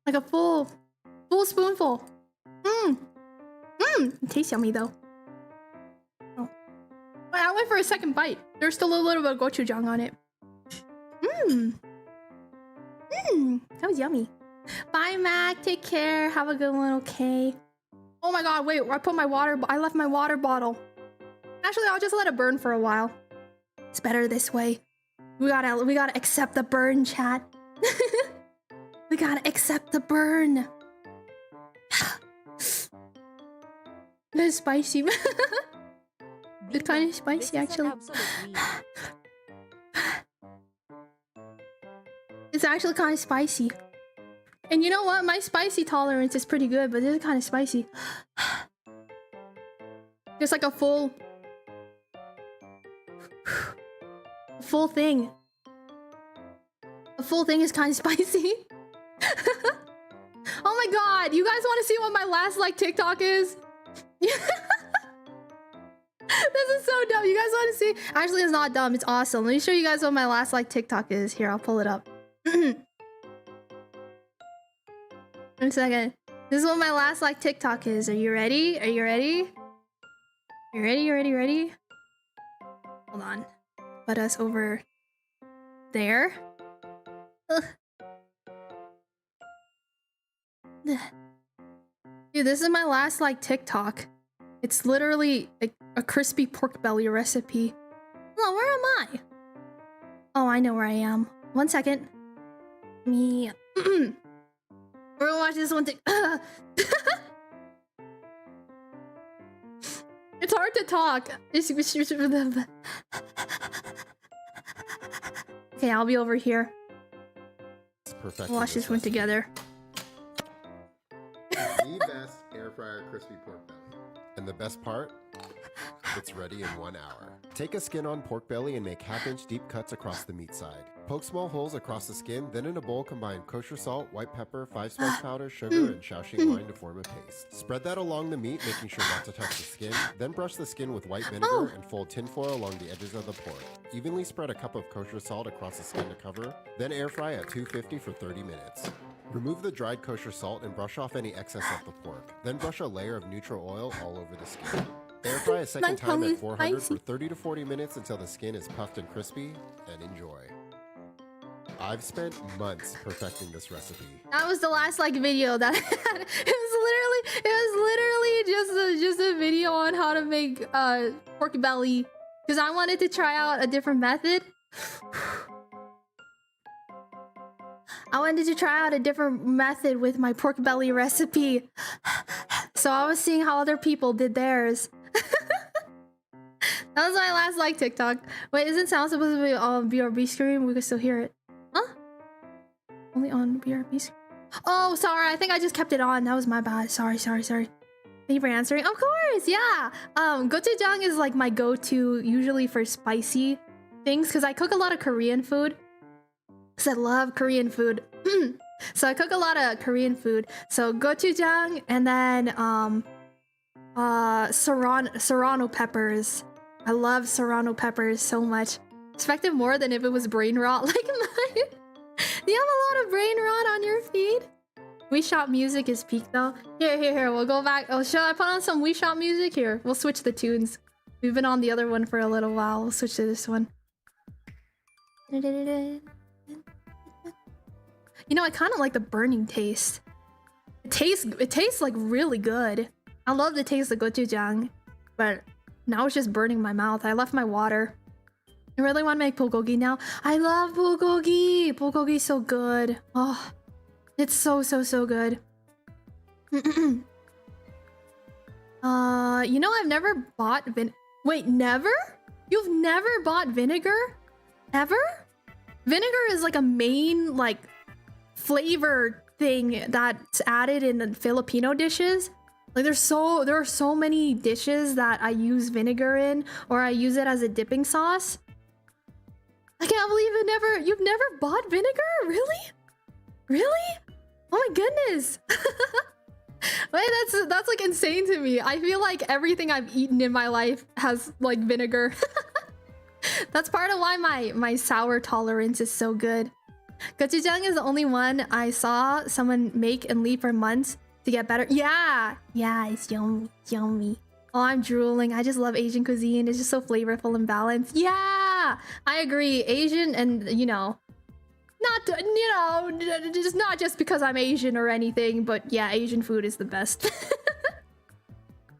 Like a full spoonful. It tastes yummy though. Oh. I went for a second bite. There's still a little bit of gochujang on it. That was yummy. Bye, Mac. Take care. Have a good one, okay? Oh my god, wait. I put my water... I left my water bottle. Actually, I'll just let it burn for a while. It's better this way. We gotta accept the burn, chat. We gotta accept the burn. It's spicy. It's kind of spicy, actually. It's actually kind of spicy. And you know what? My spicy tolerance is pretty good, but this is kind of spicy. Just like a full thing. A full thing is kind of spicy. Oh my god, you guys want to see what my last like TikTok is? This is so dumb. You guys want to see? Actually, it's not dumb. It's awesome. Let me show you guys what my last like TikTok is. Here, I'll pull it up. Wait a second. This is what my last like TikTok is. Are you ready? Are you ready? You ready? You ready? Ready? Hold on. Put us over there. Ugh. Dude, this is my last like TikTok. It's literally a crispy pork belly recipe. Oh, where am I? Oh, I know where I am. 1 second. Me. We're gonna watch this one thing. It's hard to talk. Okay, I'll be over here. We'll watch this one together. The best air fryer crispy pork belly. And the best part? It's ready in 1 hour. Take a skin-on pork belly and make half-inch deep cuts across the meat side. Poke small holes across the skin, then in a bowl combine kosher salt, white pepper, 5-spice powder, sugar, and Shaoxing wine to form a paste. Spread that along the meat, making sure not to touch the skin. Then brush the skin with white vinegar and fold tinfoil along the edges of the pork. Evenly spread a cup of kosher salt across the skin to cover, then air fry at 250 for 30 minutes. Remove the dried kosher salt and brush off any excess of the pork. Then brush a layer of neutral oil all over the skin. Air fry a second time at 400 for 30 to 40 minutes until the skin is puffed and crispy, and enjoy. I've spent months perfecting this recipe. That was the last like video that I had. It was literally just a video on how to make pork belly, because I wanted to try out a different method. I wanted to try out a different method with my pork belly recipe. So I was seeing how other people did theirs. That was my last like TikTok. Wait, isn't sound supposed to be on BRB screen? We can still hear it. Huh? Only on BRB screen? Oh, sorry. I think I just kept it on. That was my bad. Sorry. Thank you for answering. Of course, yeah. Gochujang is like my go-to usually for spicy things, because I cook a lot of Korean food. Because I love Korean food. So I cook a lot of Korean food. So gochujang and then serrano peppers. I love serrano peppers so much. Expect it more than if it was brain rot like mine. Do you have a lot of brain rot on your feed? We Shop music is peak though. Here. We'll go back. Oh, shall I put on some We Shop music? Here, we'll switch the tunes. We've been on the other one for a little while. We'll switch to this one. You know, I kind of like the burning taste. It tastes like really good. I love the taste of gochujang, but now it's just burning my mouth. I left my water. I really want to make bulgogi now. I love bulgogi. Bulgogi's so good. Oh, it's so good. You know, I've never bought Wait, never? You've never bought vinegar? Ever? Vinegar is like a main like flavor thing that's added in the Filipino dishes. Like there are so many dishes that I use vinegar in, or I use it as a dipping sauce. I can't believe you've never bought vinegar? Really? Oh my goodness. Wait, that's like insane to me. I feel like everything I've eaten in my life has like vinegar. That's part of why my sour tolerance is so good. Gochujang is the only one I saw someone make and leave for months to get better. Yeah, it's yummy. Oh, I'm drooling. I just love Asian cuisine. It's just so flavorful and balanced. Yeah, I agree. Asian and, you know, not, you know, just not just because I'm Asian or anything, but yeah, Asian food is the best.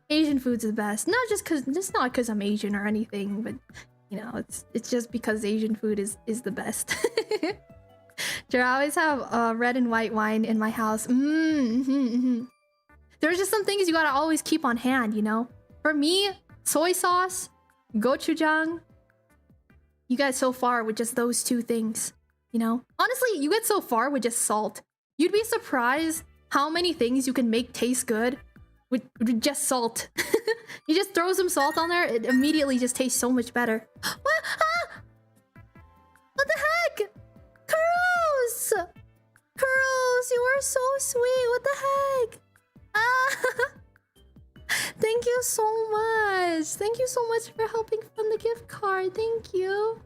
Asian food's the best. Not just because, it's not because I'm Asian or anything, but you know, it's just because Asian food is the best. I always have red and white wine in my house. There's just some things you gotta always keep on hand, you know? For me, soy sauce, gochujang. You get so far with just those two things, you know? Honestly, you get so far with just salt. You'd be surprised how many things you can make taste good with just salt. You just throw some salt on there, it immediately just tastes so much better. What? Ah! What the heck? Kuros! Kuros, you are so sweet. What the heck? Ah! Thank you so much. Thank you so much for helping fund the gift card. Thank you.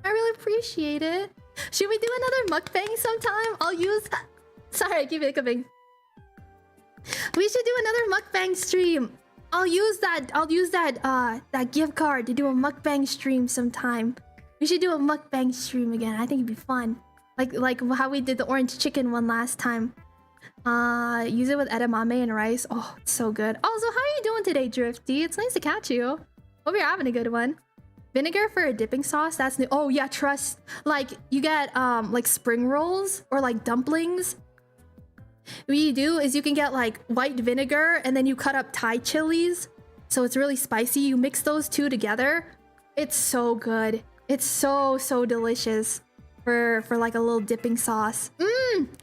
I really appreciate it. Should we do another mukbang sometime? I'll use... Sorry, keep hiccuping. We should do another mukbang stream. I'll use that gift card to do a mukbang stream sometime. We should do a mukbang stream again. I think it'd be fun. Like how we did the orange chicken one last time. Use it with edamame and rice. Oh, it's so good. Also, how are you doing today, Drifty? It's nice to catch you. Hope you're having a good one. Vinegar for a dipping sauce. That's new. Oh yeah, trust. Like you get like spring rolls or like dumplings. What you do is you can get like white vinegar and then you cut up Thai chilies. So it's really spicy. You mix those two together. It's so good. It's so delicious for like a little dipping sauce.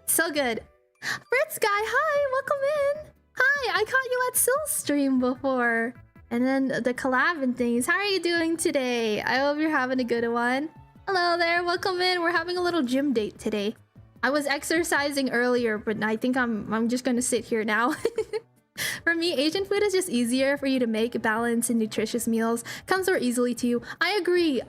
So good. Fritz guy, hi, welcome in. Hi, I caught you at Sill's stream before. And then the collab and things. How are you doing today? I hope you're having a good one. Hello there, welcome in. We're having a little gym date today. I was exercising earlier, but I think I'm just gonna sit here now. For me, Asian food is just easier for you to make balanced and nutritious meals. Comes more easily to you. I agree.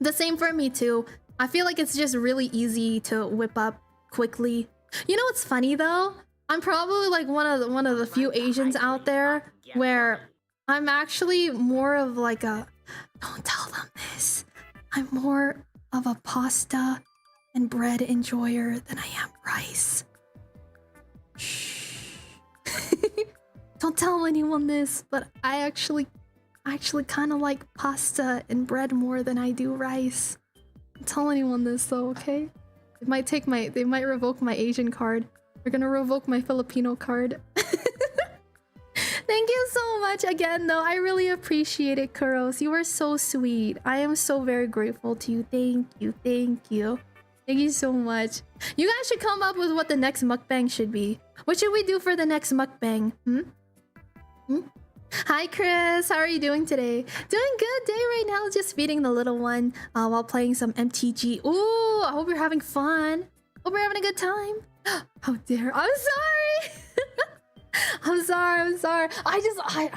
The same for me too. I feel like it's just really easy to whip up quickly. You know what's funny though? I'm probably like one of the few Asians out there where I'm actually more of like a... Don't tell them this. I'm more of a pasta and bread enjoyer than I am rice. Shh. Don't tell anyone this, but I actually kind of like pasta and bread more than I do rice. Don't tell anyone this though, okay? They might revoke my Asian card. They're gonna revoke my Filipino card. Thank you so much again though. I really appreciate it, Kuros. You are so sweet. I am so very grateful to you. Thank you. Thank you so much. You guys should come up with what the next mukbang should be. What should we do for the next mukbang? Hi Chris, how are you doing today? Doing good day right now, just feeding the little one while playing some MTG. Ooh, I hope you're having fun. Hope you're having a good time. How dare, I'm sorry. I'm sorry. I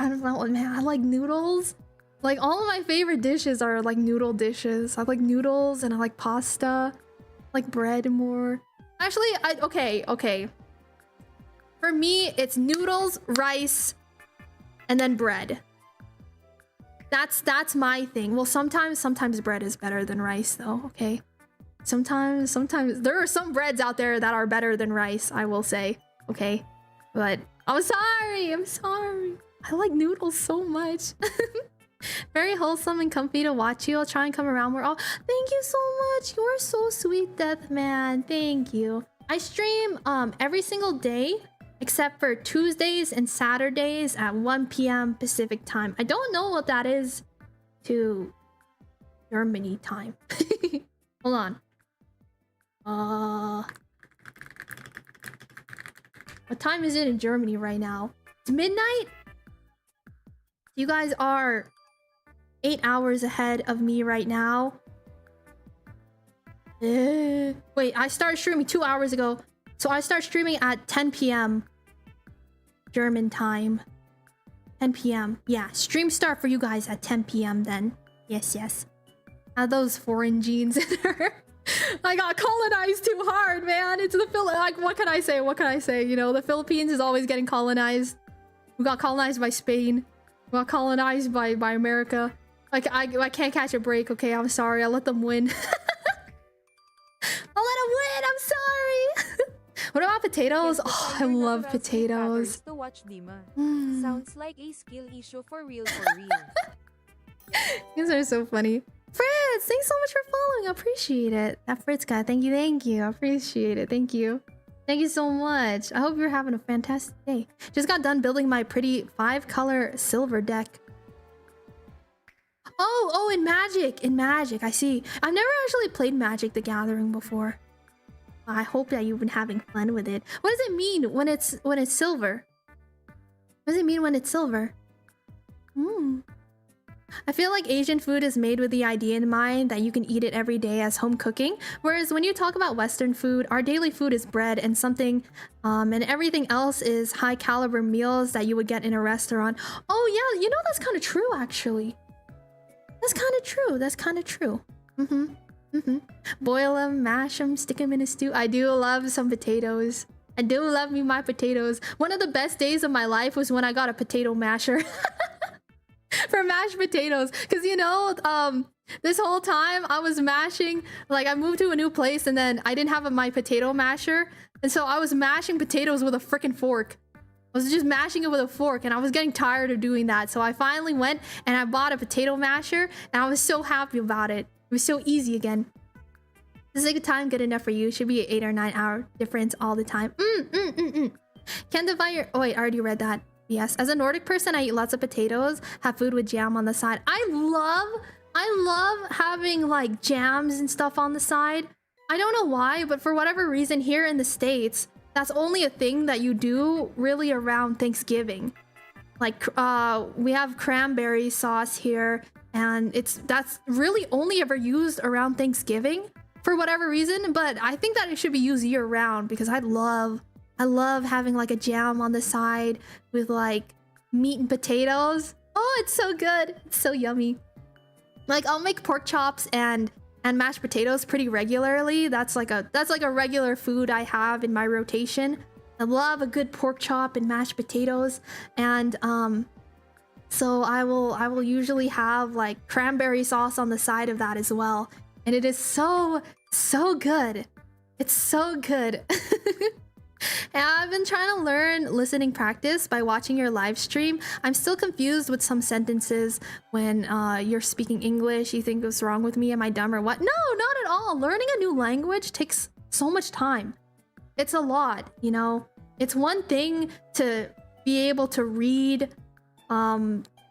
don't know, man. I like noodles. Like all of my favorite dishes are like noodle dishes. I like noodles and I like pasta. Like bread more. Actually, okay. For me, it's noodles, rice, and then bread. That's my thing. Well, sometimes bread is better than rice though, okay? Sometimes there are some breads out there that are better than rice, I will say, okay? But I'm sorry. I like noodles so much. Very wholesome and comfy to watch you. I'll try and come around more. Oh, thank you so much. You are so sweet, Deathman. Thank you. I stream every single day except for Tuesdays and Saturdays at 1 p.m. Pacific time. I don't know what that is to Germany time. Hold on. What time is it in Germany right now? It's midnight? You guys are 8 hours ahead of me right now. Wait, I started streaming 2 hours ago. So I start streaming at 10 p.m. German time. 10 p.m. Yeah, stream start for you guys at 10 p.m. then. Yes. Add those foreign genes in there. I got colonized too hard, man. It's the like, what can I say? What can I say? You know, the Philippines is always getting colonized. We got colonized by Spain. We got colonized by America. Like, I can't catch a break, okay? I'm sorry. I'll let them win. I'll let them win. I'm sorry. What about potatoes? Oh, I love potatoes. To watch Dima. Mm. Sounds like a skill issue for real, for real. These are so funny. Fritz, thanks so much for following. I appreciate it. That Fritz guy, thank you. I appreciate it. Thank you. Thank you so much. I hope you're having a fantastic day. Just got done building my pretty 5-color silver deck. Oh, in Magic. I see. I've never actually played Magic the Gathering before. I hope that you've been having fun with it. What does it mean when it's silver? What does it mean when it's silver? I feel like Asian food is made with the idea in mind that you can eat it every day as home cooking. Whereas when you talk about Western food, our daily food is bread and something, and everything else is high caliber meals that you would get in a restaurant. Oh yeah, you know, that's kind of true actually. That's kind of true. Boil them, mash them, stick them in a stew. I do love some potatoes. I do love me my potatoes. One of the best days of my life was when I got a potato masher. For mashed potatoes, because you know, this whole time I was mashing, like I moved to a new place and then I didn't have my potato masher, and so I was mashing potatoes with a freaking fork. I was just mashing it with a fork and I was getting tired of doing that, so I finally went and I bought a potato masher and I was so happy about it. It was so easy again. Is a good time good enough for you? Should be an 8 or 9 hour difference all the time. Can't divide your... Oh wait, I already read that. Yes, as a Nordic person, I eat lots of potatoes, have food with jam on the side. I love having like jams and stuff on the side. I don't know why, but for whatever reason here in the States, that's only a thing that you do really around Thanksgiving. Like we have cranberry sauce here, and that's really only ever used around Thanksgiving for whatever reason, but I think that it should be used year round because I love having like a jam on the side with like meat and potatoes. Oh, it's so good. It's so yummy. Like I'll make pork chops and mashed potatoes pretty regularly. That's like a regular food I have in my rotation. I love a good pork chop and mashed potatoes, and so I will usually have like cranberry sauce on the side of that as well, and it is so good. It's so good. And I've been trying to learn listening practice by watching your live stream. I'm still confused with some sentences when you're speaking English. You think what's wrong with me? Am I dumb or what? No, not at all. Learning a new language takes so much time. It's a lot, you know. It's one thing to be able to read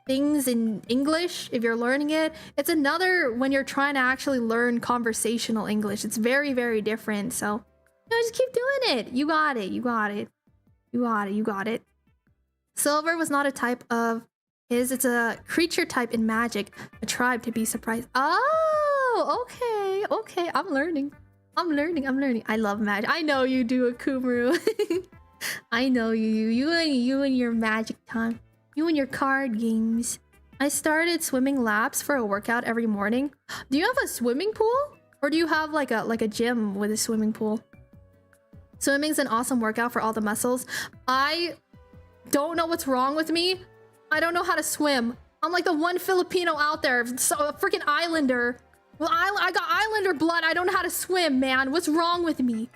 things in English if you're learning it. It's another when you're trying to actually learn conversational English. It's very, very different. So just keep doing it. You got it. Silver was not a type of his. It's a creature type in Magic. A tribe to be surprised. Oh, okay. I'm learning. I love Magic. I know you do, Akumaru. I know you. You and your Magic time. You and your card games. I started swimming laps for a workout every morning. Do you have a swimming pool? Or do you have like a gym with a swimming pool? Swimming's an awesome workout for all the muscles. I don't know what's wrong with me. I don't know how to swim. I'm like the one Filipino out there, so a freaking islander. Well, I got islander blood. I don't know how to swim, man. What's wrong with me?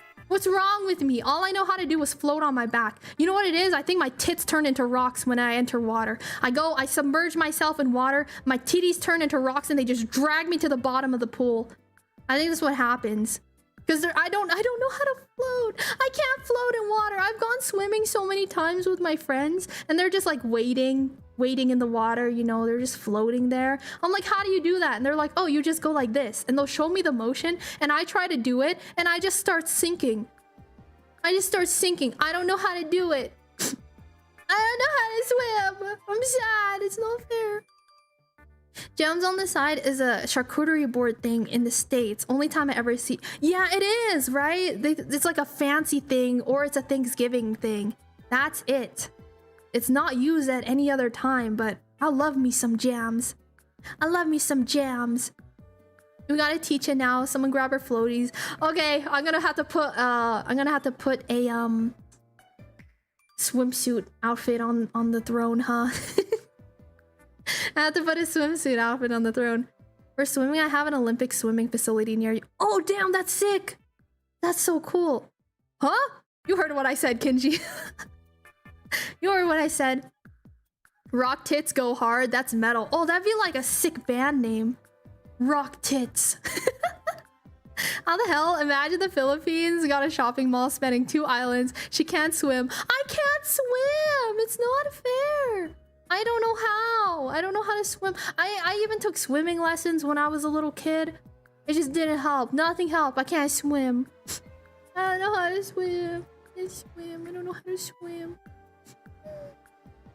All I know how to do is float on my back. You know what it is? I think my tits turn into rocks when I enter water. I submerge myself in water. My titties turn into rocks and they just drag me to the bottom of the pool. I think that's what happens. Because I don't know how to float. I can't float in water. I've gone swimming so many times with my friends and they're just like waiting in the water, you know, they're just floating there. I'm like, how do you do that? And they're like, oh, you just go like this. And they'll show me the motion and I try to do it and I just start sinking. I don't know how to do it. I don't know how to swim. I'm sad. It's not fair. Gems on the side is a charcuterie board thing in the States. Only time I ever see. Yeah, it is, right? It's like a fancy thing or it's a Thanksgiving thing. That's it. It's not used at any other time, but I love me some jams. We gotta teach it now. Someone grab her floaties. Okay, I'm gonna have to put a swimsuit outfit on the throne, huh? I have to put a swimsuit outfit on the throne. For swimming, I have an Olympic swimming facility near you. Oh damn, that's sick! That's so cool. Huh? You heard what I said, Kinji. You heard what I said. Rock Tits Go Hard. That's metal. Oh, that'd be like a sick band name. Rock Tits. How the hell? Imagine the Philippines got a shopping mall spanning 2 islands. She can't swim. I can't swim! It's not fair! I don't know how. I don't know how to swim. I even took swimming lessons when I was a little kid. It just didn't help. Nothing helped. I can't swim. I don't know how to swim. I can't swim. I don't know how to swim.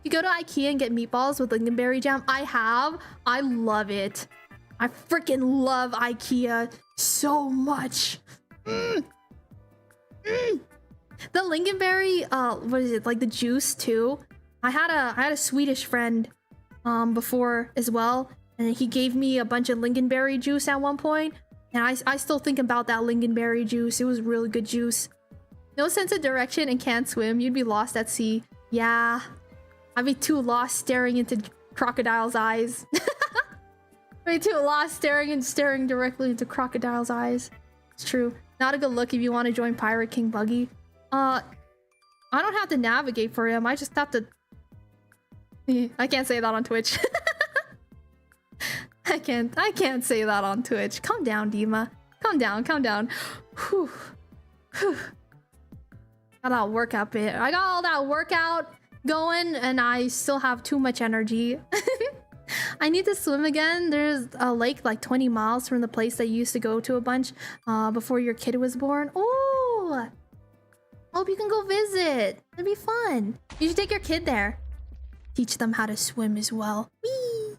You go to IKEA and get meatballs with lingonberry jam? I have. I love it. I freaking love IKEA so much. The lingonberry, what is it? Like the juice too. I had a Swedish friend before as well, and he gave me a bunch of lingonberry juice at one point, and I still think about that lingonberry juice. It was really good juice. No sense of direction and can't swim. You'd be lost at sea. Yeah. I'd be too lost staring into crocodile's eyes. I'd be too lost staring directly into crocodile's eyes. It's true. Not a good look if you want to join Pirate King Buggy. I don't have to navigate for him. I just have to... I can't say that on Twitch. I can't say that on Twitch. Calm down, Dima. Calm down, calm down. Whew. Whew. Got that workout bit. I got all that workout going and I still have too much energy. I need to swim again. There's a lake like 20 miles from the place that you used to go to a bunch before your kid was born. Oh, hope you can go visit. It'd be fun. You should take your kid there. Teach them how to swim as well. Whee!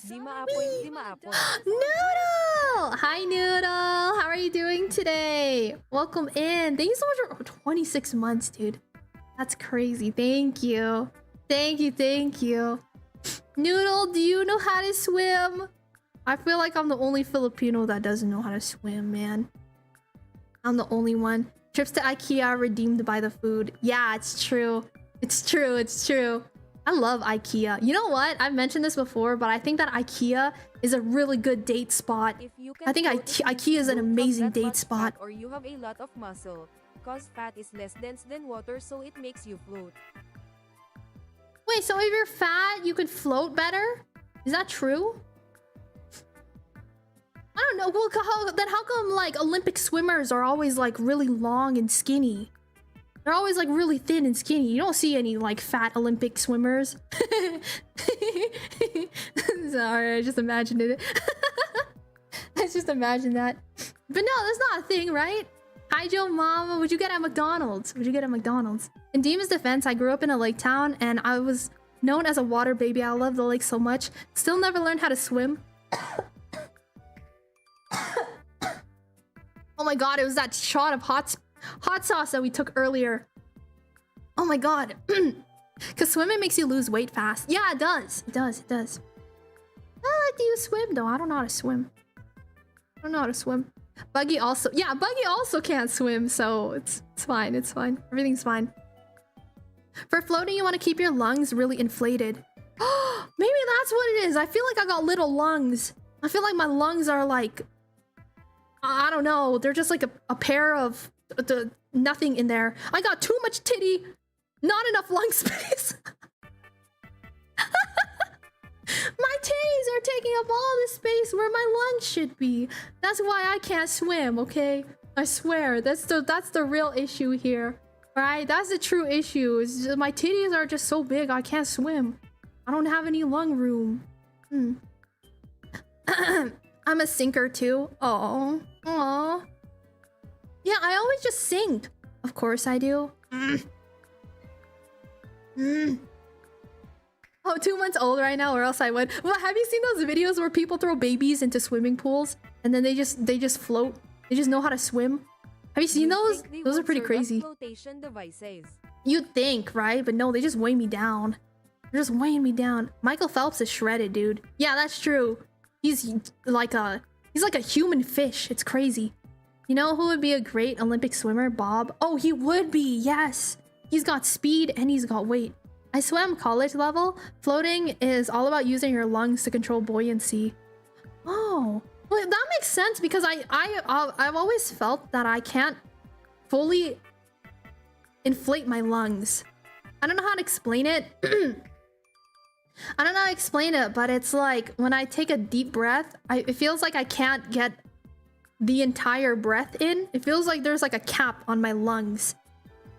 Dima Apoy, Dima Apoy. Noodle! Hi, Noodle. How are you doing today? Welcome in. Thank you so much for 26 months, dude. That's crazy. Thank you. Thank you, thank you. Noodle, do you know how to swim? I feel like I'm the only Filipino that doesn't know how to swim, man. I'm the only one. Trips to IKEA are redeemed by the food. Yeah, it's true. It's true, it's true. I love IKEA. You know what? I've mentioned this before, but I think that IKEA is a really good date spot. I think IKEA is an amazing date spot. Or you have a lot of muscle. Cause fat is less dense than water, so it makes you float. Wait, so if you're fat, you could float better? Is that true? I don't know. Well, how come like Olympic swimmers are always like really long and skinny? They're always like really thin and skinny. You don't see any like fat Olympic swimmers. Sorry, I just imagined it. I just imagined that. But no, that's not a thing, right? Hi, Joe Mama. Would you get at McDonald's? Would you get at McDonald's? In Dima's defense, I grew up in a lake town and I was known as a water baby. I love the lake so much. Still never learned how to swim. Oh my god, it was that shot of hot sauce that we took earlier. Oh my god. Because swimming makes you lose weight fast. Yeah, it does. It does. It does. I like to use swim though. I don't know how to swim. I don't know how to swim. Buggy also. Yeah, Buggy also can't swim, so it's fine. It's fine. Everything's fine. For floating, you want to keep your lungs really inflated. Maybe that's what it is. I feel like I got little lungs. I feel like my lungs are like... I don't know. They're just like a pair of... nothing in there. I got too much titty. Not enough lung space. My titties are taking up all the space where my lungs should be. That's why I can't swim, okay? I swear. That's the real issue here. Right? That's the true issue. Is just, my titties are just so big I can't swim. I don't have any lung room. I'm a sinker too. Oh. Aw. Yeah, I always just sink. Of course I do. Oh, 2 months old right now, or else I would. Well, have you seen those videos where people throw babies into swimming pools and then they just float? They just know how to swim. Have you seen those? Those are pretty crazy. You'd think, right? But no, they just weigh me down. They're just weighing me down. Michael Phelps is shredded, dude. Yeah, that's true. He's like a He's like a human fish. It's crazy. You know who would be a great Olympic swimmer? Bob. Oh, he would be. Yes. He's got speed and he's got weight. I swam college level. Floating is all about using your lungs to control buoyancy. Oh, well, that makes sense because I've always felt that I can't fully inflate my lungs. I don't know how to explain it. I don't know how to explain it, but it's like when I take a deep breath, it feels like I can't get the entire breath in. It feels like there's like a cap on my lungs,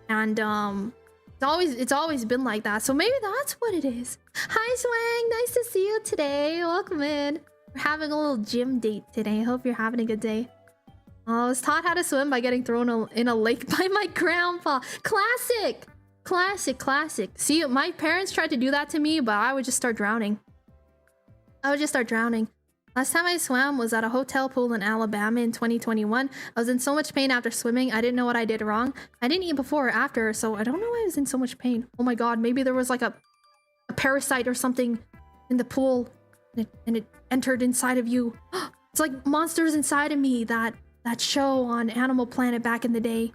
and it's always been like that. So maybe that's what it is. Hi Swang, nice to see you today. Welcome in. We're having a little gym date today. Hope you're having a good day. I was taught how to swim by getting thrown in a lake by my grandpa. Classic. Classic, classic. See, my parents tried to do that to me, but I would just start drowning. Last time I swam was at a hotel pool in Alabama in 2021. I was in so much pain after swimming. I didn't know what I did wrong. I didn't eat before or after, so I don't know why I was in so much pain. Oh my god, maybe there was like a parasite or something in the pool and it entered inside of you. It's like Monsters Inside of Me, that show on Animal Planet back in the day.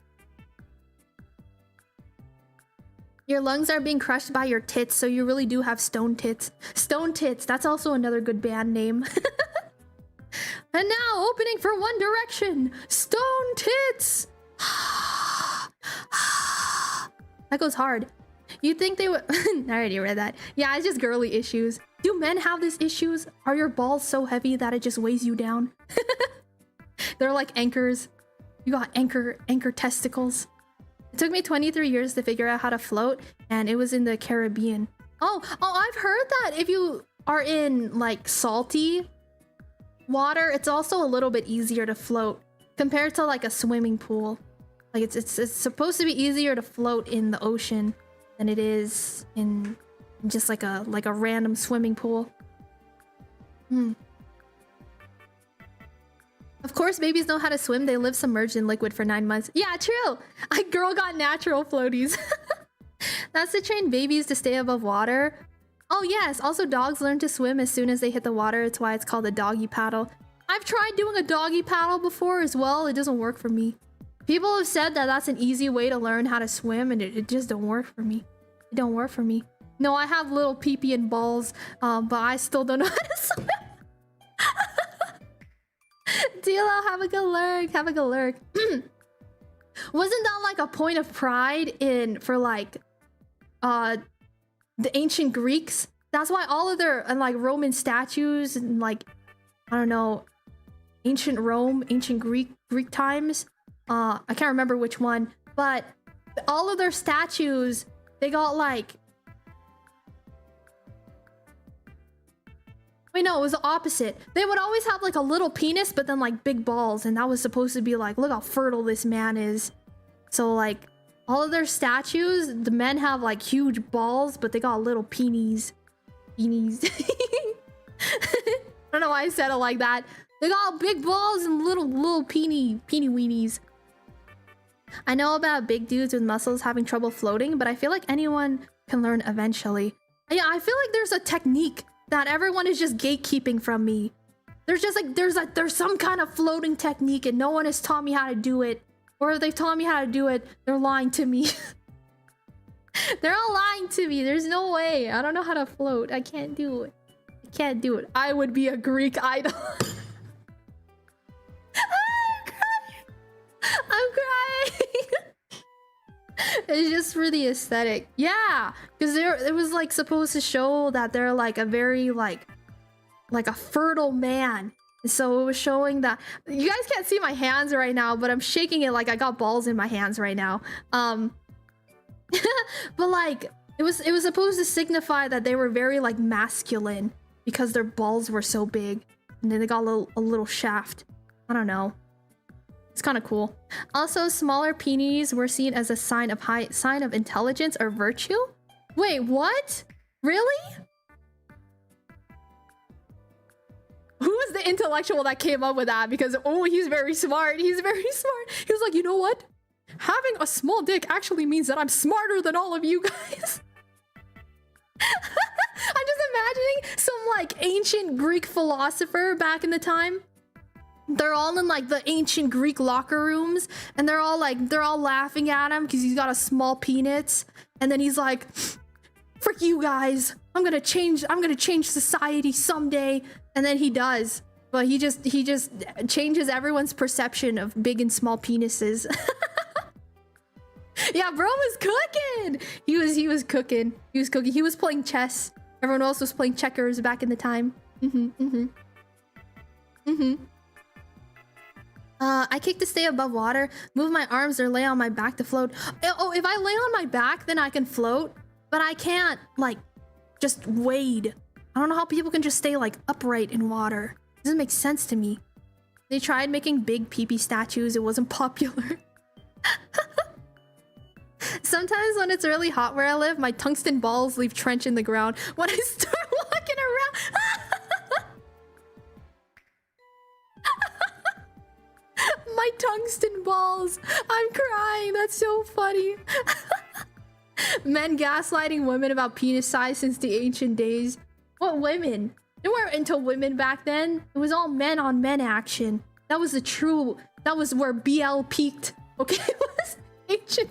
Your lungs are being crushed by your tits, so you really do have stone tits. Stone Tits, that's also another good band name. And now, opening for One Direction, Stone Tits! That goes hard. You think they would... I already read that. Yeah, it's just girly issues. Do men have these issues? Are your balls so heavy that it just weighs you down? They're like anchors. You got anchor testicles. It took me 23 years to figure out how to float, and it was in the Caribbean. Oh, I've heard that if you are in like salty water, it's also a little bit easier to float compared to like a swimming pool. Like it's supposed to be easier to float in the ocean than it is in just like a random swimming pool. Of course, babies know how to swim. They live submerged in liquid for 9 months. Yeah, true. A girl got natural floaties. That's to train babies to stay above water. Oh yes, also dogs learn to swim as soon as they hit the water. It's why it's called a doggy paddle. I've tried doing a doggy paddle before as well. It doesn't work for me. People have said that that's an easy way to learn how to swim, and it just don't work for me. It don't work for me. No, I have little pee-pee and balls, but I still don't know how to swim. Dilo, have a good lurk. Have a good lurk. Wasn't that like a point of pride for like the ancient Greeks? That's why all of their like Roman statues and like, I don't know, ancient Rome, ancient Greek times. I can't remember which one, but all of their statues, they got like... Wait, no, it was the opposite. They would always have like a little penis, but then like big balls. And that was supposed to be like, look how fertile this man is. So like all of their statues, the men have like huge balls, but they got little peenies. I don't know why I said it like that. They got big balls and little peeny weenies. I know about big dudes with muscles having trouble floating, but I feel like anyone can learn eventually. Yeah, I feel like there's a technique that everyone is just gatekeeping from me. There's just like there's some kind of floating technique and no one has taught me how to do it. Or if they've taught me how to do it, they're lying to me. They're all lying to me. There's no way. I don't know how to float. I can't do it. I can't do it. I would be a Greek idol. I'm crying. It's just for the aesthetic. Yeah, because it was like supposed to show that they're like a very like a fertile man. So it was showing that you guys can't see my hands right now, but I'm shaking it like I got balls in my hands right now. But like it was supposed to signify that they were very like masculine because their balls were so big, and then they got a little shaft. I don't know. It's kind of cool. Also, smaller peenies were seen as a sign of intelligence or virtue. Wait, what? Really? Who was the intellectual that came up with that? Because, oh, he's very smart. He's very smart. He was like, you know what? Having a small dick actually means that I'm smarter than all of you guys. I'm just imagining some like ancient Greek philosopher back in the time. They're all in like the ancient Greek locker rooms, and they're all laughing at him because he's got a small penis. And then he's like, "Frick you guys! I'm gonna change society someday." And then he does, but he just changes everyone's perception of big and small penises. Yeah, bro was cooking. He was cooking. He was cooking. He was playing chess. Everyone else was playing checkers back in the time. I kick to stay above water, move my arms or lay on my back to float. Oh, if I lay on my back, then I can float, but I can't, like, just wade. I don't know how people can just stay, like, upright in water. It doesn't make sense to me. They tried making big pee-pee statues. It wasn't popular. Sometimes when it's really hot where I live, my tungsten balls leave trench in the ground when I start walking around. My tungsten balls. I'm crying. That's so funny. Men gaslighting women about penis size since the ancient days. What women? They weren't into women back then. It was all men on men action. That was that was where BL peaked. Okay, it was ancient.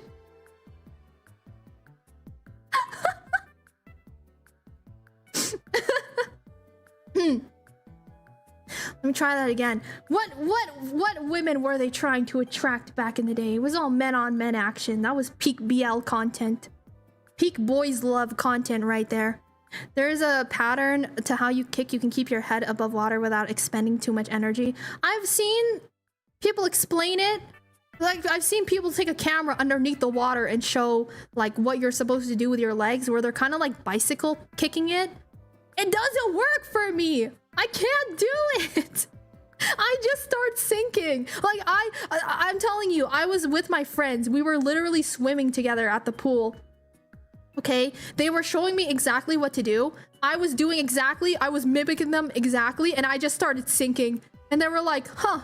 Let me try that again. What women were they trying to attract back in the day? It was all men on men action. That was peak BL content. Peak boys love content right there. There is a pattern to how you kick. You can keep your head above water without expending too much energy. I've seen people explain it. Like, I've seen people take a camera underneath the water and show like what you're supposed to do with your legs, where they're kind of like bicycle kicking it. It doesn't work for me. I can't do it. I just start sinking. Like, I'm telling you, I was with my friends. We were literally swimming together at the pool. Okay, they were showing me exactly what to do. I was doing exactly, I was mimicking them exactly, and I just started sinking. And they were like, huh,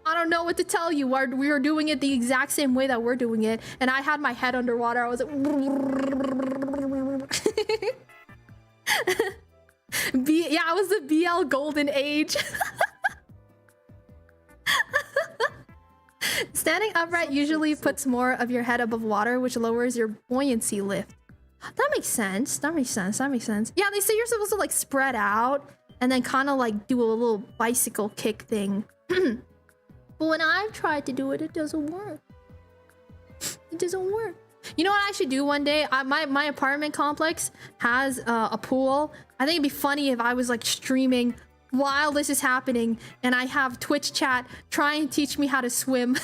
I don't know what to tell you. We were doing it the exact same way that we're doing it. And I had my head underwater. I was like, yeah, I was the BL golden age. Standing upright usually puts more of your head above water, which lowers your buoyancy lift. That makes sense. That makes sense. That makes sense. Yeah, they say you're supposed to like spread out and then kind of like do a little bicycle kick thing. But when I've tried to do it, it doesn't work. It doesn't work. You know what I should do one day? My apartment complex has a pool. I think it'd be funny if I was like streaming while this is happening and I have Twitch chat try and teach me how to swim.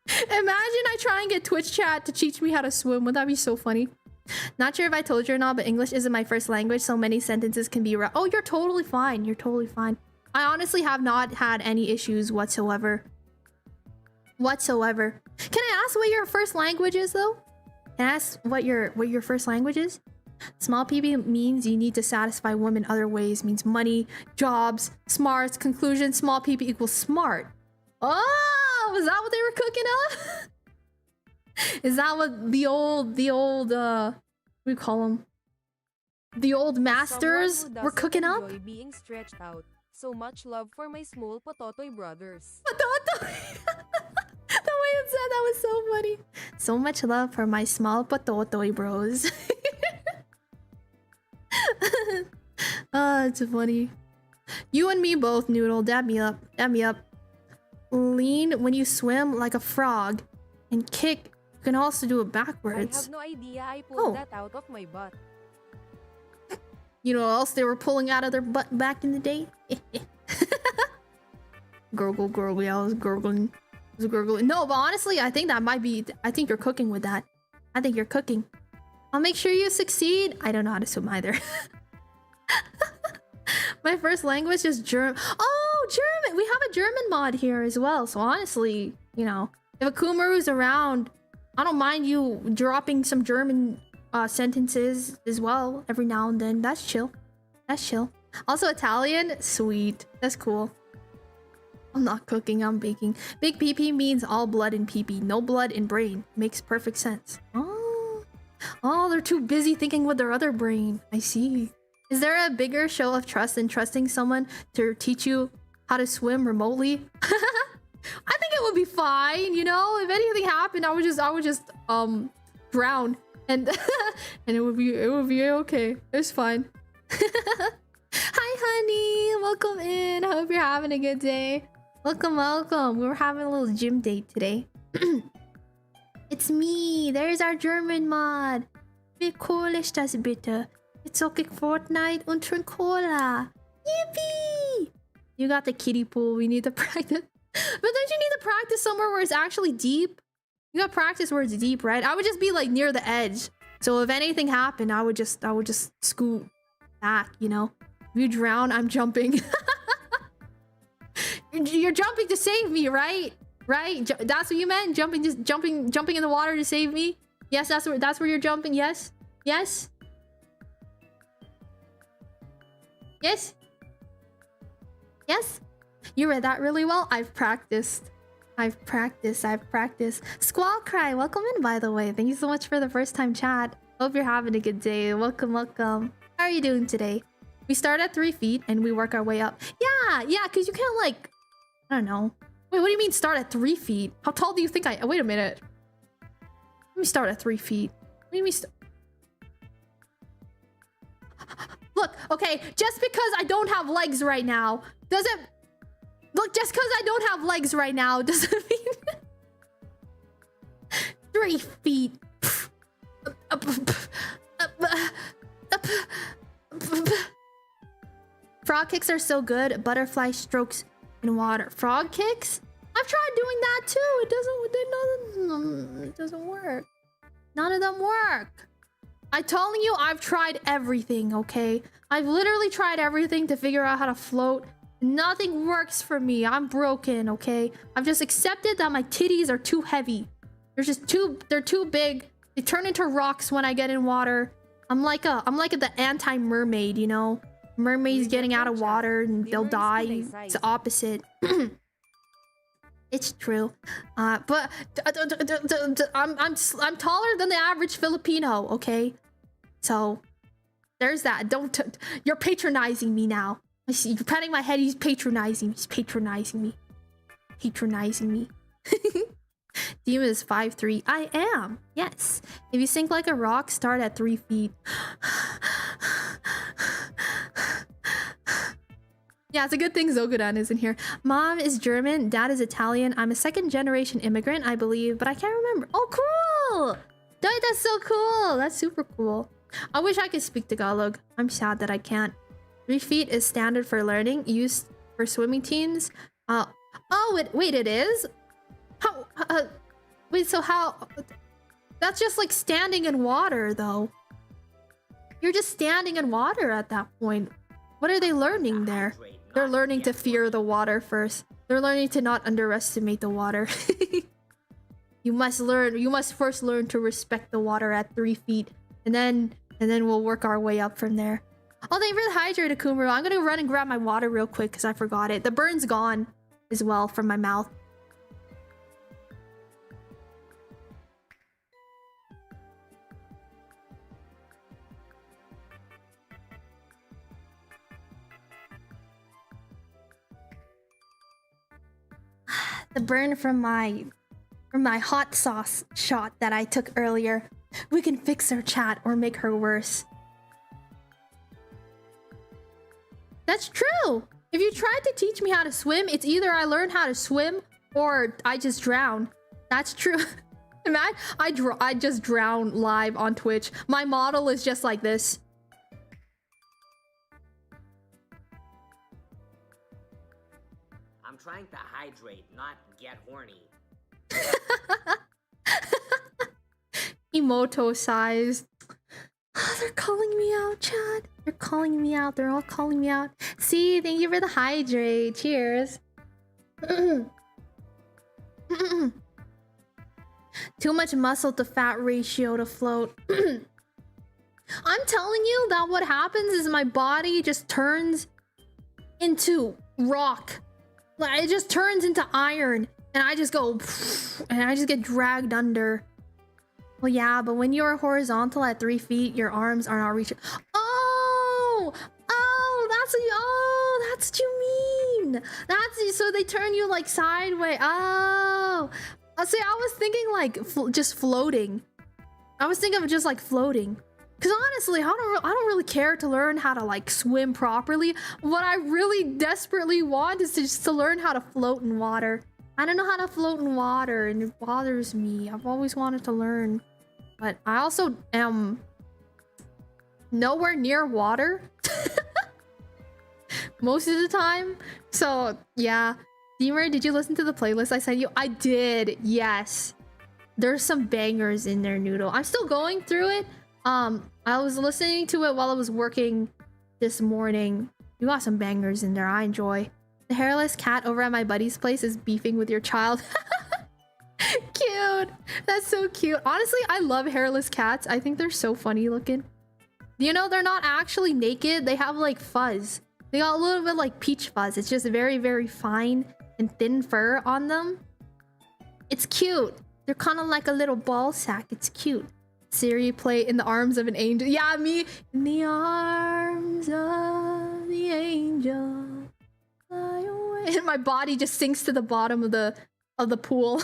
Imagine I try and get Twitch chat to teach me how to swim. Would that be so funny? Not sure if I told you or not, but English isn't my first language, so many sentences can be oh, you're totally fine. You're totally fine. I honestly have not had any issues whatsoever. Whatsoever. Can I ask what your first language is, though? Can I ask what your first language is? Small PB means you need to satisfy women other ways. Means money, jobs, smarts. Conclusion: small PB equals smart. Oh, was that what they were cooking up? Is that what the old what do you call them? The old masters were cooking up? Being stretched out. So much love for my small pototoy brothers. Pototoy. The way it said that was so funny. So much love for my small pototoy bros. It's funny. You and me both, Noodle. Dab me up. Dab me up. Lean when you swim like a frog. And kick. You can also do it backwards. I have no idea I pulled that out of my butt. You know what else they were pulling out of their butt back in the day? Gurgle, gurgle. Yeah, I was gurgling. I was gurgling. No, but honestly, I think that might be... I think you're cooking with that. I think you're cooking. I'll make sure you succeed. I don't know how to swim either. My first language is German. Oh, German! We have a German mod here as well. So honestly, you know, if a Kumaru's around, I don't mind you dropping some German sentences as well every now and then. That's chill. That's chill. Also Italian? Sweet. That's cool. I'm not cooking, I'm baking. Big PP means all blood in PP, no blood in brain. Makes perfect sense. Oh, they're too busy thinking with their other brain. I see. Is there a bigger show of trust than trusting someone to teach you how to swim remotely? I think it would be fine, you know? If anything happened, I would just drown and and it would be okay. It's fine. Hi honey, welcome in. I hope you're having a good day. Welcome, welcome. We're having a little gym date today. It's me. There's our German mod. Wie cool ist das bitte? It's okay, Fortnite und trink Cola. Yippee! You got the kiddie pool. We need to practice. But don't you need to practice somewhere where it's actually deep? You gotta practice where it's deep, right? I would just be like near the edge. So if anything happened, I would just scoot back, you know? If you drown, I'm jumping. You're jumping to save me, right? Right? That's what you meant? Jumping in the water to save me? Yes, that's where you're jumping. Yes? Yes? Yes? Yes? You read that really well. I've practiced. Squall Cry, welcome in, by the way. Thank you so much for the first time chat. Hope you're having a good day. Welcome, welcome. How are you doing today? We start at 3 feet and we work our way up. Yeah, because you can't like... I don't know. Wait, what do you mean start at 3 feet? How tall do you think I... Wait a minute. Let me start at 3 feet. What do you mean Look, okay, just because I don't have legs right now doesn't... Look, just because I don't have legs right now doesn't mean... 3 feet. Frog kicks are so good. Butterfly strokes in water. Frog kicks? I've tried doing that too. It doesn't work. None of them work. I'm telling you, I've tried everything, okay? I've literally tried everything to figure out how to float. Nothing works for me. I'm broken, okay? I've just accepted that my titties are too heavy. They're too big. They turn into rocks when I get in water. I'm like the anti-mermaid, you know? Mermaids getting out of water and they'll die. It's the opposite. It's true. But I'm taller than the average Filipino, okay? So there's that. You're patronizing me now. I see you're patting my head. He's patronizing me. Dima is 5'3". I am. Yes. If you sink like a rock, start at 3 feet. Yeah, it's a good thing Zogudan isn't here. Mom is German, dad is Italian. I'm a second-generation immigrant, I believe, but I can't remember. Oh, cool! That's so cool. That's super cool. I wish I could speak Tagalog. I'm sad that I can't. 3 feet is standard for learning, used for swimming teams. Wait, it is? How? Wait, so how? That's just like standing in water, though. You're just standing in water at that point. What are they learning there? They're learning to fear the water first. They're learning to not underestimate the water. You must first learn to respect the water at 3 feet. And then we'll work our way up from there. Oh, they really hydrated Kumaro. I'm gonna run and grab my water real quick because I forgot it. The burn's gone as well from my mouth. The burn from my hot sauce shot that I took earlier. We can fix her chat or make her worse. That's true. If you tried to teach me how to swim, it's either I learn how to swim or I just drown. That's true. Imagine I just drown live on Twitch. My model is just like this. I'm trying to hydrate, not get horny. Emoto sized. Oh, they're calling me out, chat. They're calling me out. They're all calling me out. See, thank you for the hydrate. Cheers. Too much muscle to fat ratio to float. I'm telling you that what happens is my body just turns into rock. Like, it just turns into iron. And I just go... And I just get dragged under. Well, yeah, but when you're horizontal at 3 feet, your arms are not reaching. Oh! that's what you mean. That's so they turn you like sideways. Oh, see, I was thinking like just floating. I was thinking of just like floating. Cause honestly, I don't really care to learn how to like swim properly. What I really desperately want is just to learn how to float in water. I don't know how to float in water, and it bothers me. I've always wanted to learn, but I also am nowhere near water most of the time. So yeah, Deemer, did you listen to the playlist I sent you? I did. Yes, there's some bangers in there, Noodle. I'm still going through it. I was listening to it while I was working this morning. You got some bangers in there. I enjoy. The hairless cat over at my buddy's place is beefing with your child. Cute. That's so cute. Honestly, I love hairless cats. I think they're so funny looking. You know, they're not actually naked. They have like fuzz. They got a little bit like peach fuzz. It's just very, very fine and thin fur on them. It's cute. They're kind of like a little ball sack. It's cute. Siri, play In the Arms of an Angel. Yeah, me. In the arms of the angel. Fly away. And my body just sinks to the bottom of the pool.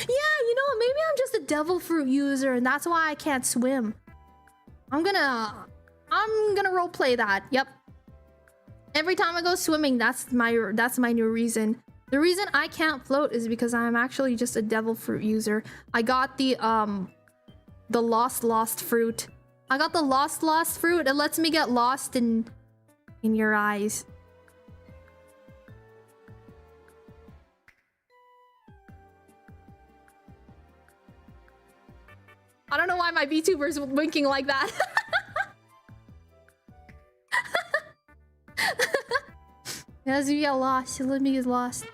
Yeah, you know, maybe I'm just a devil fruit user and that's why I can't swim. I'm gonna roleplay that. Yep. Every time I go swimming, that's my new reason. The reason I can't float is because I'm actually just a devil fruit user. I got the lost fruit. I got the lost fruit. It lets me get lost in your eyes. I don't know why my VTuber's winking like that. As you get lost, you let me get lost.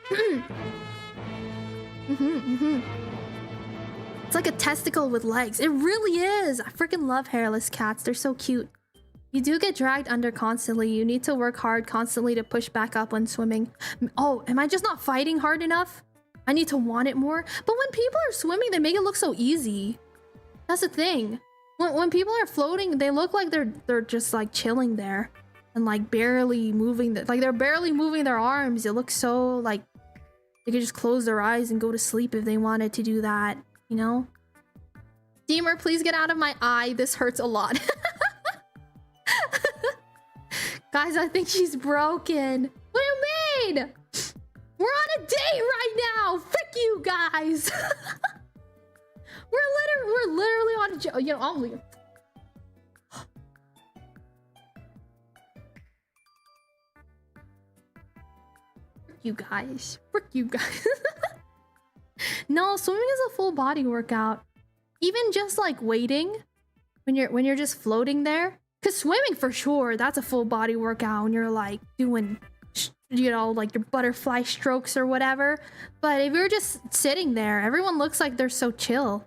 It's like a testicle with legs. It really is. I freaking love hairless cats. They're so cute. You do get dragged under constantly. You need to work hard constantly to push back up when swimming. Oh, am I just not fighting hard enough? I need to want it more. But when people are swimming, they make it look so easy. That's the thing. When people are floating, they look like they're just like chilling there. And like barely moving, they're barely moving their arms. It looks so like they could just close their eyes and go to sleep if they wanted to do that, you know? Deemer, please get out of my eye. This hurts a lot. Guys, I think she's broken. What do you mean? We're on a date right now. Frick you guys. We're literally on a, you know, I'll leave. You guys. Frick you guys. No, swimming is a full body workout. Even just like waiting when you're just floating there. Cause swimming for sure, that's a full body workout when you're like doing, you know, like your butterfly strokes or whatever. But if you're just sitting there, everyone looks like they're so chill.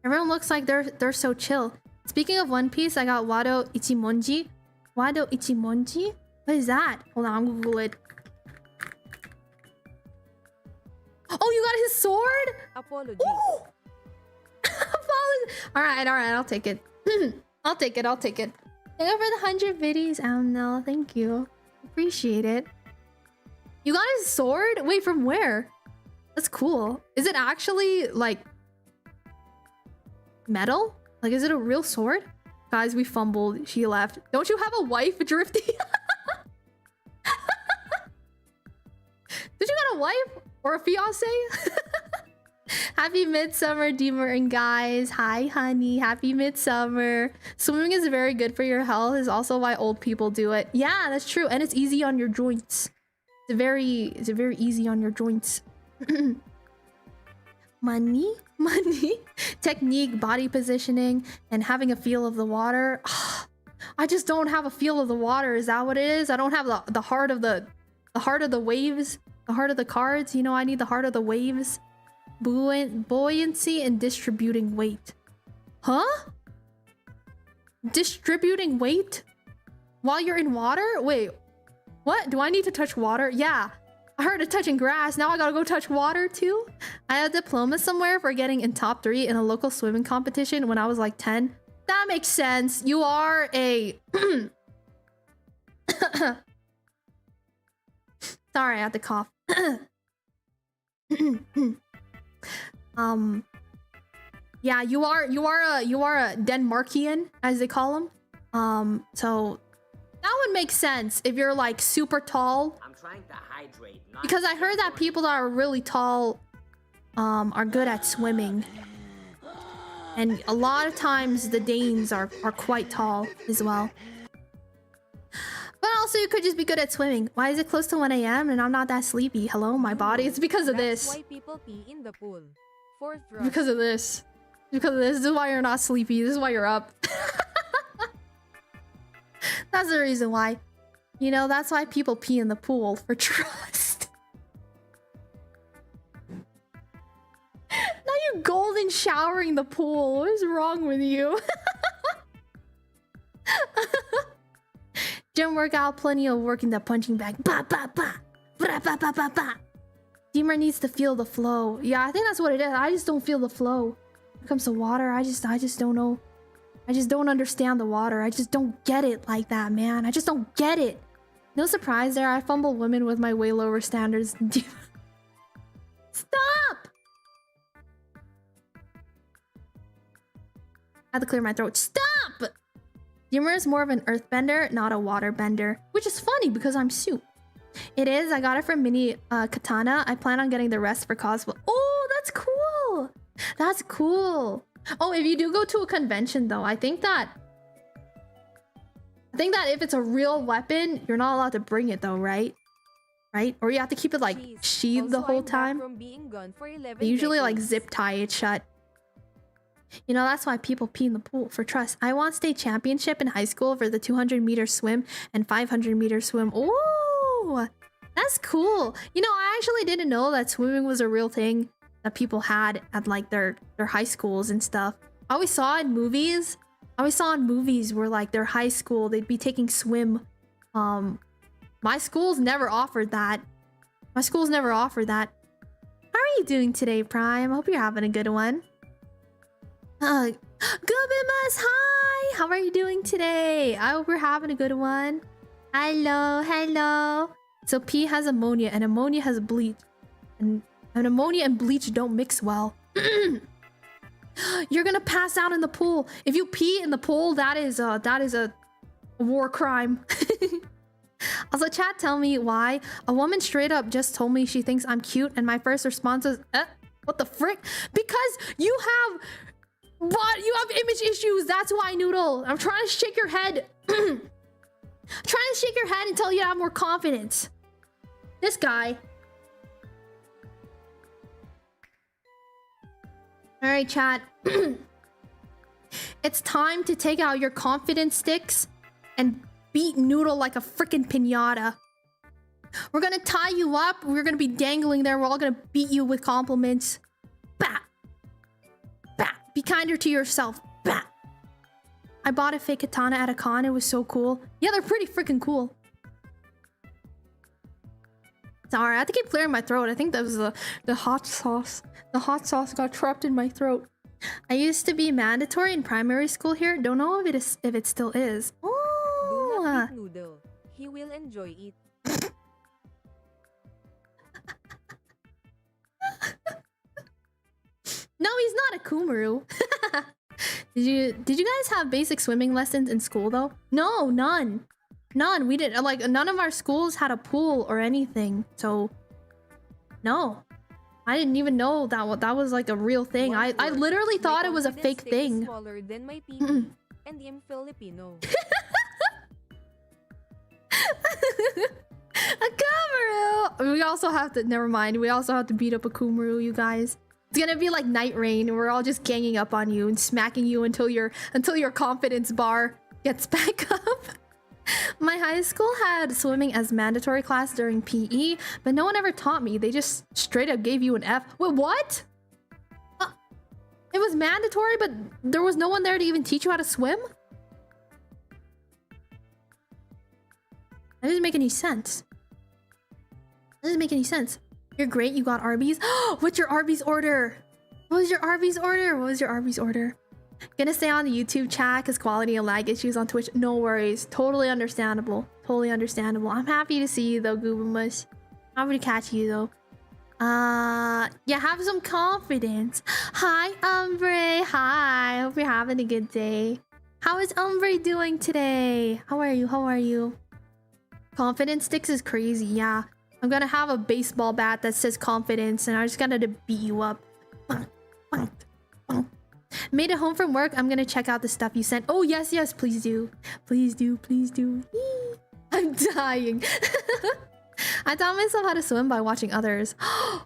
Everyone looks like they're so chill. Speaking of One Piece, I got Wado Ichimonji. Wado Ichimonji? What is that? Hold on, I'm Google it. Oh, you got his sword? Apologies. Alright, I'll take it. I'll take it. Thank you for the 100 biddies, Amnel. Thank you. Appreciate it. You got his sword? Wait, from where? That's cool. Is it actually like metal? Like, is it a real sword? Guys, we fumbled. She left. Don't you have a wife, Drifty? Did you got a wife or a fiance? Happy midsummer, Deemer and guys. Hi, honey. Happy midsummer. Swimming is very good for your health. Is also why old people do it. Yeah, that's true. And it's easy on your joints. It's very easy on your joints. Money, technique, body positioning, and having a feel of the water. I just don't have a feel of the water. Is that what it is? I don't have the heart of the waves, the heart of the cards. You know, I need the heart of the waves. Buoyancy and distributing weight. Huh? Distributing weight while you're in water? Wait, what? Do I need to touch water? Yeah, I heard of touching grass. Now I gotta go touch water too. I had a diploma somewhere for getting in top 3 in a local swimming competition when I was like 10. That makes sense. You are a... Sorry, I had to cough. Yeah, you are a Denmarkian, as they call them. So that would make sense if you're like super tall. I'm trying to hydrate, not Because I heard that people that are really tall are good at swimming. And a lot of times the Danes are quite tall as well. But also you could just be good at swimming. Why is it close to 1 a.m. and I'm not that sleepy? Hello, my body. It's because of this. That's why people pee in the pool. For thrust. Because of this. Because of this. This is why you're not sleepy. This is why you're up. That's the reason why. You know, that's why people pee in the pool. For trust. Now you're golden showering the pool. What is wrong with you? Gym workout, plenty of work in the punching bag. Ba ba ba. Ba ba ba ba ba. Deemer needs to feel the flow. Yeah, I think that's what it is. I just don't feel the flow. When it comes to water, I just don't know. I just don't understand the water. I just don't get it like that, man. I just don't get it. No surprise there. I fumble women with my way lower standards. Stop! I had to clear my throat. Stop! Deemer is more of an earthbender, not a waterbender. Which is funny because I'm soup. It is. I got it from Mini Katana. I plan on getting the rest for cosplay. Oh, that's cool. That's cool. Oh, if you do go to a convention though, I think that if it's a real weapon, you're not allowed to bring it though, right? Right? Or you have to keep it like sheathed the whole time. They usually like zip tie it shut. You know, that's why people pee in the pool, for trust. I won state championship in high school for the 200-meter swim and 500-meter swim. Ooh, that's cool. You know, I actually didn't know that swimming was a real thing that people had at like their high schools and stuff. I always saw in movies. I always saw in movies where like their high school, they'd be taking swim. My schools never offered that. My schools never offered that. How are you doing today, Prime? I hope you're having a good one. Gobimas, hi! How are you doing today? I hope we're having a good one. Hello, hello. So pee has ammonia and ammonia has bleach. And ammonia and bleach don't mix well. You're gonna pass out in the pool. If you pee in the pool, that is a war crime. Also, chat, tell me why. A woman straight up just told me she thinks I'm cute and my first response is, what the frick? Because you have image issues. That's why, Noodle. I'm trying to shake your head. Trying to shake your head and tell you to have more confidence. This guy. Alright, chat. It's time to take out your confidence sticks and beat Noodle like a freaking piñata. We're gonna tie you up. We're gonna be dangling there. We're all gonna beat you with compliments. Bah! Bah! Be kinder to yourself. Bah! I bought a fake katana at a con. It was so cool. Yeah, they're pretty freaking cool. Sorry, I have to keep clearing my throat. I think that was the hot sauce. The hot sauce got trapped in my throat. I used to be mandatory in primary school here. Don't know if it still is. Oh. Do not eat Noodle. He will enjoy it. No, he's not a Kumuru. Did you guys have basic swimming lessons in school though? No, none. None. We didn't, like, none of our schools had a pool or anything. So no. I didn't even know that was like a real thing. I literally thought it was a fake thing. Smaller than my PP, and I'm Filipino. A Kumuru! We also have to, never mind. We also have to beat up a Kumuru, you guys. It's gonna be like Night Rain. We're all just ganging up on you and smacking you until your confidence bar gets back up. My high school had swimming as mandatory class during PE, but no one ever taught me. They just straight up gave you an F. Wait, what? It was mandatory, but there was no one there to even teach you how to swim? That doesn't make any sense. Doesn't make any sense. You're great. You got Arby's. What's your Arby's order? What was your Arby's order? What was your Arby's order? Gonna stay on the YouTube chat because quality and lag issues on Twitch. No worries. Totally understandable. Totally understandable. I'm happy to see you though, Goobamus. Happy to catch you though. Yeah, have some confidence. Hi, Umbre. Hi. Hope you're having a good day. How is Umbre doing today? How are you? How are you? Confidence sticks is crazy. Yeah. I'm gonna have a baseball bat that says confidence and I just gotta beat you up. Made it home from work. I'm gonna check out the stuff you sent. Oh, yes, yes. Please do. Please do. Please do. I'm dying. I taught myself how to swim by watching others.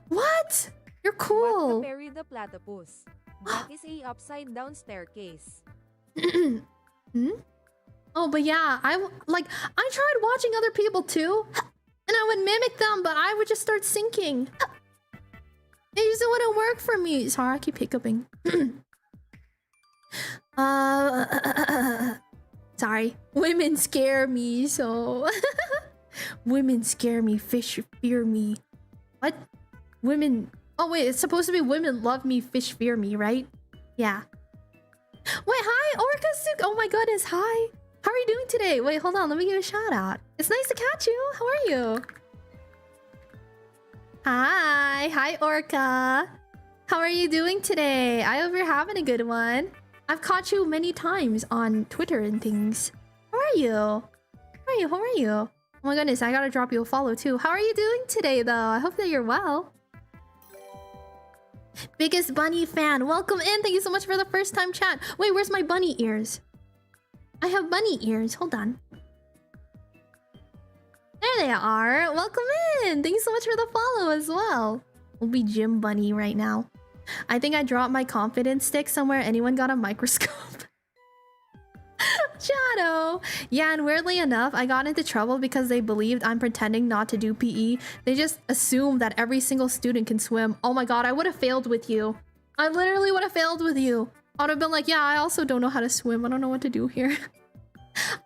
What? You're cool. Bury the platypus. That is a upside down staircase. Hmm? Oh, but yeah, I tried watching other people too, and I would mimic them, but I would just start sinking. It just wouldn't work for me. Sorry, I keep hiccuping. Sorry. Women scare me, so... Women scare me, fish fear me. What? Women... Oh wait, it's supposed to be women love me, fish fear me, right? Yeah. Wait, hi, Orca Suk. Oh my goodness, hi. How are you doing today? Wait, hold on, let me give a shout out. It's nice to catch you. How are you? Hi, Orca. How are you doing today? I hope you're having a good one. I've caught you many times on Twitter and things. How are you? How are you? How are you? Oh my goodness, I gotta drop you a follow too. How are you doing today though? I hope that you're well. Biggest bunny fan. Welcome in. Thank you so much for the first time chat. Wait, where's my bunny ears? I have bunny ears. Hold on. There they are. Welcome in. Thank you so much for the follow as well. We'll be Jim Bunny right now. I think I dropped my confidence stick somewhere. Anyone got a microscope? Shadow. Yeah, and weirdly enough, I got into trouble because they believed I'm pretending not to do PE. They just assumed that every single student can swim. Oh my god, I would have failed with you. I literally would have failed with you. I would have been like, yeah, I also don't know how to swim. I don't know what to do here.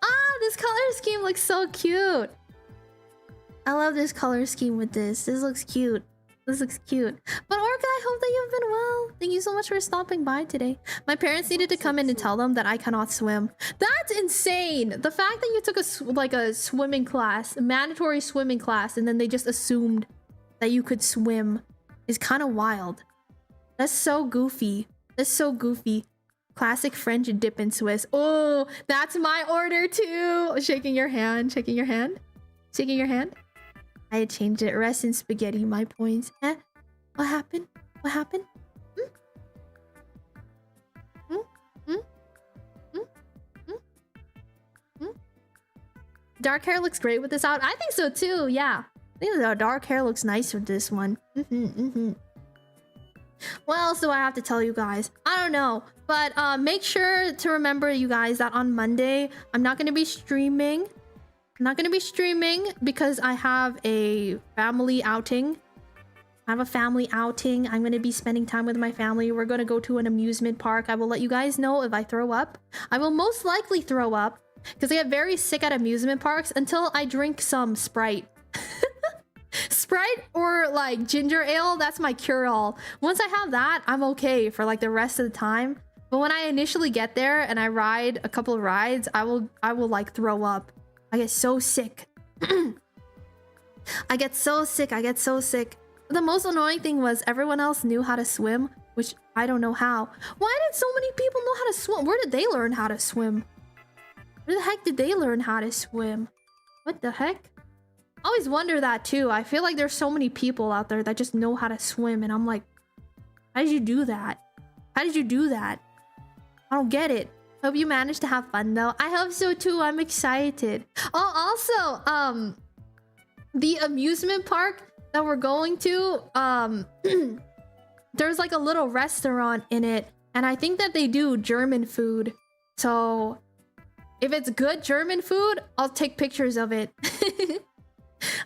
Ah, this color scheme looks so cute. I love this color scheme with this. This looks cute. This looks cute. But Orca, I hope that you've been well. Thank you so much for stopping by today. My parents needed to come in and tell them that I cannot swim. That's insane. The fact that you took a swimming class, a mandatory swimming class, and then they just assumed that you could swim is kind of wild. That's so goofy. That's so goofy. Classic French dip and Swiss. Oh, that's my order too. Shaking your hand. Shaking your hand. Shaking your hand. I had changed it. Rest in spaghetti, my points. Eh? What happened? What happened? Hmm? Hmm? Hmm? Hmm? Hmm? Dark hair looks great with this out. I think so too, yeah. I think the dark hair looks nice with this one. What else do I have to tell you guys? I don't know. But make sure to remember, you guys, that on Monday, I'm not going to be streaming. I'm not going to be streaming because I have a family outing. I have a family outing. I'm going to be spending time with my family. We're going to go to an amusement park. I will let you guys know if I throw up. I will most likely throw up because I get very sick at amusement parks until I drink some Sprite. Sprite or like ginger ale, that's my cure-all. Once I have that, I'm okay for like the rest of the time. But when I initially get there and I ride a couple of rides, I will like throw up. I get so sick. I get so sick. I get so sick. The most annoying thing was everyone else knew how to swim, which I don't know how. Why did so many people know how to swim? Where did they learn how to swim? Where the heck did they learn how to swim? What the heck? I always wonder that too. I feel like there's so many people out there that just know how to swim, and I'm like, how did you do that? How did you do that? I don't get it. Hope you managed to have fun though. I hope so too. I'm excited. Oh, also, the amusement park that we're going to, there's like a little restaurant in it, and I think that they do German food. So if it's good German food, I'll take pictures of it.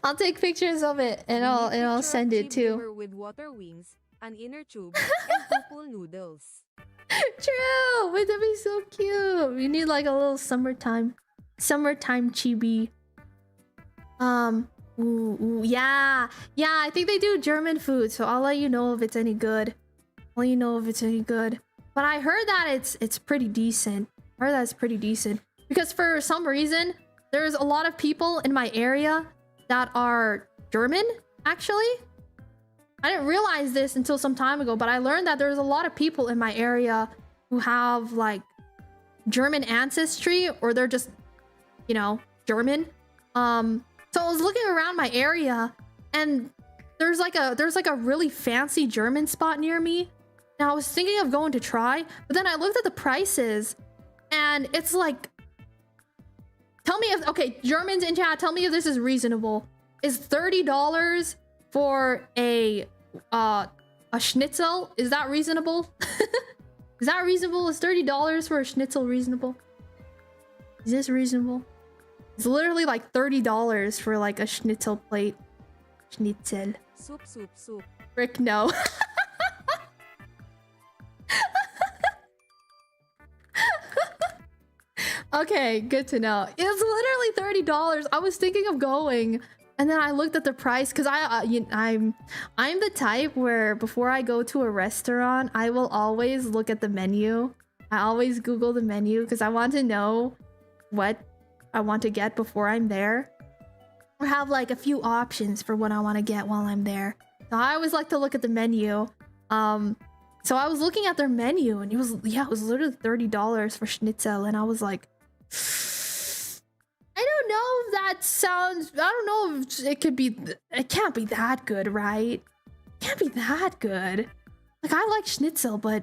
I'll take pictures of it and I'll send it too. With water wings, an inner tube, and purple noodles. True! Wait, that'd be so cute. We need like a little summertime chibi. Ooh, yeah. Yeah, I think they do German food, so I'll let you know if it's any good. I'll let you know if it's any good. But I heard that it's pretty decent. I heard that it's pretty decent. Because for some reason, there's a lot of people in my area that are German, actually. I didn't realize this until some time ago, but I learned that there's a lot of people in my area who have like German ancestry, or they're just, you know, German. So I was looking around my area, and there's like a really fancy German spot near me. Now I was thinking of going to try, but then I looked at the prices, and it's like, tell me if, okay, Germans in chat, tell me if this is reasonable. Is $30 for a schnitzel? Is that reasonable? Is that reasonable? Is $30 for a schnitzel reasonable? Is this reasonable? It's literally like $30 for like a schnitzel plate. Schnitzel. Soup, soup, soup. Rick, no. Okay, good to know. It's literally $30. I was thinking of going, and then I looked at the price because I'm the type where before I go to a restaurant, I will always look at the menu. I always Google the menu because I want to know what I want to get before I'm there, or have like a few options for what I want to get while I'm there. So I always like to look at the menu. So I was looking at their menu, and it was literally $30 for schnitzel, and I was like, I don't know if that sounds, I don't know if it could be, it can't be that good, right? It can't be that good. Like, I like schnitzel, but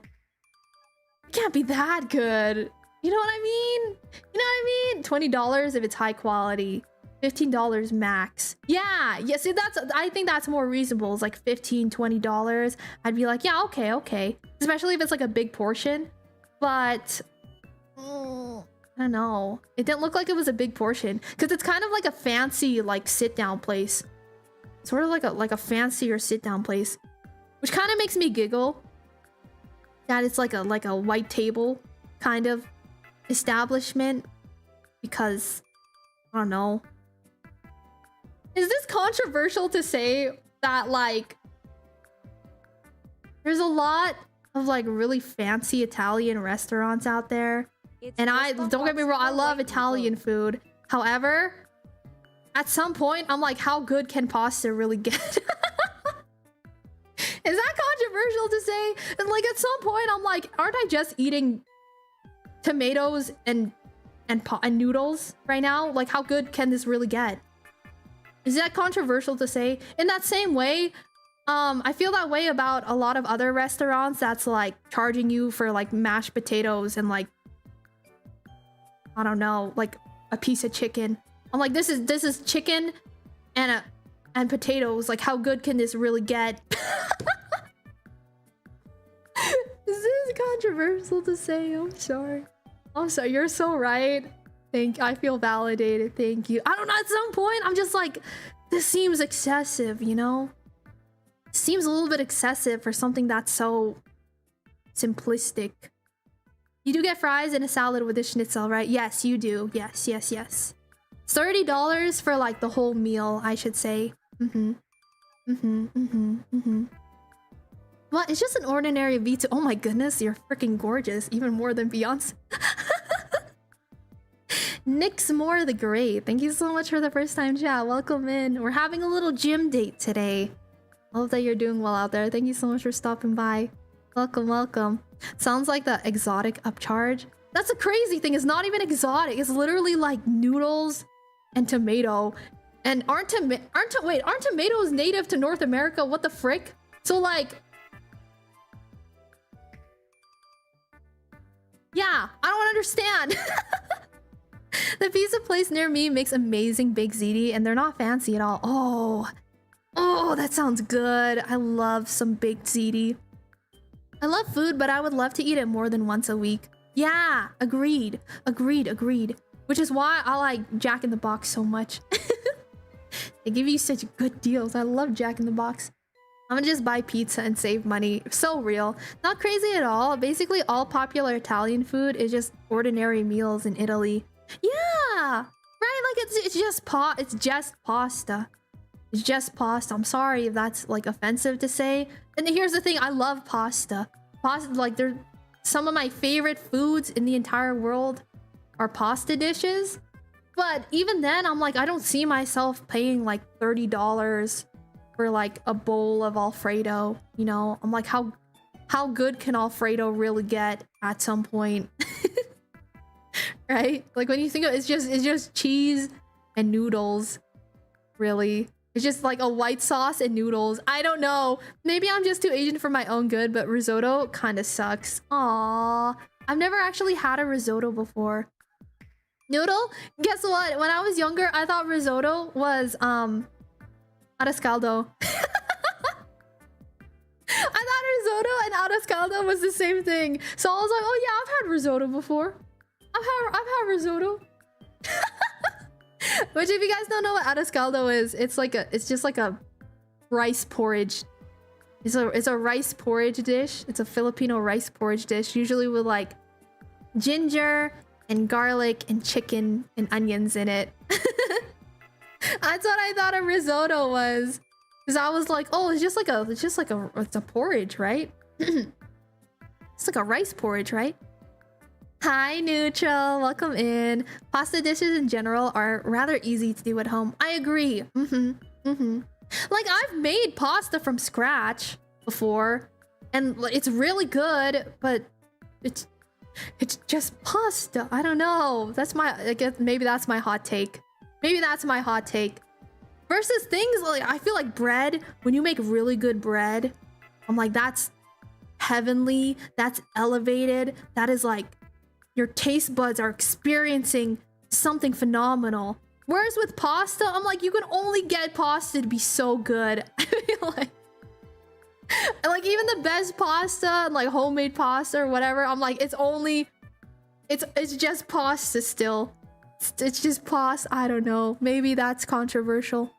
it can't be that good. You know what I mean? You know what I mean? $20 if it's high quality. $15 max. Yeah, see, I think that's more reasonable. It's like $15, $20. I'd be like, yeah, okay. Especially if it's like a big portion. But I don't know. It didn't look like it was a big portion, because it's kind of like a fancy like sit down place. Sort of like a fancier sit down place, which kind of makes me giggle. That it's like a white table kind of establishment, because I don't know. Is this controversial to say that like there's a lot of like really fancy Italian restaurants out there? And I, don't get me wrong, I love Italian food. However, at some point, I'm like, how good can pasta really get? Is that controversial to say? And like, at some point, I'm like, aren't I just eating tomatoes and noodles right now? Like, how good can this really get? Is that controversial to say? In that same way, I feel that way about a lot of other restaurants that's like charging you for like mashed potatoes and like, I don't know, like a piece of chicken. I'm like, this is chicken and potatoes. Like, how good can this really get? Is this controversial to say? I'm sorry. You're so right. I feel validated. Thank you. I don't know. At some point, I'm just like, this seems excessive, you know? It seems a little bit excessive for something that's so simplistic. You do get fries and a salad with a schnitzel, right? Yes, you do. Yes. $30 for like the whole meal, I should say. Well, it's just an ordinary VTuber. Oh my goodness, you're freaking gorgeous. Even more than Beyonce. Nick's More the Great. Thank you so much for the first time chat. Welcome in. We're having a little gym date today. I hope that you're doing well out there. Thank you so much for stopping by. Welcome. Sounds like the exotic upcharge. That's the crazy thing. It's not even exotic. It's literally like noodles and tomato. And aren't tomatoes native to North America? What the frick? So like, yeah, I don't understand. The pizza place near me makes amazing baked ziti, and they're not fancy at all. Oh, that sounds good. I love some baked ziti. I love food, but I would love to eat it more than once a week. Yeah, agreed. Which is why I like Jack in the Box so much. They give you such good deals. I love Jack in the Box. I'm gonna just buy pizza and save money. So real. Not crazy at all. Basically, all popular Italian food is just ordinary meals in Italy. Yeah, right. Like it's just pasta. It's just pasta. I'm sorry if that's like offensive to say. And here's the thing, I love pasta. Pasta, like, they're some of my favorite foods in the entire world are pasta dishes. But even then, I'm like, I don't see myself paying like $30 for like a bowl of Alfredo. You know, I'm like, how good can Alfredo really get at some point? Right? Like when you think of it, it's just cheese and noodles. Really, it's just like a white sauce and noodles. I don't know. Maybe I'm just too Asian for my own good, but risotto kind of sucks. Aww, I've never actually had a risotto before. Noodle? Guess what? When I was younger, I thought risotto was arroz caldo. I thought risotto and arroz caldo was the same thing. So I was like, oh yeah, I've had risotto before. I've had risotto. Which, if you guys don't know what arroz caldo is, it's just like a rice porridge. It's a rice porridge dish. It's a Filipino rice porridge dish, usually with like ginger and garlic and chicken and onions in it. That's what I thought a risotto was. Because I was like, oh, it's a porridge, right? It's like a rice porridge, right? Hi, Neutral. Welcome in. Pasta dishes in general are rather easy to do at home. I agree. Like, I've made pasta from scratch before, and it's really good, but it's just pasta. I don't know. I guess maybe that's my hot take. Maybe that's my hot take. Versus things like, I feel like bread, when you make really good bread, I'm like, that's heavenly, that's elevated, that is like, your taste buds are experiencing something phenomenal. Whereas with pasta, I'm like, you can only get pasta to be so good. I feel like even the best pasta, like homemade pasta or whatever, I'm like, it's just pasta still. It's just pasta. I don't know. Maybe that's controversial.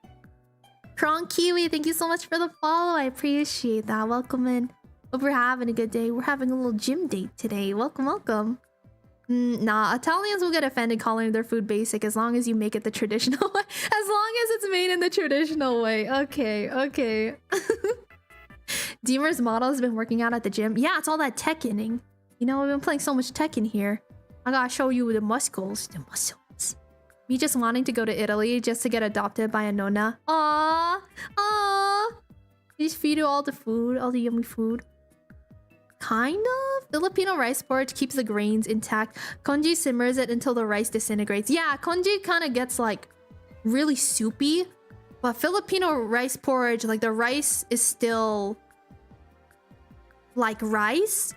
Prawn Kiwi, thank you so much for the follow. I appreciate that. Welcome in. Hope you're having a good day. We're having a little gym date today. Welcome, welcome. Nah, Italians will get offended calling their food basic as long as you make it the traditional way. As long as it's made in the traditional way. Okay, okay. Deemer's model has been working out at the gym. Yeah, it's all that Tekkening. You know, we've been playing so much Tekken here. I gotta show you the muscles. The muscles. Me just wanting to go to Italy just to get adopted by a nonna. Aww. Aww. Just feed you all the food, all the yummy food. Kind of. Filipino rice porridge keeps the grains intact. Congee simmers it until the rice disintegrates. Yeah, congee kind of gets like really soupy. But Filipino rice porridge, like the rice is still like rice.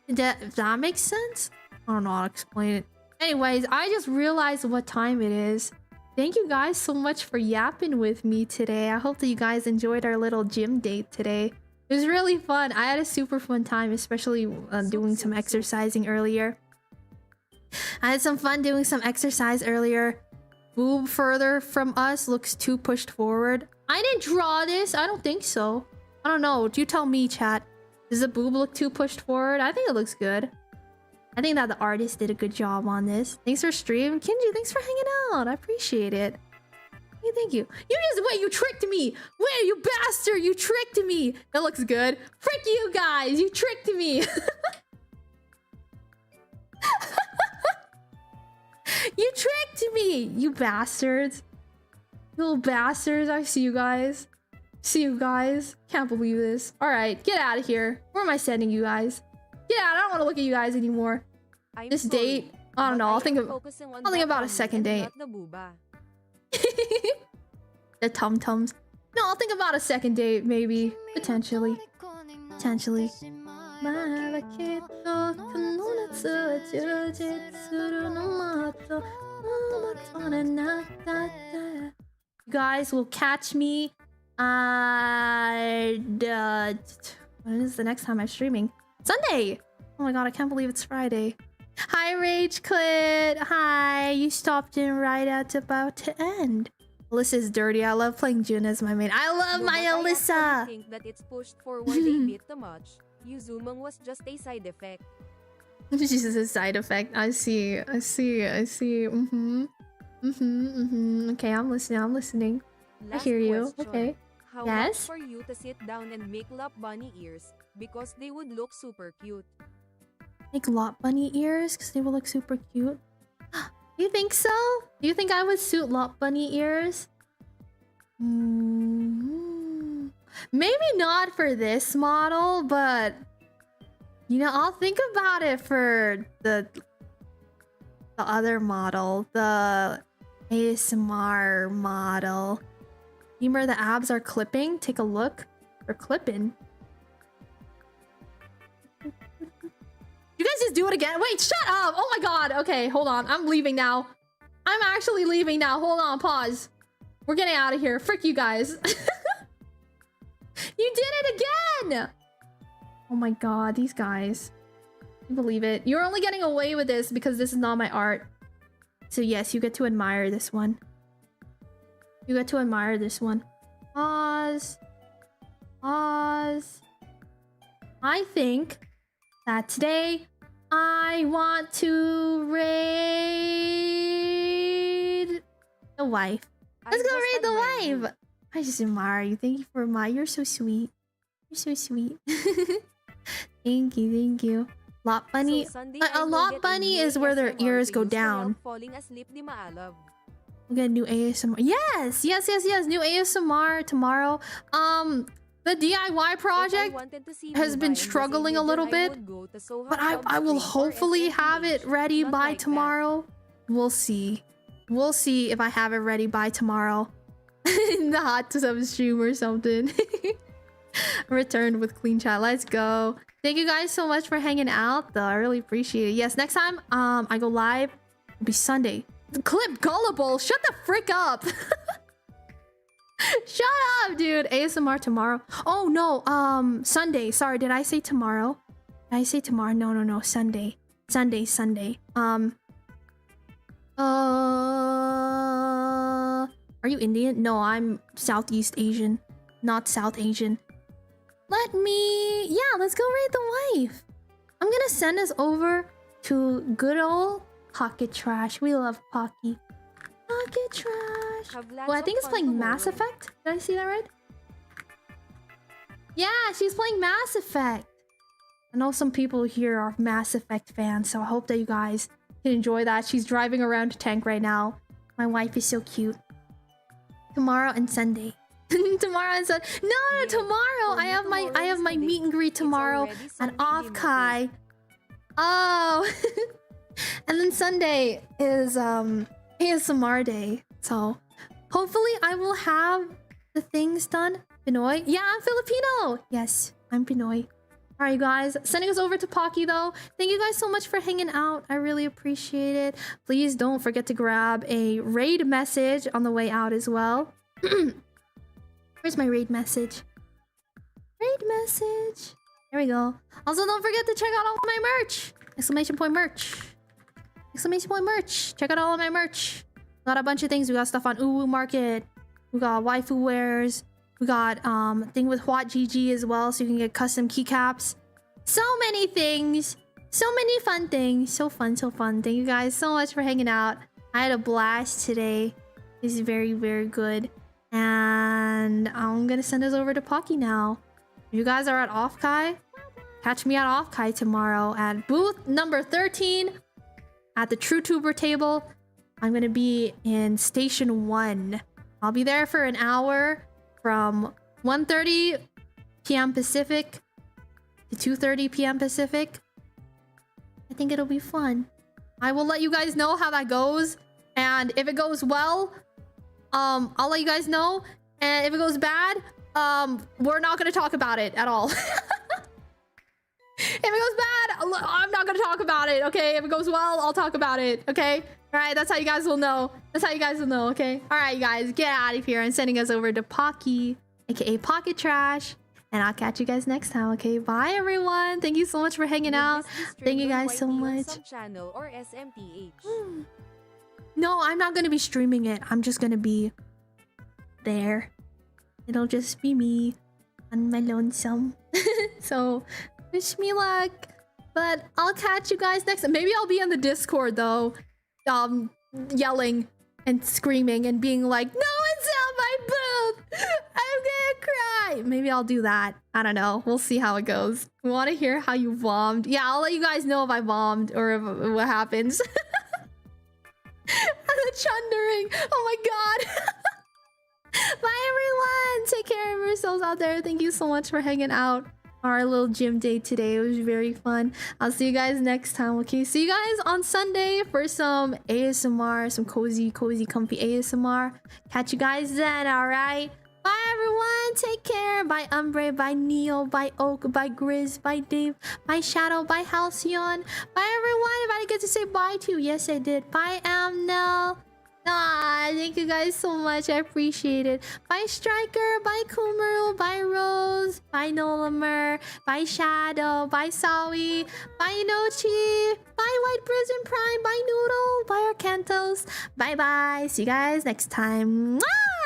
If that makes sense? I don't know how to explain it. Anyways, I just realized what time it is. Thank you guys so much for yapping with me today. I hope that you guys enjoyed our little gym date today. It was really fun. I had a super fun time, especially doing some exercising earlier. I had some fun doing some exercise earlier. Boob further from us looks too pushed forward. I didn't draw this. I don't think so. I don't know. You tell me, chat. Does the boob look too pushed forward? I think it looks good. I think that the artist did a good job on this. Thanks for stream. Kenji, thanks for hanging out. I appreciate it. Hey, thank you. Wait, you tricked me. Wait, you bastard. You tricked me. That looks good. Frick you guys. You tricked me. You tricked me. You bastards. You little bastards. I see you guys. See you guys. Can't believe this. All right, get out of here. Where am I sending you guys? Get out. I don't want to look at you guys anymore. This date, I don't know. I'll think about a second date. The tum-tums. No, I'll think about a second date, maybe. Potentially. Potentially. You guys will catch me. When is the next time I'm streaming? Sunday! Oh my god, I can't believe it's Friday. Hi, Rage Clit. Hi, you stopped in right at about to end. Alyssa's dirty. I love playing Jun as my main. I love my Alyssa. I think that it's pushed forward a bit too much. Yuzumang was just a side effect. She's just a side effect. I see. I see. I see. Okay, I'm listening. I'm listening. I hear you. question. Okay. How Yes? much for you to sit down and make lap bunny ears because they would look super cute? Make lot bunny ears because they will look super cute. You think so? Do you think I would suit lot bunny ears? Maybe not for this model, but you know, I'll think about it for the other model, the ASMR model. Remember the abs are clipping? Take a look. They're clipping. You guys just do it again? Wait, shut up! Oh my god! Okay, hold on. I'm leaving now. I'm actually leaving now. Hold on, pause. We're getting out of here. Frick you guys. You did it again! Oh my god, these guys. Can you believe it? You're only getting away with this because this is not my art. So yes, you get to admire this one. You get to admire this one. Pause. Pause. I think that today I want to raid the wife. Let's go raid the wife. I just admire you. Thank you for admiring. You're so sweet. You're so sweet. Thank you, thank you. Lot bunny. A lot bunny is where their ears go down. Falling asleep, di maalab. We'll get new ASMR. Yes, yes, yes, yes. New ASMR tomorrow. The DIY project has been struggling a little bit, but I will hopefully have it ready by tomorrow. We'll see. We'll see if I have it ready by tomorrow. In the hot tub stream or something. Returned with clean chat. Let's go. Thank you guys so much for hanging out though. I really appreciate it. Yes, next time I go live, it'll be Sunday. The clip gullible. Shut the frick up. Shut up, dude. ASMR tomorrow. Oh no, Sunday. Sorry, did I say tomorrow? Did I say tomorrow? No, no, no. Sunday. Sunday, Sunday. Are you Indian? No, I'm Southeast Asian, not South Asian. Let's go raid the wife. I'm gonna send us over to good old Pocket Trash. We love Pocky. Pocket Trash. Well, I think it's playing Mass Effect. Did I see that right? Yeah, she's playing Mass Effect. I know some people here are Mass Effect fans, so I hope that you guys can enjoy that. She's driving around a tank right now. My wife is so cute. Tomorrow and Sunday. Tomorrow and Sunday. No, tomorrow. I have my meet and greet tomorrow at OFFKAI. Oh. And then Sunday is ASMR day. So hopefully I will have the things done. Pinoy? Yeah, I'm Filipino. Yes, I'm Pinoy. Alright guys, sending us over to Pocky though. Thank you guys so much for hanging out. I really appreciate it. Please don't forget to grab a raid message on the way out as well. Where's my raid message? Raid message. There we go. Also, don't forget to check out all my merch. Exclamation point merch. Exclamation point merch. Check out all of my merch. We got a bunch of things. We got stuff on Uwu Market. We got waifu wares. We got thing with Hot GG as well, so you can get custom keycaps. So many things. So many fun things. So fun, so fun. Thank you guys so much for hanging out. I had a blast today. This is very, very good. And I'm gonna send us over to Pocky now. If you guys are at OFFKAI, catch me at OFFKAI tomorrow at booth number 13 at the TrueTuber table. I'm gonna be in Station 1. I'll be there for an hour from 1:30 p.m. Pacific to 2:30 p.m. Pacific. I think it'll be fun. I will let you guys know how that goes. And if it goes well, I'll let you guys know. And if it goes bad, we're not gonna talk about it at all. If it goes bad, I'm not gonna talk about it, okay? If it goes well, I'll talk about it, okay? All right, that's how you guys will know. That's how you guys will know, okay? All right, you guys, get out of here and sending us over to Pocky, aka Pocket Trash. And I'll catch you guys next time, okay? Bye, everyone. Thank you so much for hanging out. Thank you guys so much. Or SMTH. No, I'm not gonna be streaming it. I'm just gonna be there. It'll just be me on my lonesome. So, wish me luck. But I'll catch you guys next time. Maybe I'll be on the Discord though, yelling and screaming and being like, "No one's on my booth!" bye. Maybe I'll do that. I don't know. We'll see how it goes. We want to hear how you bombed. Yeah, I'll let you guys know if I bombed or if, what happens. The chundering. Oh my god. Bye everyone. Take care of yourselves out there. Thank you so much for hanging out. Our little gym day today. It was very fun. I'll see you guys next time. Okay, see you guys on Sunday for some ASMR, some cozy, comfy ASMR. Catch you guys then, all right? Bye, everyone. Take care. Bye, Umbre. Bye, Neo. Bye, Oak. Bye, Grizz. Bye, Dave. Bye, Shadow. Bye, Halcyon. Bye, everyone. If I didn't get to say bye to you, yes, I did. Bye, Amnel. Ah, thank you guys so much. I appreciate it. Bye, Striker. Bye, Kumaru. Bye, Rose. Bye, Nolamer. Bye, Shadow. Bye, Sawi. Bye, Inochi. Bye, White Prison Prime. Bye, Noodle. Bye, Arcantos. Bye-bye. See you guys next time. Mwah!